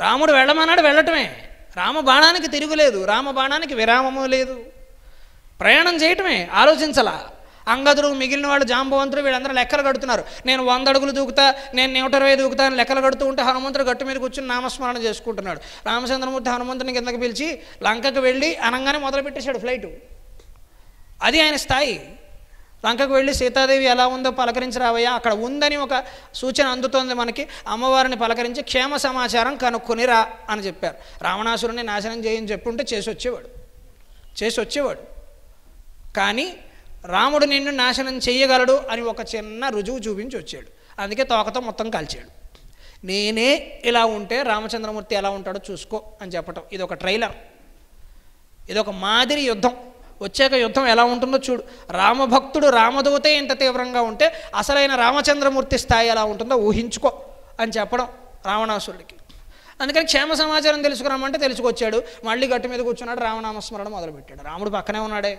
రాముడు వెళ్ళమన్నాడు, వెళ్ళటమే. రామ బాణానికి తిరుగులేదు, రామ బాణానికి విరామము లేదు. ప్రయాణం చేయటమే, ఆలోచించలా. అంగదుడు, మిగిలిన వాళ్ళు, జాంబవంతుడు, వీళ్ళందరూ లెక్కలు కడుతున్నారు. నేను 100 అడుగులు దూకుతా, నేను 120 దూకుతా అని లెక్కలు కడుతూ ఉంటే హనుమంతుడు గట్టు మీద కూర్చుని నామస్మరణ చేసుకుంటున్నాడు. రామచంద్రమూర్తి హనుమంతుని కిందకి పిలిచి లంకకు వెళ్ళి అనగానే మొదలుపెట్టేశాడు ఫ్లైటు. అది ఆయన స్థాయి. లంకకు వెళ్ళి సీతాదేవి ఎలా ఉందో పలకరించి రావయ్యా, అక్కడ ఉందని ఒక సూచన అందుతోంది మనకి, అమ్మవారిని పలకరించి క్షేమ సమాచారం కనుక్కొని రా అని చెప్పారు. రావణాసురుని నాశనం చేయని చెప్పుంటే చేసి వచ్చేవాడు. కానీ రాముడు నిన్ను నాశనం చెయ్యగలడు అని ఒక చిన్న రుజువు చూపించి వచ్చాడు. అందుకే తోకతో మొత్తం కాల్చాడు. నేనే ఇలా ఉంటే రామచంద్రమూర్తి ఎలా ఉంటాడో చూసుకో అని చెప్పటం, ఇది ఒక ట్రైలర్, ఇదొక మాదిరి యుద్ధం. వచ్చాక యుద్ధం ఎలా ఉంటుందో చూడు. రామభక్తుడు రామదూతే ఇంత తీవ్రంగా ఉంటే అసలైన రామచంద్రమూర్తి స్థాయి ఎలా ఉంటుందో ఊహించుకో అని చెప్పడం రావణాసురుడికి. అందుకని క్షేమ సమాచారం తెలుసుకురామంటే తెలుసుకొచ్చాడు. మళ్ళీ గట్టు మీద కూర్చున్నాడు, రామనామస్మరణ మొదలుపెట్టాడు. రాముడు పక్కనే ఉన్నాడే,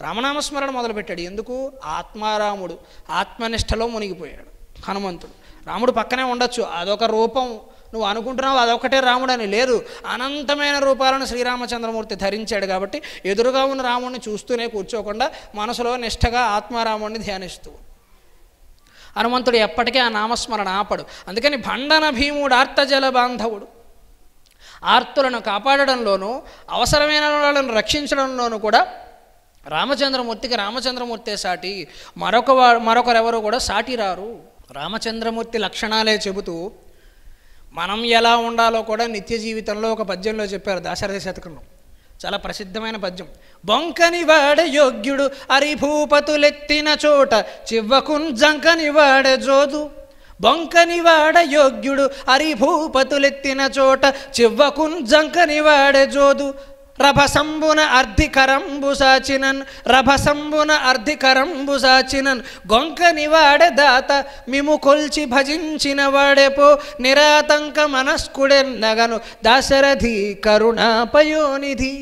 రామనామస్మరణ మొదలుపెట్టాడు. ఎందుకు? ఆత్మారాముడు ఆత్మనిష్టలో మునిగిపోయాడు హనుమంతుడు. రాముడు పక్కనే ఉండొచ్చు, అదొక రూపం, నువ్వు అనుకుంటున్నావు అదొకటే రాముడు అని లేదు. అనంతమైన రూపాలను శ్రీరామచంద్రమూర్తి ధరించాడు. కాబట్టి ఎదురుగా ఉన్న రాముడిని చూస్తూనే కూర్చోకుండా మనసులో నిష్టగా ఆత్మారాముడిని ధ్యానిస్తూ హనుమంతుడు ఎప్పటికీ ఆ నామస్మరణ ఆపడు. అందుకని భండన భీముడు ఆర్తజల బాంధవుడు, ఆర్తులను కాపాడడంలోనూ అవసరమైన వాళ్ళను రక్షించడంలోనూ కూడా రామచంద్రమూర్తికి రామచంద్రమూర్తే సాటి, మరొకరెవరు కూడా సాటి రారు. రామచంద్రమూర్తి లక్షణాలే చెబుతూ మనం ఎలా ఉండాలో కూడా నిత్య జీవితంలో ఒక పద్యంలో చెప్పారు, దాశరథి శతకంలో. చాలా ప్రసిద్ధమైన పద్యం. బొంకని వాడే యోగ్యుడు అరిభూపతులెత్తిన చోట చివ్వకున్ జంకని వాడే జోదు. బొంకని వాడ యోగ్యుడు అరిభూపతులెత్తిన చోట చివ్వకున్ జంకని వాడే జోదు. రభసంబున అర్ధికరంబు సాచినన్ గొంకని వాడే దాత మిము కొల్చి భజించిన వాడేపో నిరాతంక మనస్కుడెన్నగను దాశరథి కరుణాపయోనిధి.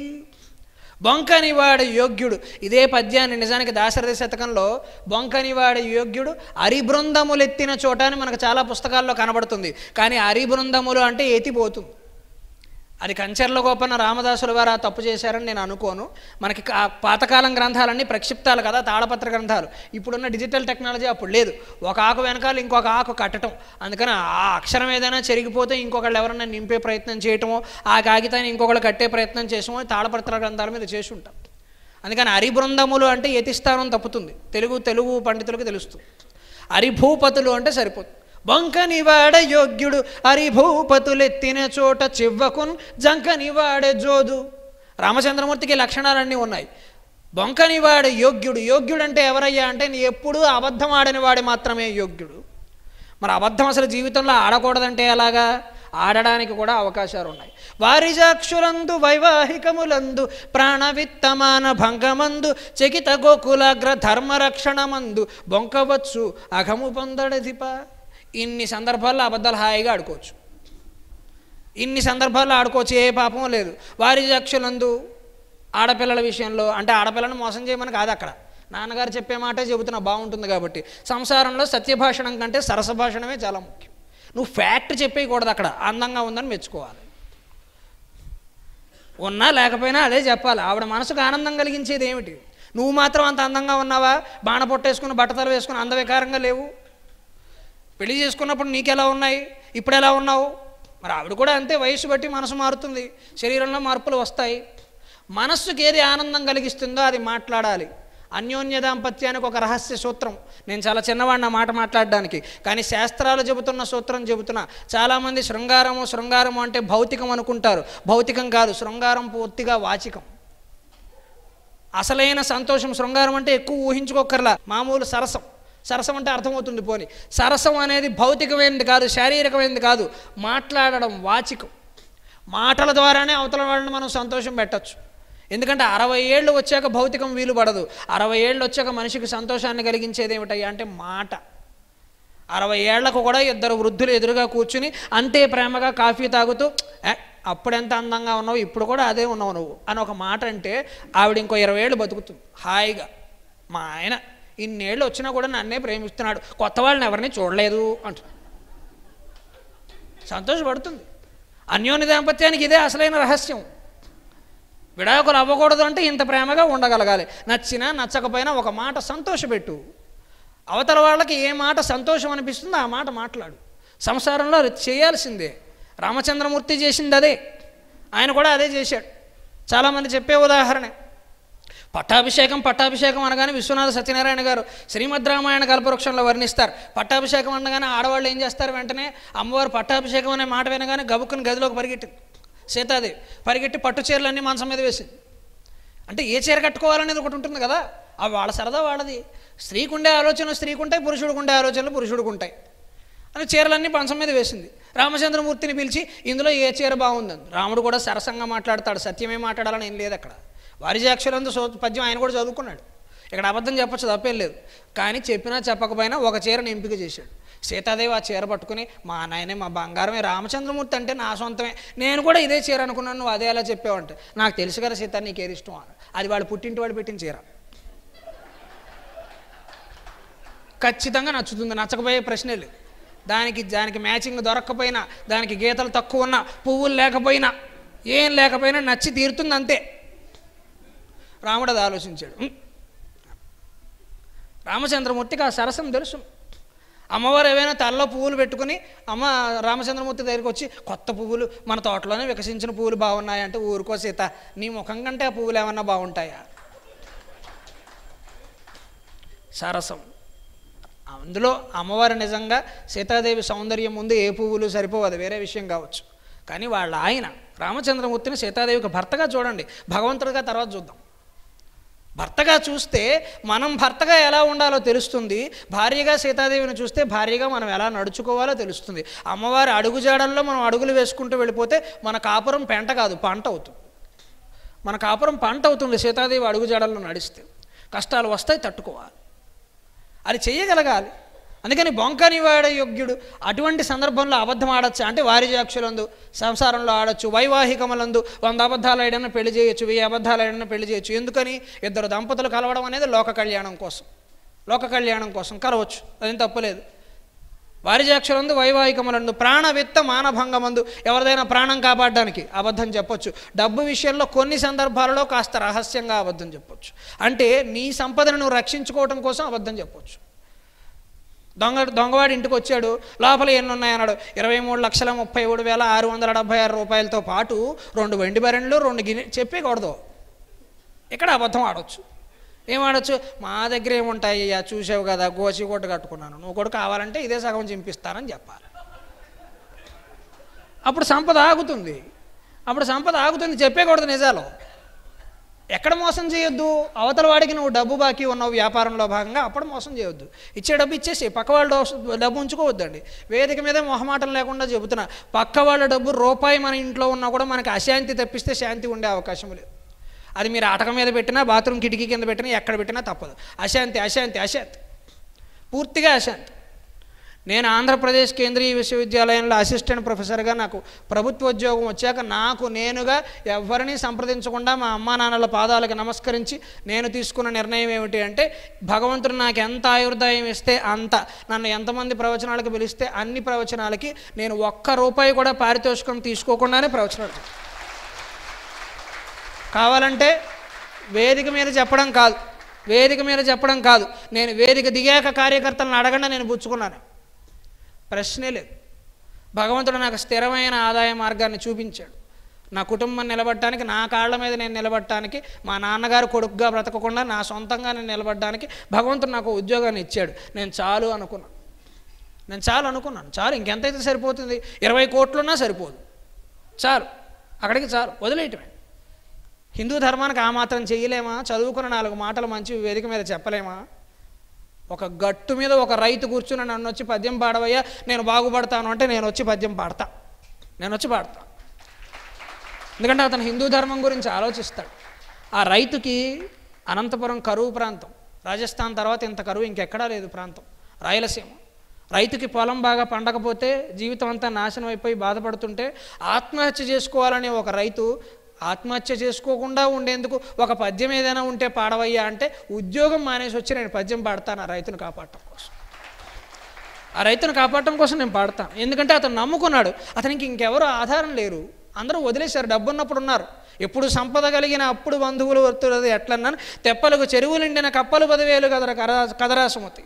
బొంకనివాడ యోగ్యుడు. ఇదే పద్యాన్ని నిజానికి దాశరథి శతకంలో బొంకనివాడ యోగ్యుడు అరిబృందములెత్తిన చోట అని మనకు చాలా పుస్తకాల్లో కనబడుతుంది. కానీ అరిబృందములు అంటే ఎత్తిపోతుంది. అది కంచెర్ల గోపన్న రామదాసుల వారు ఆ తప్పు చేశారని నేను అనుకోను. మనకి పాతకాలం గ్రంథాలన్నీ ప్రక్షిప్తాలు కదా, తాళపత్ర గ్రంథాలు. ఇప్పుడున్న డిజిటల్ టెక్నాలజీ అప్పుడు లేదు. ఒక ఆకు వెనకాల ఇంకొక ఆకు కట్టడం. అందుకని ఆ అక్షరం ఏదైనా చెరిగిపోతే ఇంకొకళ్ళు ఎవరైనా నింపే ప్రయత్నం చేయటమో, ఆ కాగితాన్ని ఇంకొకళ్ళు కట్టే ప్రయత్నం చేసామో తాళపత్ర గ్రంథాల మీద చేసి ఉంటాం. అందుకని అరిబృందములు అంటే యతిస్థానం తప్పుతుంది. తెలుగు పండితులకు తెలుస్తుంది. అరిభూపతులు అంటే సరిపోతుంది. బొంకనివాడ యోగ్యుడు అరిభూపతులెత్తిన చోట చివ్వకున్ జంకనివాడే జోదు. రామచంద్రమూర్తికి లక్షణాలన్నీ ఉన్నాయి. బొంకనివాడ యోగ్యుడు. యోగ్యుడు అంటే ఎవరయ్యా అంటే ఎప్పుడూ అబద్ధం ఆడని వాడు మాత్రమే యోగ్యుడు. మరి అబద్ధం అసలు జీవితంలో ఆడకూడదంటే ఎలాగా? ఆడడానికి కూడా అవకాశాలు ఉన్నాయి. వారిజాక్షులందు వైవాహికములందు ప్రాణవిత్తమాన భంగమందు చకిత గోకులాగ్ర ధర్మరక్షణమందు బొంకవచ్చు అఘము పొందడధిప. ఇన్ని సందర్భాల్లో అబద్ధాలు హాయిగా ఆడుకోవచ్చు. ఏ పాపం లేదు. వారిజాక్షులందు ఆడపిల్లల విషయంలో అంటే ఆడపిల్లను మోసం చేయమని కాదు, అక్కడ నాన్నగారు చెప్పే మాటే చెబుతున్నా బాగుంటుంది కాబట్టి. సంసారంలో సత్యభాషణం కంటే సరసభాషణమే చాలా ముఖ్యం. నువ్వు ఫ్యాక్ట్ చెప్పేయకూడదు, అక్కడ అందంగా ఉందని మెచ్చుకోవాలి. ఉన్నా లేకపోయినా అదే చెప్పాలి. ఆవిడ మనసుకు ఆనందం కలిగించేది ఏమిటి? నువ్వు మాత్రం అంత అందంగా ఉన్నావా? బాణ పొట్టేసుకుని బట్టతలు వేసుకుని అందవికారంగా లేవు. పెళ్లి చేసుకున్నప్పుడు నీకెలా ఉన్నాయి, ఇప్పుడు ఎలా ఉన్నావు? మరి ఆవిడ కూడా అంతే. వయసు బట్టి మనసు మారుతుంది, శరీరంలో మార్పులు వస్తాయి. మనస్సుకి ఏది ఆనందం కలిగిస్తుందో అది మాట్లాడాలి. అన్యోన్య దాంపత్యానికి ఒక రహస్య సూత్రం. నేను చాలా చిన్నవాడిని ఆ మాట మాట్లాడడానికి, కానీ శాస్త్రాలు చెబుతున్న సూత్రం చెబుతున్నా. చాలామంది శృంగారము అంటే భౌతికం అనుకుంటారు. భౌతికం కాదు, శృంగారం పూర్తిగా వాచికం. అసలైన సంతోషం శృంగారం అంటే ఎక్కువ ఊహించుకోకర్లా, మామూలు సరసం అంటే అర్థమవుతుంది. పోని సరసం అనేది భౌతికమైనది కాదు, శారీరకమైనది కాదు, మాట్లాడడం వాచికం. మాటల ద్వారానే అవతల వాళ్ళని మనం సంతోషం పెట్టచ్చు. ఎందుకంటే 60 ఏళ్ళు వచ్చాక భౌతికం వీలు పడదు. 60 ఏళ్ళు వచ్చాక మనిషికి సంతోషాన్ని కలిగించేది ఏమిటయ్యా అంటే మాట. 60 ఏళ్లకు కూడా ఇద్దరు వృద్ధులు ఎదురుగా కూర్చుని అంతే ప్రేమగా కాఫీ తాగుతూ అప్పుడెంత అందంగా ఉన్నావు, ఇప్పుడు కూడా అదే ఉన్నావు నువ్వు అని ఒక మాట అంటే ఆవిడ ఇంకో 20 ఏళ్ళు బతుకుతుంది హాయిగా. మా ఆయన ఇన్నేళ్ళు వచ్చినా కూడా నన్నే ప్రేమిస్తున్నాడు, కొత్త వాళ్ళని ఎవరిని చూడలేదు అంటు సంతోషపడుతుంది. అన్యోన్య దాంపత్యానికి ఇదే అసలైన రహస్యం. విడాకులు అవ్వకూడదు అంటే ఇంత ప్రేమగా ఉండగలగాలి. నచ్చినా నచ్చకపోయినా ఒక మాట సంతోషపెట్టు. అవతల వాళ్ళకి ఏ మాట సంతోషం అనిపిస్తుందో ఆ మాట మాట్లాడు. సంసారంలో అది చేయాల్సిందే. రామచంద్రమూర్తి చేసింది అదే, ఆయన కూడా అదే చేశాడు. చాలామంది చెప్పే ఉదాహరణే పట్టాభిషేకం అనగానే విశ్వనాథ సత్యనారాయణ గారు శ్రీమద్ రామాయణ కల్పవృక్షంలో వర్ణిస్తారు. పట్టాభిషేకం అనగానే ఆడవాళ్ళు ఏం చేస్తారు, వెంటనే అమ్మవారు పట్టాభిషేకం అనే మాట వినగానే గబుక్కుని గదిలోకి పరిగెట్టింది సీతాదేవి. పరిగెట్టి పట్టు చీరలన్నీ మంచం మీద వేసింది. అంటే ఏ చీర కట్టుకోవాలనేది ఒకటి ఉంటుంది కదా, అవి వాళ్ళ సరదా వాళ్ళది. స్త్రీకి ఉండే ఆలోచనలు స్త్రీకి ఉంటాయి, పురుషుడికి ఉండే ఆలోచనలు పురుషుడికి ఉంటాయి అని చీరలన్నీ పంచం మీద వేసింది. రామచంద్రమూర్తిని పిలిచి ఇందులో ఏ చీర బాగుందని. రాముడు కూడా సరసంగా మాట్లాడతాడు, సత్యమే మాట్లాడాలని ఏం లేదు అక్కడ. వారిజాక్షులందు పద్యం ఆయన కూడా చదువుకున్నాడు. ఇక్కడ అబద్ధం చెప్పచ్చు, తప్పేం లేదు. కానీ చెప్పినా చెప్పకపోయినా ఒక చీరను ఎంపిక చేశాడు. సీతాదేవి ఆ చీర పట్టుకుని మా నాయనే మా బంగారమే, రామచంద్రమూర్తి అంటే నా సొంతమే, నేను కూడా ఇదే చీర అనుకున్నాను, నువ్వు అదే అలా చెప్పావంటే నాకు తెలుసు కదా సీత నీకేది ఇష్టం అని. అది వాడు పుట్టింటి వాడు పెట్టిన చీర, ఖచ్చితంగా నచ్చుతుంది, నచ్చకపోయే ప్రశ్నే లేదు. దానికి మ్యాచింగ్ దొరక్కపోయినా, దానికి గీతలు తక్కువ ఉన్నా, పువ్వులు లేకపోయినా, ఏం లేకపోయినా నచ్చి తీరుతుంది అంతే. రాముడు అది ఆలోచించాడు. రామచంద్రమూర్తికి ఆ సరసం తెలుసు. అమ్మవారు ఏవైనా తలలో పువ్వులు పెట్టుకుని అమ్మ రామచంద్రమూర్తి దగ్గరికి వచ్చి కొత్త పువ్వులు మన తోటలోనే వికసించిన పువ్వులు బాగున్నాయంటే ఊరుకో సీత, నీ ముఖం కంటే ఆ పువ్వులు ఏమన్నా బాగుంటాయా? సరసం. అందులో అమ్మవారు నిజంగా సీతాదేవి సౌందర్యం ముందు ఏ పువ్వులు సరిపోవు, అది వేరే విషయం కావచ్చు. కానీ వాళ్ళ ఆయన రామచంద్రమూర్తిని సీతాదేవికి భర్తగా చూడండి, భగవంతుడిగా తర్వాత చూద్దాం. భర్తగా చూస్తే మనం భర్తగా ఎలా ఉండాలో తెలుస్తుంది, భార్యగా సీతాదేవిని చూస్తే భార్యగా మనం ఎలా నడుచుకోవాలో తెలుస్తుంది. అమ్మవారి అడుగుజాడల్లో మనం అడుగులు వేసుకుంటూ వెళ్ళిపోతే మన కాపురం పెంట కాదు పంట అవుతుంది. మన కాపురం పంట అవుతుంది సీతాదేవి అడుగుజాడల్లో నడిస్తే. కష్టాలు వస్తాయి, తట్టుకోవాలి, అది చెయ్యగలగాలి. అందుకని బొంకనివాడ యోగ్యుడు. అటువంటి సందర్భంలో అబద్ధం ఆడచ్చు అంటే వారిజాక్షులందు సంసారంలో ఆడచ్చు. వైవాహికములందు 100 అబద్ధాలు ఆడన్నా పెళ్లి చేయొచ్చు, 1000 అబద్ధాలు ఆడన్నా పెళ్లి చేయొచ్చు. ఎందుకని? ఇద్దరు దంపతులు కలవడం అనేది లోక కళ్యాణం కోసం కలవచ్చు, అదేం తప్పులేదు. వారిజాక్షులందు వైవాహికములందు ప్రాణవిత్త మానభంగమందు ఎవరిదైనా ప్రాణం కాపాడడానికి అబద్ధం చెప్పొచ్చు. డబ్బు విషయంలో కొన్ని సందర్భాలలో కాస్త రహస్యంగా అబద్ధం చెప్పొచ్చు. అంటే నీ సంపదను నువ్వు రక్షించుకోవడం కోసం అబద్ధం చెప్పొచ్చు. దొంగవాడి ఇంటికి వచ్చాడు, లోపల ఎన్ని ఉన్నాయన్నాడు. 23,37,676 రూపాయలతో పాటు 2 వెండి బరెండ్లు 2 గిన్నె చెప్పేకూడదు. ఇక్కడ అబద్ధం ఆడవచ్చు. ఏమాడచ్చు? మా దగ్గర ఏముంటాయి అయ్యా, చూసావు కదా గోచి కొట్టు కట్టుకున్నాను, నువ్వు కూడా కావాలంటే ఇదే సగం చింపిస్తానని చెప్పాలి. అప్పుడు సంపద ఆగుతుంది. చెప్పేకూడదు నిజాలు. ఎక్కడ మోసం చేయొద్దు? అవతల వాడికి నువ్వు డబ్బు బాకీ ఉన్నావు వ్యాపారంలో భాగంగా, అప్పుడు మోసం చేయొద్దు. ఇచ్చే డబ్బు ఇచ్చేసి పక్క వాళ్ళ డబ్బు ఉంచుకోవద్దండి. వేదిక మీదే మొహమాటం లేకుండా చెబుతున్నా, పక్క వాళ్ళ డబ్బు రూపాయి మన ఇంట్లో ఉన్నా కూడా మనకి అశాంతి తప్పిస్తే శాంతి ఉండే అవకాశం లేదు. అది మీరు ఆటకం మీద పెట్టినా, బాత్రూమ్ కిటికీ కింద పెట్టినా, ఎక్కడ పెట్టినా తప్పదు. అశాంతి, పూర్తిగా అశాంతి. నేను ఆంధ్రప్రదేశ్ కేంద్రీయ విశ్వవిద్యాలయంలో అసిస్టెంట్ ప్రొఫెసర్గా నాకు ప్రభుత్వ ఉద్యోగం వచ్చాక నాకు నేనుగా ఎవరిని సంప్రదించకుండా మా అమ్మా నాన్నల పాదాలకు నమస్కరించి నేను తీసుకున్న నిర్ణయం ఏమిటి అంటే, భగవంతుడు నాకు ఎంత ఆయుర్దాయం ఇస్తే అంత, నన్ను ఎంతమంది ప్రవచనాలకు పిలిస్తే అన్ని ప్రవచనాలకి నేను ₹1 కూడా పారితోషికం తీసుకోకుండానే ప్రవచనాలు కావాలంటే వేదిక మీద చెప్పడం కాదు, నేను వేదిక దిగాక కార్యకర్తలను అడగండి, నేను పుచ్చుకున్నాను, ప్రశ్నే లేదు. భగవంతుడు నాకు స్థిరమైన ఆదాయ మార్గాన్ని చూపించాడు. నా కుటుంబం నిలబడటానికి, నా కాళ్ళ మీద నేను నిలబడటానికి, మా నాన్నగారు కొడుకుగా బ్రతకకుండా నా సొంతంగా నేను నిలబడడానికి భగవంతుడు నాకు ఉద్యోగాన్ని ఇచ్చాడు. నేను చాలు అనుకున్నాను. చాలు, ఇంకెంతైతే సరిపోతుంది? 20 కోట్లున్నా సరిపోదు, చాలు, అక్కడికి చాలు, వదిలేయటమే. హిందూ ధర్మానికి ఆ మాత్రం చేయలేమా? చదువుకున్న 4 మాటలు మంచి వేదిక మీద చెప్పలేమా? ఒక గట్టు మీద ఒక రైతు కూర్చుని నన్ను వచ్చి పద్యం పాడవయ్యా నేను బాగుపడతాను అంటే నేను వచ్చి పద్యం పాడతా. ఎందుకంటే అతను హిందూ ధర్మం గురించి ఆలోచిస్తాడు. ఆ రైతుకి అనంతపురం కరువు ప్రాంతం, రాజస్థాన్ తర్వాత ఇంత కరువు ఇంకెక్కడా లేదు ప్రాంతం, రాయలసీమ. రైతుకి పొలం బాగా పండకపోతే జీవితం అంతా నాశనం అయిపోయి బాధపడుతుంటే ఆత్మహత్య చేసుకోవాలనే ఒక రైతు ఆత్మహత్య చేసుకోకుండా ఉండేందుకు ఒక పద్యం ఏదైనా ఉంటే పాడవయ్యా అంటే ఉద్యోగం మానేసి వచ్చి నేను పద్యం పాడతాను ఆ రైతును కాపాడటం కోసం. ఆ రైతును కాపాడటం కోసం నేను పాడతాను. ఎందుకంటే అతను నమ్ముకున్నాడు, అతనికి ఇంకెవరు ఆధారం లేరు, అందరూ వదిలేశారు. డబ్బున్నప్పుడు ఉన్నారు, ఎప్పుడు సంపద కలిగిన అప్పుడు బంధువులు వర్తులది ఎట్లన్నాను, తెప్పలకు చెరువులు నిండిన కప్పలు 10,000 కదరా సుమతి.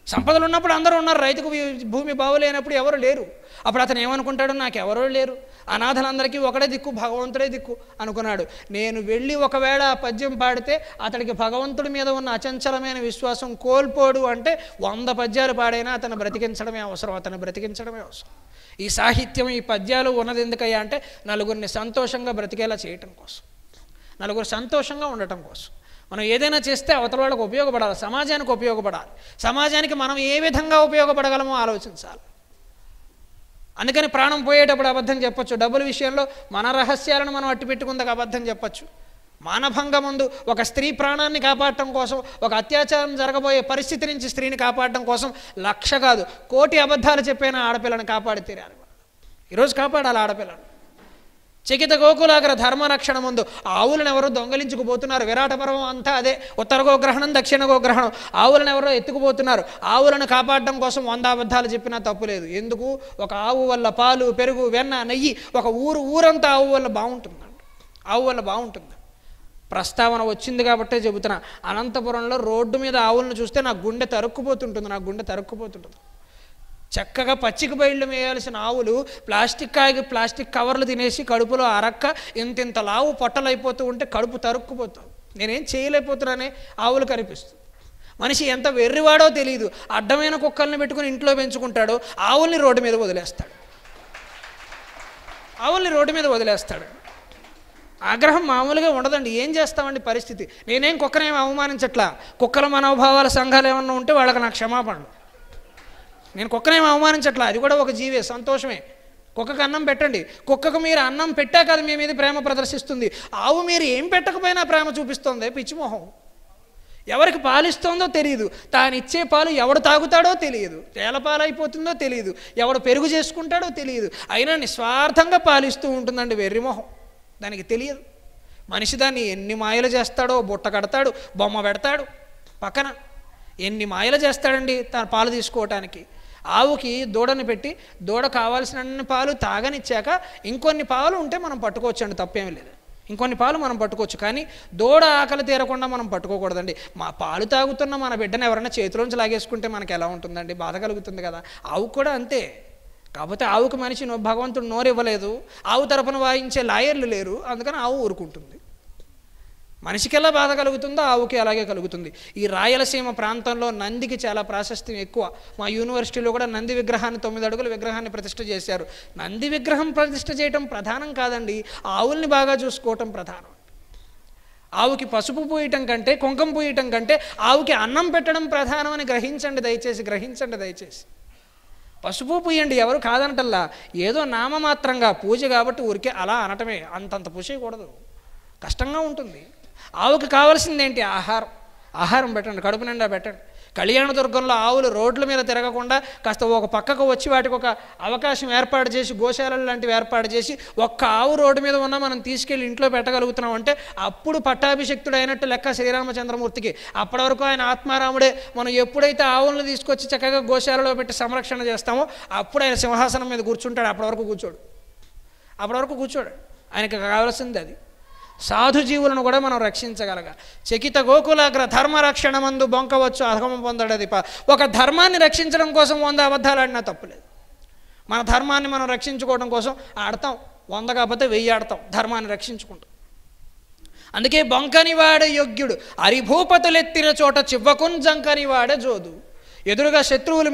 సంపదలు ఉన్నప్పుడు అందరూ ఉన్నారు, రైతుకు భూమి బావులేనప్పుడు ఎవరు లేరు. అప్పుడు అతను ఏమనుకుంటాడు, నాకు ఎవరూ లేరు, అనాథలందరికీ ఒకడే దిక్కు, భగవంతుడే దిక్కు అనుకున్నాడు. నేను వెళ్ళి ఒకవేళ ఆ పద్యం పాడితే అతడికి భగవంతుడి మీద ఉన్న అచంచలమైన విశ్వాసం కోల్పోడు అంటే 100 పద్యాలు పాడైనా అతను బ్రతికించడమే అవసరం. ఈ సాహిత్యం, ఈ పద్యాలు ఉన్నది ఎందుకయ్యా అంటే నలుగురిని సంతోషంగా బ్రతికేలా చేయటం కోసం, నలుగురు సంతోషంగా ఉండటం కోసం. మనం ఏదైనా చేస్తే అవతల వాళ్ళకు ఉపయోగపడాలి, సమాజానికి ఉపయోగపడాలి. సమాజానికి మనం ఏ విధంగా ఉపయోగపడగలమో ఆలోచించాలి. అందుకని ప్రాణం పోయేటప్పుడు అబద్ధం చెప్పచ్చు, డబ్బుల విషయంలో మన రహస్యాలను మనం అట్టి పెట్టుకుందాక అబద్ధం చెప్పచ్చు. మానభంగం ముందు ఒక స్త్రీ ప్రాణాన్ని కాపాడటం కోసం, ఒక అత్యాచారం జరగబోయే పరిస్థితి నుంచి స్త్రీని కాపాడటం కోసం 1,00,000 కాదు 1,000,000 అబద్ధాలు చెప్పిన ఆడపిల్లని కాపాడి తీరాలి. ఈరోజు కాపాడాలి ఆడపిల్లను. చకిత గోకులాగ్ర ధర్మరక్షణ ముందు ఆవులను ఎవరో దొంగలించుకుపోతున్నారు. విరాట పర్వం అంతా అదే, ఉత్తర గోగ్రహణం దక్షిణ గోగ్రహణం. ఆవులను ఎవరో ఎత్తుకుపోతున్నారు. ఆవులను కాపాడడం కోసం 100 అబద్ధాలు చెప్పినా తప్పులేదు. ఎందుకు? ఒక ఆవు వల్ల పాలు, పెరుగు, వెన్న, నెయ్యి, ఒక ఊరంతా ఆవు వల్ల బాగుంటుంది. ప్రస్తావన వచ్చింది కాబట్టే చెబుతున్నా. అనంతపురంలో రోడ్డు మీద ఆవులను చూస్తే నా గుండె తరుక్కుపోతుంటుంది. చక్కగా పచ్చిక బయళ్ళు వేయాల్సిన ఆవులు ప్లాస్టిక్ కవర్లు తినేసి కడుపులో అరక్క ఇంత లావు పొట్టలైపోతూ ఉంటే కడుపు తరుక్కుపోతుంది. నేనేం చేయలేకపోతున్నానే ఆవులు కనిపిస్తుంది. మనిషి ఎంత వెర్రివాడో తెలియదు, అడ్డమైన కుక్కల్ని పెట్టుకుని ఇంట్లో పెంచుకుంటాడు, ఆవుల్ని రోడ్డు మీద వదిలేస్తాడు. ఆగ్రహం మామూలుగా ఉండదండి. ఏం చేస్తామండి పరిస్థితి. నేనేం కుక్కనేమి అవమానించట్లా. కుక్కల మనోభావాల సంఘాలు ఏమన్నా ఉంటే వాళ్ళకి నాకు క్షమాపణలు. నేను కుక్కనేమి అవమానించట్లా, అది కూడా ఒక జీవే, సంతోషమే. కుక్కకు అన్నం పెట్టండి, కుక్కకు మీరు అన్నం పెట్టాక అది మీ మీద ప్రేమ ప్రదర్శిస్తుంది. ఆవు మీరు ఏం పెట్టకపోయినా ప్రేమ చూపిస్తుంది. పిచ్చిమోహం. ఎవరికి పాలిస్తుందో తెలియదు, తానిచ్చే పాలు ఎవడు తాగుతాడో తెలియదు, తేలపాలైపోతుందో తెలియదు, ఎవడు పెరుగు చేసుకుంటాడో తెలియదు, అయినా నిస్వార్థంగా పాలిస్తూ ఉంటుందండి వెర్రిమోహం. దానికి తెలియదు. మనిషి దాన్ని ఎన్ని మాయలు చేస్తాడో, బుట్ట కడతాడు, బొమ్మ పెడతాడు, పక్కన ఎన్ని మాయలు చేస్తాడండి తన పాలు తీసుకోవటానికి. ఆవుకి దూడని పెట్టి దూడ కావాల్సిన పాలు తాగనిచ్చాక ఇంకొన్ని పాలు ఉంటే మనం పట్టుకోవచ్చు అండి, తప్పేమీ లేదు. ఇంకొన్ని పాలు మనం పట్టుకోవచ్చు, కానీ దూడ ఆకలి తీరకుండా మనం పట్టుకోకూడదండి. మా పాలు తాగుతున్న మన బిడ్డను ఎవరైనా చేతిలోంచి లాగేసుకుంటే మనకు ఎలా ఉంటుందండి, బాధ కలుగుతుంది కదా. ఆవు కూడా అంతే. కాకపోతే ఆవుకి మనిషి భగవంతుడు నోరు ఇవ్వలేదు, ఆవు తరపున వాయించే లాయర్లు లేరు, అందుకని ఆవు ఊరుకుంటుంది. మనిషికి ఎలా బాధ కలుగుతుందో ఆవుకి అలాగే కలుగుతుంది. ఈ రాయలసీమ ప్రాంతంలో నందికి చాలా ప్రాశస్త్యం ఎక్కువ. మా యూనివర్సిటీలో కూడా నంది విగ్రహాన్ని 9 అడుగుల విగ్రహాన్ని ప్రతిష్ఠ చేశారు. నంది విగ్రహం ప్రతిష్ఠ చేయటం ప్రధానం కాదండి, ఆవుల్ని బాగా చూసుకోవటం ప్రధానం. ఆవుకి పసుపు పూయటం కంటే, కుంకం పూయటం కంటే ఆవుకి అన్నం పెట్టడం ప్రధానమని గ్రహించండి దయచేసి. పసుపు పూయండి, ఎవరు కాదనటల్లా. ఏదో నామమాత్రంగా పూజ కాబట్టి ఊరికే అలా అనటమే, అంతంత పూసేయకూడదు, కష్టంగా ఉంటుంది. ఆవుకి కావాల్సింది ఏంటి? ఆహారం పెట్టండి, కడుపు నిండా పెట్టండి. కళ్యాణదుర్గంలో ఆవులు రోడ్ల మీద తిరగకుండా కాస్త ఒక పక్కకు వచ్చి వాటికి ఒక అవకాశం ఏర్పాటు చేసి, గోశాలలు లాంటివి ఏర్పాటు చేసి, ఒక్క ఆవు రోడ్డు మీద ఉన్నా మనం తీసుకెళ్ళి ఇంట్లో పెట్టగలుగుతున్నాం అంటే అప్పుడు పట్టాభిషిక్తుడు అయినట్టు లెక్క శ్రీరామచంద్రమూర్తికి. అప్పటి వరకు ఆయన ఆత్మారాముడే. మనం ఎప్పుడైతే ఆవులను తీసుకొచ్చి చక్కగా గోశాలలో పెట్టి సంరక్షణ చేస్తామో అప్పుడు ఆయన సింహాసనం మీద కూర్చుంటాడు. అప్పటి వరకు కూర్చోడు. ఆయనకి కావాల్సింది అది. సాధుజీవులను కూడా మనం రక్షించగలగాలి. చకిత గోకులాగ్ర ధర్మరక్షణ మందు బొంకవచ్చు అధమం పొందడది. ఒక ధర్మాన్ని రక్షించడం కోసం 100 అబద్ధాలు ఆడినా తప్పులేదు. మన ధర్మాన్ని మనం రక్షించుకోవడం కోసం ఆడతాం, 100 కాకపోతే 1000 ఆడతాం ధర్మాన్ని రక్షించుకుంటాం. అందుకే బొంకనివాడే యోగ్యుడు, అరిభూపతులెత్తిన చోట చివ్వకున్ జంకనివాడే జోదు. ఎదురుగా శత్రువులు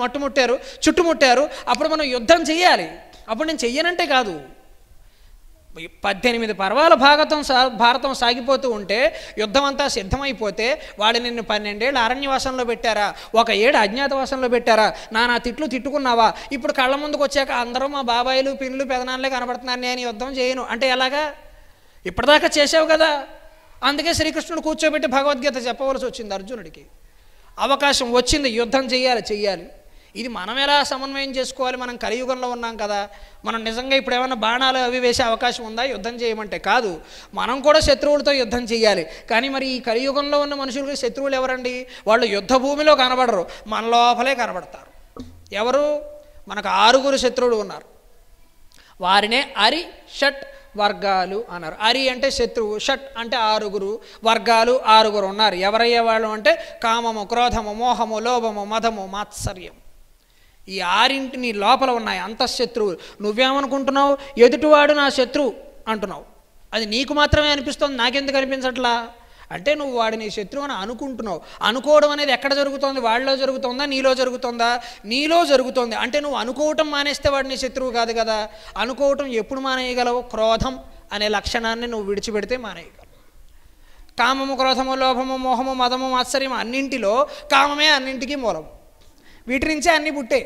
మట్టుముట్టారు, చుట్టుముట్టారు, అప్పుడు మనం యుద్ధం చెయ్యాలి. అప్పుడు నేను చెయ్యనంటే కాదు, 18 పర్వాల భారతం సాగిపోతూ ఉంటే, యుద్ధం అంతా సిద్ధమైపోతే వాళ్ళు నిన్ను 12 ఏళ్ళు అరణ్యవాసంలో పెట్టారా, 1 ఏడు అజ్ఞాతవాసంలో పెట్టారా, నానా తిట్లు తిట్టుకున్నావా, ఇప్పుడు కళ్ళ ముందుకు వచ్చాక అందరూ మా బాబాయిలు పిన్నులు పెదనాన్నలే కనబడుతున్నారు, నేను యుద్ధం చేయను అంటే ఎలాగా? ఇప్పటిదాకా చేసావు కదా, అందుకే శ్రీకృష్ణుడు కూర్చోబెట్టి భగవద్గీత చెప్పవలసి వచ్చింది అర్జునుడికి. అవకాశం వచ్చింది, యుద్ధం చెయ్యాలి. ఇది మనం ఎలా సమన్వయం చేసుకోవాలి? మనం కలియుగంలో ఉన్నాం కదా, మనం నిజంగా ఇప్పుడు ఏమైనా బాణాలు అవి వేసే అవకాశం ఉందా యుద్ధం చేయమంటే? కాదు, మనం కూడా శత్రువులతో యుద్ధం చేయాలి. కానీ మరి ఈ కలియుగంలో ఉన్న మనుషులకి శత్రువులు ఎవరండి? వాళ్ళు యుద్ధ భూమిలో కనబడరు, మన లోపలే కనబడతారు. ఎవరు? మనకు 6 శత్రువులు ఉన్నారు. వారినే అరి షట్ వర్గాలు అన్నారు. అరి అంటే శత్రువు, షట్ అంటే 6 వర్గాలు, 6 ఉన్నారు. ఎవరయ్యే వాళ్ళు అంటే కామము, క్రోధము, మోహము, లోభము, మదము, మాత్సర్యం. ఈ 6 నీ లోపల ఉన్నాయి అంతఃశత్రువులు. నువ్వేమనుకుంటున్నావు? ఎదుటివాడు నా శత్రువు అంటున్నావు. అది నీకు మాత్రమే అనిపిస్తుంది, నాకెందుకు అనిపించట్లా అంటే నువ్వు వాడు నీ శత్రువు అని అనుకుంటున్నావు. అనుకోవడం అనేది ఎక్కడ జరుగుతుంది? వాళ్ళలో జరుగుతుందా, నీలో జరుగుతుందా? నీలో జరుగుతుంది. అంటే నువ్వు అనుకోవటం మానేస్తే వాడు నీ శత్రువు కాదు కదా. అనుకోవటం ఎప్పుడు మానేయగలవు? క్రోధం అనే లక్షణాన్ని నువ్వు విడిచిపెడితే మానేయగలవు. కామము, క్రోధము, లోభము, మోహము, మదము, మాత్సర్యం అన్నింటిలో కామమే అన్నింటికీ మూలము. వీటి నుంచే అన్నీ పుట్టే.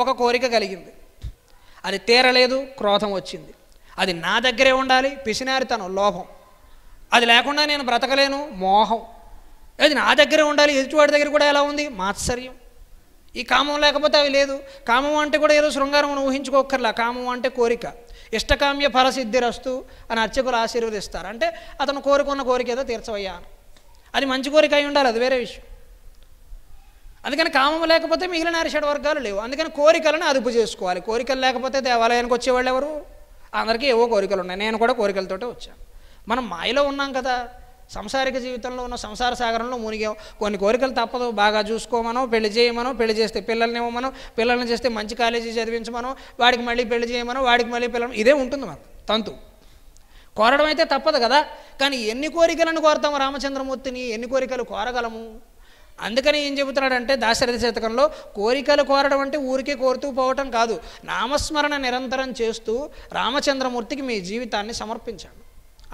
ఒక కోరిక కలిగింది, అది తీరలేదు, క్రోధం వచ్చింది. అది నా దగ్గరే ఉండాలి, పిసినారితనం, లోభం. అది లేకుండా నేను బ్రతకలేను, మోహం. అది నా దగ్గరే ఉండాలి, ఎదుటివాడి దగ్గర కూడా ఎలా ఉంది? మాత్సర్యం. ఈ కామం లేకపోతే అవి లేదు. కామం అంటే కూడా ఏదో శృంగారం ఊహించుకోకర్లా. కామం అంటే కోరిక. ఇష్టకామ్య ఫలసిద్ధిరస్తు అని అర్చకులు ఆశీర్వదిస్తారు. అంటే అతను కోరుకున్న కోరిక ఏదో తీర్చవయ్యా. అది మంచి కోరిక అయి ఉండాలి, అది వేరే విషయం. అందుకని కామం లేకపోతే మిగిలిన 6 వర్గాలు లేవు. అందుకని కోరికలను అదుపు చేసుకోవాలి. కోరికలు లేకపోతే దేవాలయానికి వచ్చేవాళ్ళు ఎవరు? అందరికీ ఏవో కోరికలు ఉన్నాయి. నేను కూడా కోరికలతోటే వచ్చాను. మనం మాయలో ఉన్నాం కదా, సంసారిక జీవితంలో ఉన్న సంసార సాగరంలో మునిగాం. కొన్ని కోరికలు తప్పదు. బాగా చూసుకోమనో, పెళ్లి చేయమనో, పెళ్లి చేస్తే పిల్లల్ని ఇవ్వమనో, పిల్లల్ని చేస్తే మంచి కాలేజీ చదివించమనో, వాడికి మళ్ళీ పెళ్లి చేయమనో, వాడికి మళ్ళీ పిల్లలు, ఇదే ఉంటుంది మనకు తంతు. కోరడం అయితే తప్పదు కదా. కానీ ఎన్ని కోరికలను కోరతాము రామచంద్రమూర్తిని? ఎన్ని కోరికలు కోరగలము? అందుకని ఏం చెబుతున్నాడంటే దాశరథి శతకంలో, కోరికలు కోరడం అంటే ఊరికే కోరుతూ పోవటం కాదు, నామస్మరణ నిరంతరం చేస్తూ రామచంద్రమూర్తికి మీ జీవితాన్ని సమర్పించండి.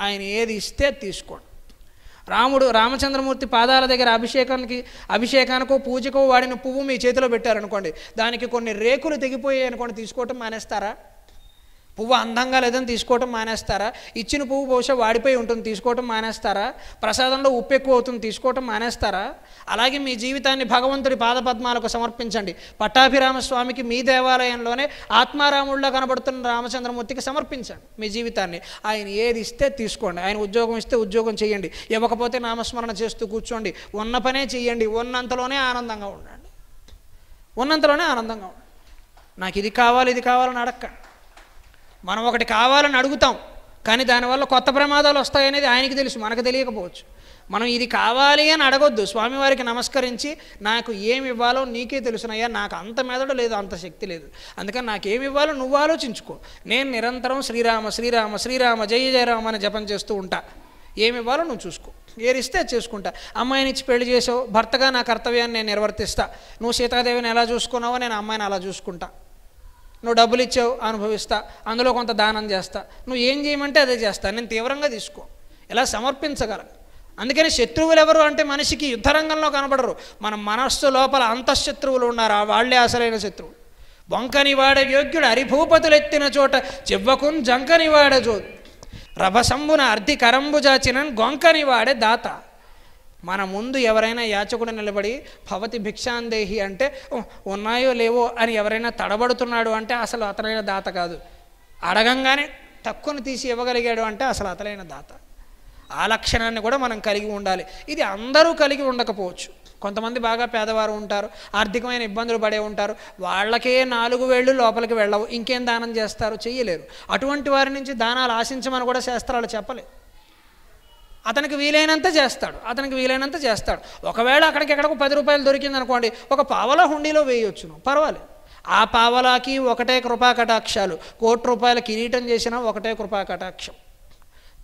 ఆయన ఏది ఇస్తే తీసుకోండి. రామచంద్రమూర్తి పాదాల దగ్గర అభిషేకానికో పూజకో వాడిన పువ్వు మీ చేతిలో పెట్టారనుకోండి, దానికి కొన్ని రేకులు తెగిపోయాయి అనుకోండి, తీసుకోవటం మానేస్తారా? పువ్వు అందంగా లేదని తీసుకోవటం మానేస్తారా? ఇచ్చిన పువ్వు బహుశా వాడిపోయి ఉంటుంది, తీసుకోవటం మానేస్తారా? ప్రసాదంలో ఉప్పు ఎక్కువ అవుతుంది, తీసుకోవటం మానేస్తారా? అలాగే మీ జీవితాన్ని భగవంతుడి పాదపద్మాలకు సమర్పించండి. పట్టాభిరామస్వామికి మీ దేవాలయంలోనే ఆత్మారాముడిలో కనబడుతున్న రామచంద్రమూర్తికి సమర్పించండి మీ జీవితాన్ని. ఆయన ఏది ఇస్తే తీసుకోండి. ఆయన ఉద్యోగం ఇస్తే ఉద్యోగం చేయండి, ఇవ్వకపోతే నామస్మరణ చేస్తూ కూర్చోండి. ఉన్న పనే చేయండి, ఉన్నంతలోనే ఆనందంగా ఉండండి. నాకు ఇది కావాలని అడక్కండి. మనం ఒకటి కావాలని అడుగుతాం, కానీ దానివల్ల కొత్త ప్రమాదాలు వస్తాయనేది ఆయనకి తెలుసు, మనకు తెలియకపోవచ్చు. మనం ఇది కావాలి అని అడగొద్దు. స్వామివారికి నమస్కరించి, నాకు ఏమి ఇవ్వాలో నీకే తెలుసునయ్యా, నాకు అంత మెదడు లేదు, అంత శక్తి లేదు, అందుకని నాకేమి ఇవ్వాలో నువ్వు ఆలోచించుకో. నేను నిరంతరం శ్రీరామ శ్రీరామ శ్రీరామ జయ జయరామ అని జపం చేస్తూ ఉంటా. ఏమి ఇవ్వాలో నువ్వు చూసుకో, ఏరిస్తే చేసుకుంటా. అమ్మాయినిచ్చి పెళ్లి చేసావు, భర్తగా నా కర్తవ్యాన్ని నేను నిర్వర్తిస్తా. నువ్వు సీతాదేవిని ఎలా చూసుకున్నావో నేను అమ్మాయిని అలా చూసుకుంటా. నువ్వు డబ్బులు ఇచ్చావు, అనుభవిస్తా, అందులో కొంత దానం చేస్తా. నువ్వు ఏం చేయమంటే అదే చేస్తా. నేను తీవ్రంగా తీసుకో, ఇలా సమర్పించగల. అందుకని శత్రువులు ఎవరు అంటే మనిషికి యుద్ధరంగంలో కనబడరు, మన మనస్సు లోపల అంతఃశత్రువులు ఉన్నారు. వాళ్లే అసలైన శత్రువులు. బొంకని వాడే యోగ్యుడు హరిభూపతులెత్తిన చోట చివ్వకున్ జంకని వాడే జోదు, రభసంబున అర్ధి కరంబుజాచినన్ గొంకని వాడే దాత. మన ముందు ఎవరైనా యాచకుడు నిలబడి భవతి భిక్షాందేహి అంటే ఉన్నాయో లేవో అని ఎవరైనా తడబడుతున్నాడు అంటే అసలు అతనైన దాత కాదు. అడగంగానే తక్కువను తీసి ఇవ్వగలిగాడు అంటే అసలు అతలైన దాత. ఆ లక్షణాన్ని కూడా మనం కలిగి ఉండాలి. ఇది అందరూ కలిగి ఉండకపోవచ్చు. కొంతమంది బాగా పేదవారు ఉంటారు, ఆర్థికమైన ఇబ్బందులు పడే ఉంటారు, వాళ్ళకే 4 వేళ్ళు లోపలికి వెళ్ళవు, ఇంకేం దానం చేస్తారు? చెయ్యలేరు. అటువంటి వారి నుంచి దానాలు ఆశించమని కూడా శాస్త్రాలు చెప్పలేదు. అతనికి వీలైనంత చేస్తాడు. ఒకవేళ అక్కడికెక్కడికి 10 రూపాయలు దొరికింది అనుకోండి, ఒక పావలా హుండీలో వేయొచ్చును, పర్వాలేదు. ఆ పావలాకి ఒకటే కృపా కటాక్షాలు. 1 కోటి రూపాయల కిరీటం చేసినా ఒకటే కృపా కటాక్షం.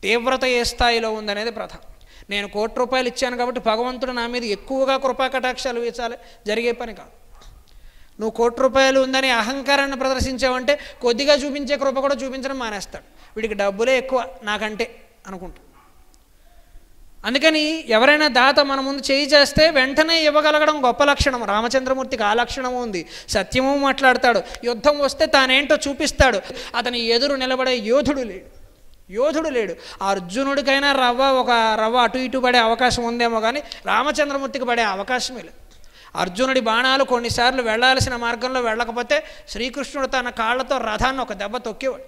తీవ్రత ఏ స్థాయిలో ఉందనేది ప్రధానం. నేను 1 కోటి రూపాయలు ఇచ్చాను కాబట్టి భగవంతుడు నా మీద ఎక్కువగా కృపా కటాక్షాలు వేచాలి, జరిగే పని కాదు. నువ్వు 1 కోటి రూపాయలు ఉందని అహంకారాన్ని ప్రదర్శించావంటే కొద్దిగా చూపించే కృప కూడా చూపించడం మానేస్తాడు. వీడికి డబ్బులే ఎక్కువ నాకంటే అనుకుంటా. అందుకని ఎవరైనా దాత మన ముందు చేయి చేస్తే వెంటనే ఇవ్వగలగడం గొప్ప లక్షణం. రామచంద్రమూర్తికి ఆ లక్షణము ఉంది. సత్యము మాట్లాడతాడు, యుద్ధం వస్తే తానేంటో చూపిస్తాడు. అతని ఎదురు నిలబడే యోధుడు లేడు. యోధుడు లేడు. అర్జునుడికైనా ఒక రవ్వ అటు ఇటు పడే అవకాశం ఉందేమో కానీ రామచంద్రమూర్తికి పడే అవకాశమే లేదు. అర్జునుడి బాణాలు కొన్నిసార్లు వెళ్ళాల్సిన మార్గంలో వెళ్ళకపోతే శ్రీకృష్ణుడు తన కాళ్ళతో రథాన్ని ఒక దెబ్బ తొక్కేవాడు.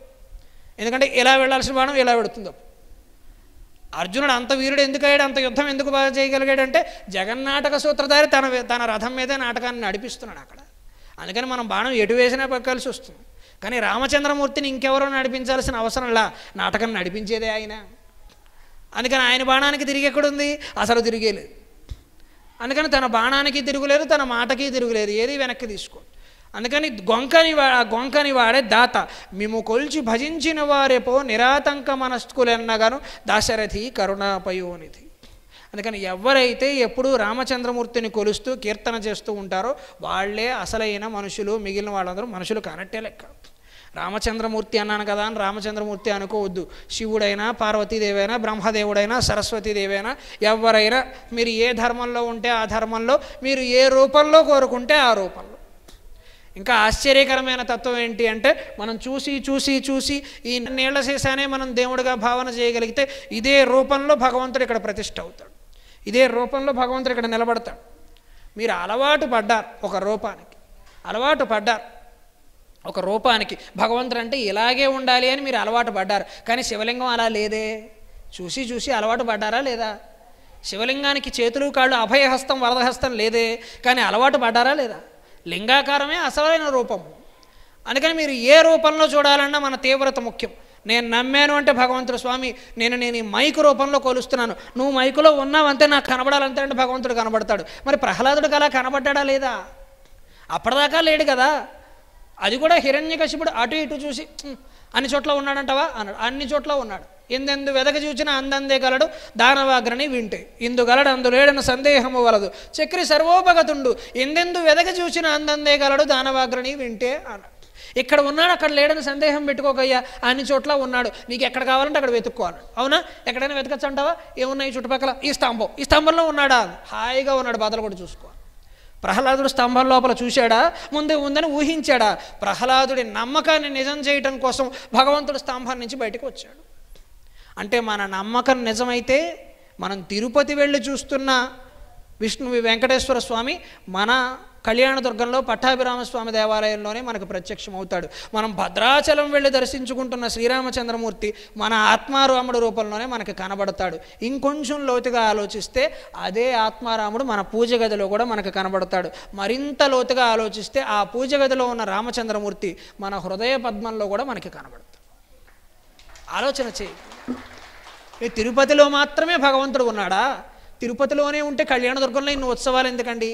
ఎందుకంటే ఇలా వెళ్ళాల్సిన బాణం ఇలా వెడుతుందో. అర్జునుడు అంత వీరుడు ఎందుకయ్యాడు, అంత యుద్ధం ఎందుకు బాగా చేయగలిగాడంటే జగన్నాటక సూత్రధారి తన రథం మీదే నాటకాన్ని నడిపిస్తున్నాడు అక్కడ. అందుకని మనం బాణం ఎటు వేసినా పక్కాల్సి వస్తుంది. కానీ రామచంద్రమూర్తిని ఇంకెవరో నడిపించాల్సిన అవసరంలా, నాటకం నడిపించేదే ఆయన. అందుకని ఆయన బాణానికి తిరిగి ఎక్కడుంది, అసలు తిరిగేలేదు. అందుకని తన బాణానికి తిరుగులేదు, తన మాటకి తిరుగులేదు, ఏది వెనక్కి తీసుకో. అందుకని గొంకని వాడే దాత మేము కొల్చి భజించిన వారేపో నిరాతంక మనస్కులెన్నగాను దాశరథి కరుణాపయోనిధి. అందుకని ఎవరైతే ఎప్పుడూ రామచంద్రమూర్తిని కొలుస్తూ కీర్తన చేస్తూ ఉంటారో వాళ్ళే అసలైన మనుషులు, మిగిలిన వాళ్ళందరూ మనుషులు కానట్టే లెక్క. రామచంద్రమూర్తి అన్నాను కదా అని రామచంద్రమూర్తి అనుకోవద్దు. శివుడైనా, పార్వతీదేవైనా, బ్రహ్మదేవుడైనా, సరస్వతీదేవైనా, ఎవరైనా మీరు ఏ ధర్మంలో ఉంటే ఆ ధర్మంలో, మీరు ఏ రూపంలో కోరుకుంటే ఆ రూపంలో. ఇంకా ఆశ్చర్యకరమైన తత్వం ఏంటి అంటే మనం చూసి చూసి చూసి ఈ నీళ్ల శేషానే మనం దేవుడిగా భావన చేయగలిగితే ఇదే రూపంలో భగవంతుడు ఇక్కడ ప్రతిష్ఠ అవుతాడు, ఇదే రూపంలో భగవంతుడు ఇక్కడ నిలబడతాడు. మీరు అలవాటు పడ్డారు ఒక రూపానికి భగవంతుడు అంటే ఇలాగే ఉండాలి అని మీరు అలవాటు పడ్డారు. కానీ శివలింగం అలా లేదే. చూసి చూసి అలవాటు పడ్డారా లేదా? శివలింగానికి చేతులు కాళ్ళు అభయహస్తం వరదహస్తం లేదే, కానీ అలవాటు పడ్డారా లేదా? లింగాకారమే అసలైన రూపం. అందుకని మీరు ఏ రూపంలో చూడాలన్నా మన తీవ్రత ముఖ్యం. నేను నమ్మాను అంటే భగవంతుడు స్వామి నేను ఈ మైకు రూపంలో కొలుస్తున్నాను, నువ్వు మైకులో ఉన్నావంతే నాకు కనబడాలంతే అంటే భగవంతుడు కనబడతాడు. మరి ప్రహ్లాదుడికి అలా కనబడ్డా లేదా? అప్పటిదాకా లేడు కదా. అది కూడా హిరణ్యకశిపుడు అటు ఇటు చూసి అన్ని చోట్ల ఉన్నాడంటవా అన్నాడు. అన్ని చోట్ల ఉన్నాడు. ఎందెందు వెదక చూచిన అందందే గలడు దానవాగ్రని వింటే ఇందుగలడు అందులేడన సందేహము వలదు చక్రి సర్వోపగతుండు ఎందెందు వెదక చూచిన అందందే గలడు దానవాగ్రని వింటే అన్నాడు. ఇక్కడ ఉన్నాడు అక్కడ లేడని సందేహం పెట్టుకోకయ్యా, అన్ని చోట్ల ఉన్నాడు, నీకు ఎక్కడ కావాలంటే అక్కడ వెతుక్కోవాలి. అవునా? ఎక్కడైనా వెతకచ్చు అంటావా? ఏమున్నాయి చుట్టుపక్కల? ఈ స్తంభంలో ఉన్నాడా? హాయిగా ఉన్నాడు, బాధలు కూడా చూసుకోవాలి. ప్రహ్లాదుడు స్తంభం లోపల చూశాడా? ముందే ఉందని ఊహించాడా? ప్రహ్లాదుడి నమ్మకాన్ని నిజం చేయటం కోసం భగవంతుడు స్తంభం నుంచి బయటకు వచ్చాడు. అంటే మన నమ్మకం నిజమైతే మనం తిరుపతి వెళ్ళి చూస్తున్న వెంకటేశ్వర స్వామి మన కళ్యాణదుర్గంలో పట్టాభిరామస్వామి దేవాలయంలోనే మనకు ప్రత్యక్షం అవుతాడు. మనం భద్రాచలం వెళ్ళి దర్శించుకుంటున్న శ్రీరామచంద్రమూర్తి మన ఆత్మారాముడు రూపంలోనే మనకు కనబడతాడు. ఇంకొంచెం లోతుగా ఆలోచిస్తే అదే ఆత్మారాముడు మన పూజ గదిలో కూడా మనకు కనబడతాడు. మరింత లోతుగా ఆలోచిస్తే ఆ పూజ గదిలో ఉన్న రామచంద్రమూర్తి మన హృదయ పద్మంలో కూడా మనకి కనబడతాడు. ఆలోచన చేయి. తిరుపతిలో మాత్రమే భగవంతుడు ఉన్నాడా? తిరుపతిలోనే ఉంటే కళ్యాణదుర్గంలో ఇన్ని ఉత్సవాలు ఎందుకండి?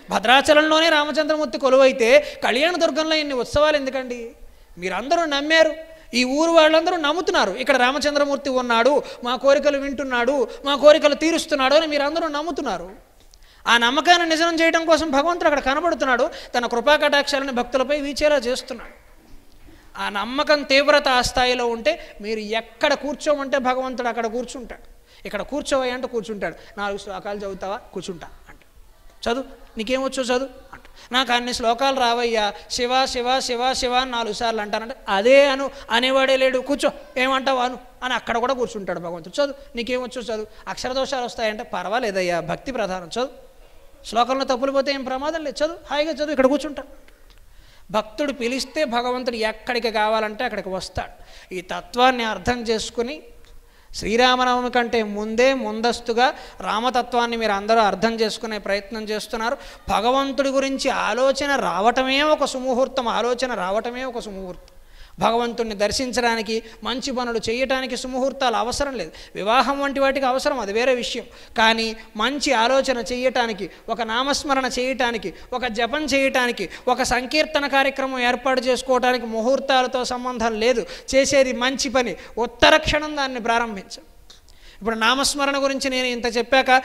భద్రాచలంలోనే రామచంద్రమూర్తి కొలువైతే కళ్యాణదుర్గంలో ఇన్ని ఉత్సవాలు ఎందుకండి? మీరందరూ నమ్మారు, ఈ ఊరు వాళ్ళందరూ నమ్ముతున్నారు ఇక్కడ రామచంద్రమూర్తి ఉన్నాడు, మా కోరికలు వింటున్నాడు, మా కోరికలు తీరుస్తున్నాడు అని మీరందరూ నమ్ముతున్నారు. ఆ నమ్మకాన్ని నిజం చేయడం కోసం భగవంతుడు అక్కడ కనబడుతున్నాడు, తన కృపా కటాక్షాలని భక్తులపై వీచేలా చేస్తున్నాడు. ఆ నమ్మకం తీవ్రత ఆ స్థాయిలో ఉంటే మీరు ఎక్కడ కూర్చోమంటే భగవంతుడు అక్కడ కూర్చుంటాడు. ఇక్కడ కూర్చోవయ్య అంటే కూర్చుంటాడు. 4 శ్లోకాలు చదువుతావా? కూర్చుంటా అంట. చదువు, నీకేమొచ్చో చదువు అంట. నాకు అన్ని శ్లోకాలు రావయ్యా, శివ శివ శివ శివ అని 4 సార్లు అంటానంటే అదే అనేవాడే లేడు, కూర్చో ఏమంటావు అని అక్కడ కూడా కూర్చుంటాడు భగవంతుడు. చదువు, నీకేమొచ్చో చదువు. అక్షరదోషాలు వస్తాయంటే పర్వాలేదయ్యా, భక్తి ప్రధానం, చదువు. శ్లోకంలో తప్పులు పోతే ఏం ప్రమాదం లేదు, చదువు, హాయిగా చదువు, ఇక్కడ కూర్చుంటా. భక్తుడు పిలిస్తే భగవంతుడు ఎక్కడికి కావాలంటే అక్కడికి వస్తాడు. ఈ తత్వాన్ని అర్థం చేసుకుని శ్రీరామనవమి కంటే ముందస్తుగా రామతత్వాన్ని మీరు అందరూ అర్థం చేసుకునే ప్రయత్నం చేస్తున్నారు. భగవంతుడి గురించి ఆలోచన రావటమే ఒక సుముహూర్తం. భగవంతుడిని దర్శించడానికి, మంచి పనులు చేయటానికి సుముహూర్తాలు అవసరం లేదు. వివాహం వంటి వాటికి అవసరం, అది వేరే విషయం. కానీ మంచి ఆలోచన చేయటానికి, ఒక నామస్మరణ చేయటానికి, ఒక జపం చేయటానికి, ఒక సంకీర్తన కార్యక్రమం ఏర్పాటు చేసుకోవటానికి ముహూర్తాలతో సంబంధం లేదు. చేసేది మంచి పని, ఉత్తర క్షణం దాన్ని ప్రారంభించం. ఇప్పుడు నామస్మరణ గురించి నేను ఇంత చెప్పాక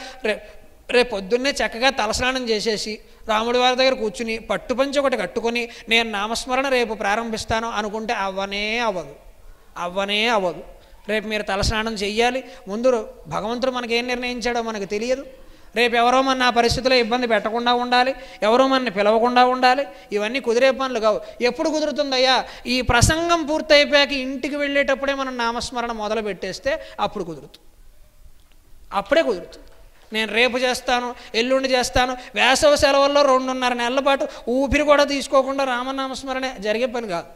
రేపు పొద్దున్నే చక్కగా తలస్నానం చేసేసి రాముడి వారి దగ్గర కూర్చుని పట్టుపంచి ఒకటి కట్టుకొని నేను నామస్మరణ రేపు ప్రారంభిస్తాను అనుకుంటే అవ్వనే అవ్వదు. రేపు మీరు తలస్నానం చెయ్యాలి. ముందు భగవంతుడు మనకేం నిర్ణయించాడో మనకు తెలియదు. రేపు ఎవరో మన ఆ పరిస్థితిలో ఇబ్బంది పెట్టకుండా ఉండాలి, ఎవరో మనని పిలవకుండా ఉండాలి. ఇవన్నీ కుదిరే పనులు కావు. ఎప్పుడు కుదురుతుందయ్యా? ఈ ప్రసంగం పూర్తయిపోయాక ఇంటికి వెళ్ళేటప్పుడే మనం నామస్మరణ మొదలు పెట్టేస్తే అప్పుడు కుదురుతుంది. అప్పుడే కుదురుతుంది. నేను రేపు చేస్తాను, ఎల్లుండి చేస్తాను, వేసవి సెలవుల్లో 2.5 నెలల పాటు ఊపిరి కూడా తీసుకోకుండా రామనామస్మరణ జరిగే పని కాదు,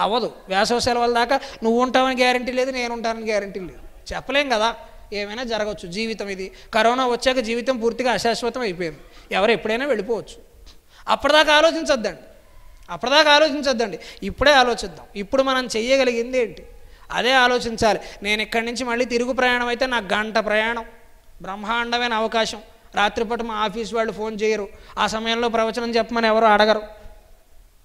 అవ్వదు. వేసవి సెలవుల దాకా నువ్వు ఉంటావని గ్యారంటీ లేదు, నేను ఉంటానని గ్యారంటీ లేదు, చెప్పలేం కదా. ఏమైనా జరగవచ్చు. జీవితం ఇది. కరోనా వచ్చాక జీవితం పూర్తిగా అశాశ్వతం అయిపోయింది. ఎవరు ఎప్పుడైనా వెళ్ళిపోవచ్చు. అప్పటిదాకా ఆలోచించొద్దండి. ఇప్పుడే ఆలోచిద్దాం. ఇప్పుడు మనం చెయ్యగలిగింది ఏంటి అదే ఆలోచించాలి. నేను ఇక్కడి నుంచి మళ్ళీ తిరుగు ప్రయాణం అయితే నాకు 1 గంట ప్రయాణం, బ్రహ్మాండమైన అవకాశం. రాత్రిపూట మా ఆఫీస్ వాళ్ళు ఫోన్ చేయరు, ఆ సమయంలో ప్రవచనం చెప్పమని ఎవరు అడగరు.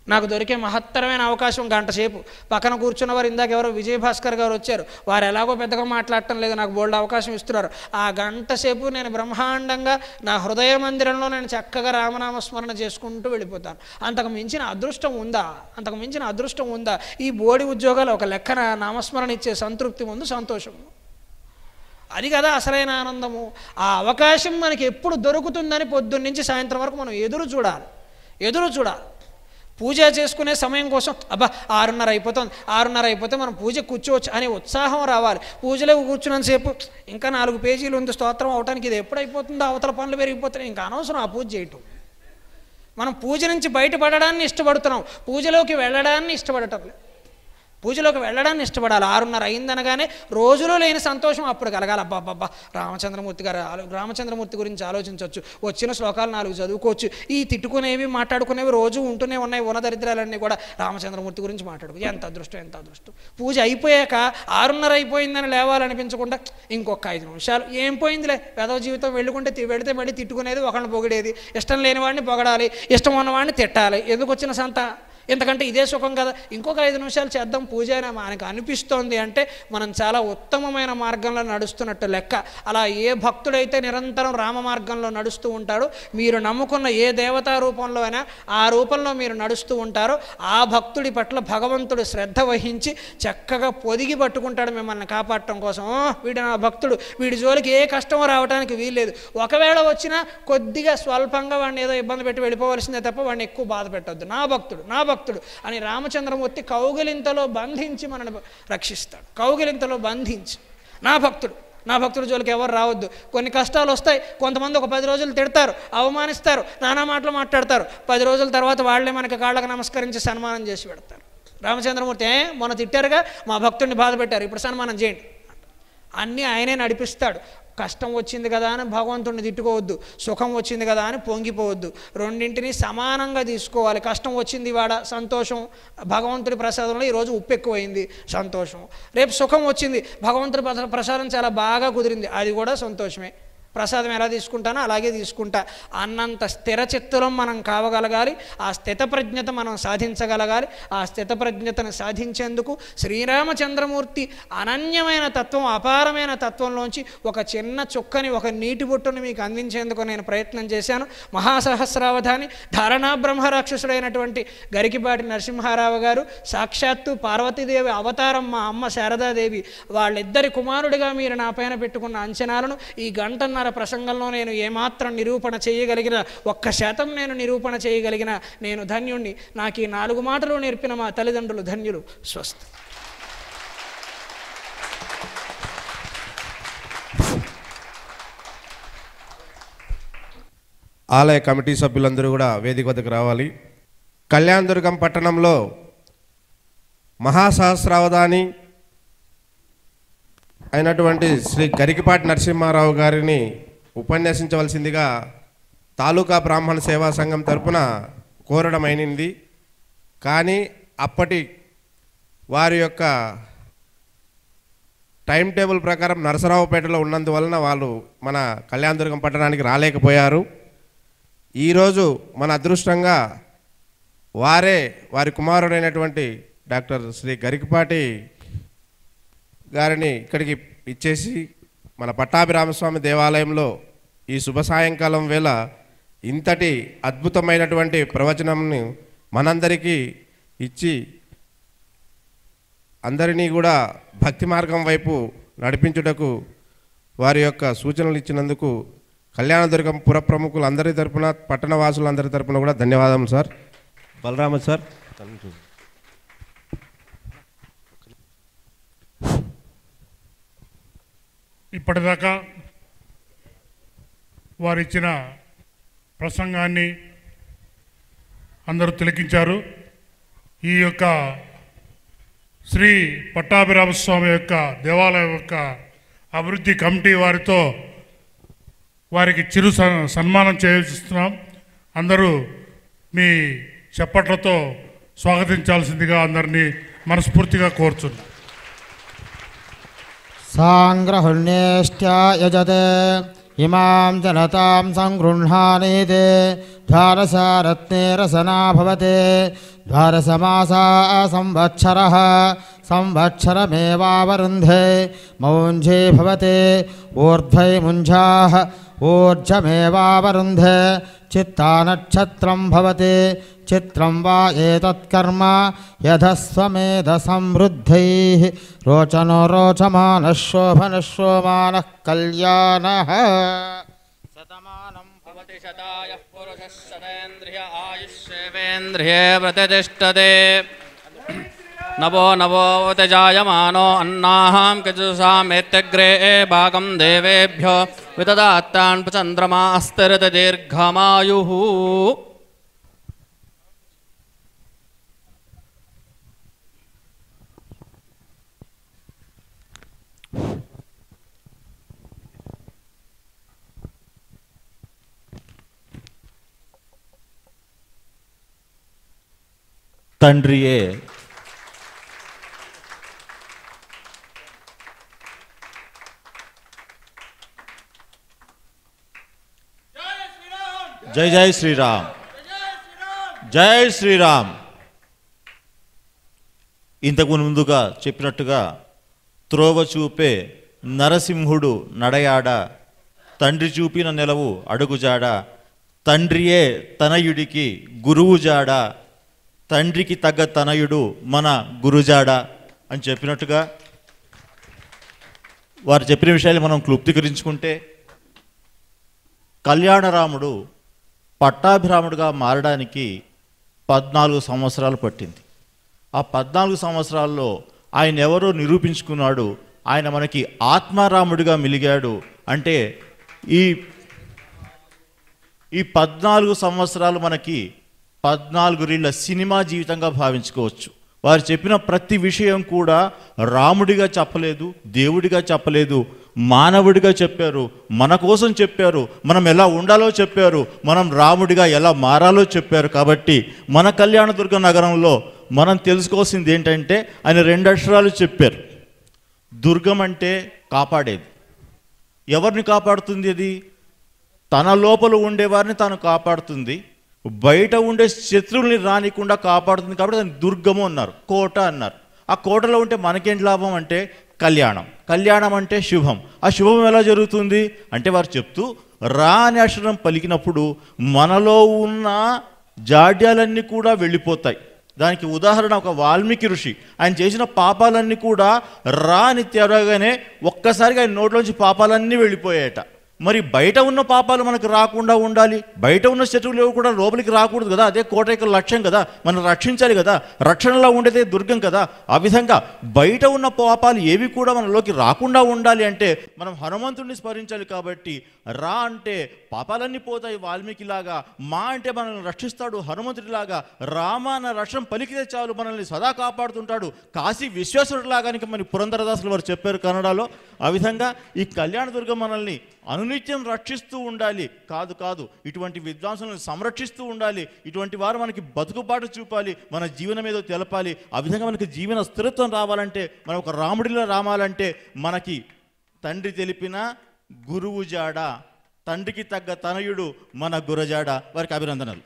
నాకు దొరికే మహత్తరమైన అవకాశం 1 గంట సేపు. పక్కన కూర్చున్నవారు ఇందాక ఎవరో విజయభాస్కర్ గారు వచ్చారు, వారు ఎలాగో పెద్దగా మాట్లాడటం లేదు, నాకు బోల్డ్ అవకాశం ఇస్తున్నారు. ఆ 1 గంట సేపు నేను బ్రహ్మాండంగా నా హృదయ మందిరంలో నేను చక్కగా రామనామస్మరణ చేసుకుంటూ వెళ్ళిపోతాను. అంతకు మించిన అదృష్టం ఉందా? ఈ బోడి ఉద్యోగాలు ఒక లెక్కన నామస్మరణ ఇచ్చే సంతృప్తి ముందు సంతోషము, అది కదా అసలైన ఆనందము. ఆ అవకాశం మనకి ఎప్పుడు దొరుకుతుందని పొద్దున్నుంచి సాయంత్రం వరకు మనం ఎదురు చూడాలి. పూజ చేసుకునే సమయం కోసం 6:30 అయిపోతుంది, 6:30 అయిపోతే మనం పూజ కూర్చోవచ్చు అనే ఉత్సాహం రావాలి. పూజలో కూర్చున్నంతసేపు ఇంకా 4 పేజీలు ఉంది స్తోత్రం అవటానికి, ఇది ఎప్పుడైపోతుందో, అవతల పనులు పెరిగిపోతున్నాయి, ఇంకా అనవసరం ఆ పూజ చేయటం. మనం పూజ నుంచి బయటపడడాన్ని ఇష్టపడుతున్నాం, పూజలోకి వెళ్ళడాన్ని ఇష్టపడటం లేదు. పూజలోకి వెళ్ళడాన్ని ఇష్టపడాలి. 6:30 అయిందనగానే రోజులో లేని సంతోషం అప్పుడు కలగాలి. అబ్బా రామచంద్రమూర్తి గురించి ఆలోచించవచ్చు, వచ్చిన శ్లోకాలు 4 చదువుకోవచ్చు, ఈ తిట్టుకునేవి మాట్లాడుకునేవి రోజు ఉంటూనే ఉన్నాయి, దరిద్రాలన్నీ కూడా రామచంద్రమూర్తి గురించి మాట్లాడుకో. ఎంత అదృష్టం. పూజ అయిపోయాక 6:30 అయిపోయిందని లేవాలనిపించకుండా ఇంకొక 5 నిమిషాలు ఏం పోయిందిలే, పేదవ జీవితం వెళ్తే మళ్ళీ తిట్టుకునేది, ఒకళ్ళని పొగిడేది, ఇష్టం లేని వాడిని పొగడాలి, ఇష్టం ఉన్నవాడిని తిట్టాలి, ఎందుకు వచ్చిన సంత, ఎందుకంటే ఇదే సుఖం కదా, ఇంకొక 5 నిమిషాలు చేద్దాం పూజ అని మనకు అనిపిస్తోంది అంటే మనం చాలా ఉత్తమమైన మార్గంలో నడుస్తున్నట్టు లెక్క. అలా ఏ భక్తుడైతే నిరంతరం రామ మార్గంలో నడుస్తూ ఉంటాడో, మీరు నమ్ముకున్న ఏ దేవతా రూపంలో అయినా ఆ రూపంలో మీరు నడుస్తూ ఉంటారో, ఆ భక్తుడి పట్ల భగవంతుడు శ్రద్ధ వహించి చక్కగా పొదిగి పట్టుకుంటాడు మిమ్మల్ని కాపాడటం కోసం. వీడు నా భక్తుడు, వీడి జోలికి ఏ కష్టం రావడానికి వీల్లేదు. ఒకవేళ వచ్చినా కొద్దిగా స్వల్పంగా వాడిని ఏదో ఇబ్బంది పెట్టి వెళ్ళిపోవలసిందే తప్ప వాడిని ఎక్కువ బాధ పెట్టొద్దు. నా భక్తుడు అని రామచంద్రమూర్తి కౌగిలింతలో బంధించి మనల్ని రక్షిస్తాడు. కౌగిలింతలో బంధించి నా భక్తుడు జోలికి ఎవరు రావద్దు. కొన్ని కష్టాలు వస్తాయి, కొంతమంది ఒక 10 రోజులు తిడతారు, అవమానిస్తారు, నానా మాటలు మాట్లాడతారు, 10 రోజుల తర్వాత వాళ్ళే మనకి కాళ్ళకు నమస్కరించి సన్మానం చేసి పెడతారు. రామచంద్రమూర్తి మొన్న తిట్టారుగా, మా భక్తుడిని బాధ పెట్టారు, ఇప్పుడు సన్మానం చేయండి, అన్నీ ఆయనే నడిపిస్తాడు. కష్టం వచ్చింది కదా అని భగవంతుడిని తిట్టుకోవద్దు, సుఖం వచ్చింది కదా అని పొంగిపోవద్దు, రెండింటినీ సమానంగా తీసుకోవాలి. కష్టం వచ్చింది వాడ సంతోషం, భగవంతుడి ప్రసాదంలో ఈరోజు ఉప్పు ఎక్కువైంది సంతోషం. రేపు సుఖం వచ్చింది, భగవంతుడి ప్రసాదం చాలా బాగా కుదిరింది, అది కూడా సంతోషమే. ప్రసాదం ఎలా తీసుకుంటానో అలాగే తీసుకుంటా అన్నంత స్థిర చిత్తులం మనం కావగలగాలి. ఆ స్థితప్రజ్ఞత మనం సాధించగలగాలి. ఆ స్థితప్రజ్ఞతను సాధించేందుకు శ్రీరామచంద్రమూర్తి అనన్యమైన తత్వం, అపారమైన తత్వంలోంచి ఒక చిన్న చుక్కని, ఒక నీటి బొట్టును మీకు అందించేందుకు నేను ప్రయత్నం చేశాను. మహాసహస్రావధాని ధారణా బ్రహ్మరాక్షసుడైనటువంటి గరికిపాటి నరసింహారావు గారు సాక్షాత్తు పార్వతీదేవి అవతారం మా అమ్మ శారదాదేవి, వాళ్ళిద్దరి కుమారుడిగా మీరు నా పైన పెట్టుకున్న అంచనాలను ఈ 1.5 గంట ప్రసంగంలో నేను ఏమాత్రం నిరూపణ చేయగలిగిన, 1% నేను నిరూపణ చేయగలిగిన నేను ధన్యుణ్ణి. నాకు ఈ 4 మాటలు నేర్పిన మా తల్లిదండ్రులు ధన్యులు. స్వస్తి. ఆలయ కమిటీ సభ్యులందరూ కూడా వేదిక వద్దకు రావాలి. కళ్యాణదుర్గం పట్టణంలో మహాసహస్రావధాని అయినటువంటి శ్రీ గరికిపాటి నరసింహారావు గారిని ఉపన్యసించవలసిందిగా తాలూకా బ్రాహ్మణ సేవా సంఘం తరపున కోరడమైనది. కానీ అప్పటి వారి యొక్క టైం టేబుల్ ప్రకారం నరసరావుపేటలో ఉన్నందువలన వాళ్ళు మన కళ్యాణదుర్గం పట్టణానికి రాలేకపోయారు. ఈరోజు మన అదృష్టంగా వారి కుమారుడైనటువంటి డాక్టర్ శ్రీ గరికిపాటి గారిని ఇక్కడికి ఇచ్చేసి మన పట్టాభిరామస్వామి దేవాలయంలో ఈ శుభ సాయంకాలం వేళ ఇంతటి అద్భుతమైనటువంటి ప్రవచనంను మనందరికీ ఇచ్చి అందరినీ కూడా భక్తి మార్గం వైపు నడిపించుటకు వారి యొక్క సూచనలు ఇచ్చినందుకు కళ్యాణదుర్గం పుర ప్రముఖులందరి తరపున పట్టణ వాసులందరి తరపున కూడా ధన్యవాదాలు సార్. బలరామ సార్. ఇప్పటిదాకా వారిచ్చిన ప్రసంగాన్ని అందరూ తిలకించారు. ఈ యొక్క శ్రీ పట్టాభిరామస్వామి యొక్క దేవాలయం యొక్క అభివృద్ధి కమిటీ వారికి చిరు సన్మానం చేస్తున్నాం. అందరూ మీ చప్పట్లతో స్వాగతించాల్సిందిగా అందరినీ మనస్ఫూర్తిగా కోరుచున్నాం. సాంగ్రహుణ్యేష్ట్యా యజతే ఇమాం జనతాం సంగృహ్ణానేతే ద్వారసారత్నే రసనా భవతే ద్వారసమాసా సంవత్సరః సంవత్సరమేవావరుంధే మౌంఝే భవతే ఊర్ధ్వై ముంఝాః ఊర్జమేవావరుంధే చిత్తానక్షత్రం భవతే చిత్రం వా ఏతత్కర్మ యధస్వమేధ సమృద్ధైః రోచనో రోచమానః శోభనః శోమానః కళ్యాణః శతమానం భవతి శతాయః పురుషः శతేంద్రియ ఆయుష్యేవేంద్రియే ప్రతిష్టతే నవో నవోతి జాయమానో అన్నాహాం కజుషామేత్యగ్రే భాగం దేవేభ్యో విదదాత్తాన్ చంద్రమాస్తిరతి దీర్ఘమాయుః. తండ్రియే జై జై శ్రీరామ్, జై శ్రీరామ్. ఇంతకు ముందుగా చెప్పినట్టుగా త్రోవ చూపే నరసింహుడు నడయాడ, తండ్రి చూపిన నెలవు అడుగుజాడ, తండ్రియే తనయుడికి గురువు జాడ, తండ్రికి తగ్గ తనయుడు మన గురుజాడ అని చెప్పినట్టుగా వారు చెప్పిన విషయాలు మనం క్లుప్తీకరించుకుంటే, కళ్యాణరాముడు పట్టాభిరాముడుగా మారడానికి 14 సంవత్సరాలు పట్టింది. ఆ 14 సంవత్సరాల్లో ఆయన ఎవరో నిరూపించుకున్నాడు. ఆయన మనకి ఆత్మారాముడిగా మిలిగాడు. అంటే ఈ 14 సంవత్సరాలు మనకి 14 రీళ్ళ సినిమా జీవితంగా భావించుకోవచ్చు. వారు చెప్పిన ప్రతి విషయం కూడా రాముడిగా చెప్పలేదు, దేవుడిగా చెప్పలేదు, మానవుడిగా చెప్పారు, మన కోసం చెప్పారు, మనం ఎలా ఉండాలో చెప్పారు, మనం రాముడిగా ఎలా మారాలో చెప్పారు. కాబట్టి మన కళ్యాణదుర్గ నగరంలో మనం తెలుసుకోవాల్సింది ఏంటంటే, ఆయన 2 అక్షరాలు చెప్పారు. దుర్గం అంటే కాపాడేది. ఎవరిని కాపాడుతుంది? అది తన లోపల ఉండేవారిని తాను కాపాడుతుంది, బయట ఉండే శత్రువుల్ని రానికుండా కాపాడుతుంది. కాబట్టి దాన్ని దుర్గము అన్నారు, కోట అన్నారు. ఆ కోటలో ఉంటే మనకేంటి లాభం అంటే కళ్యాణం. కళ్యాణం అంటే శుభం. ఆ శుభం ఎలా జరుగుతుంది అంటే వారు చెప్తూ రా అనే అక్షరం పలికినప్పుడు మనలో ఉన్న జాడ్యాలన్నీ కూడా వెళ్ళిపోతాయి. దానికి ఉదాహరణ ఒక వాల్మీకి ఋషి. ఆయన చేసిన పాపాలన్నీ కూడా రా అని తెరగానే ఒక్కసారిగా ఆయన నోట్లోంచి పాపాలన్నీ వెళ్ళిపోయాయట. మరి బయట ఉన్న పాపాలు మనకు రాకుండా ఉండాలి, బయట ఉన్న శత్రువులు ఏవి కూడా లోపలికి రాకూడదు కదా. అదే కోట యొక్క లక్ష్యం కదా, మనం రక్షించాలి కదా. రక్షణలో ఉండేదే దుర్గం కదా. ఆ విధంగా బయట ఉన్న పాపాలు ఏవి కూడా మనలోకి రాకుండా ఉండాలి అంటే మనం హనుమంతుడిని స్మరించాలి. కాబట్టి రా అంటే పాపాలన్నీ పోతాయి వాల్మీకిలాగా, మా అంటే మనల్ని రక్షిస్తాడు హనుమంతుడిలాగా, రామ అన్న రక్షం పలికితే చాలు మనల్ని సదా కాపాడుతుంటాడు, కాశీ విశ్వేశ్వరుడిలాగానికి మన పురంధరదాసులు వారు చెప్పారు కన్నడలో. ఆ విధంగా ఈ కళ్యాణదుర్గం మనల్ని అనునిత్యం రక్షిస్తూ ఉండాలి. కాదు ఇటువంటి విద్వాంసులను సంరక్షిస్తూ ఉండాలి. ఇటువంటి వారు మనకి బతుకుబాటు చూపాలి, మన జీవనం ఏదో తెలపాలి. ఆ విధంగా మనకి జీవన స్థిరత్వం రావాలంటే, మనం ఒక రాముడిలో రామాలంటే మనకి తండ్రి తెలిపిన గురువు జాడ, తండ్రికి తగ్గ తనయుడు మన గురజాడ. వారికి అభినందనలు.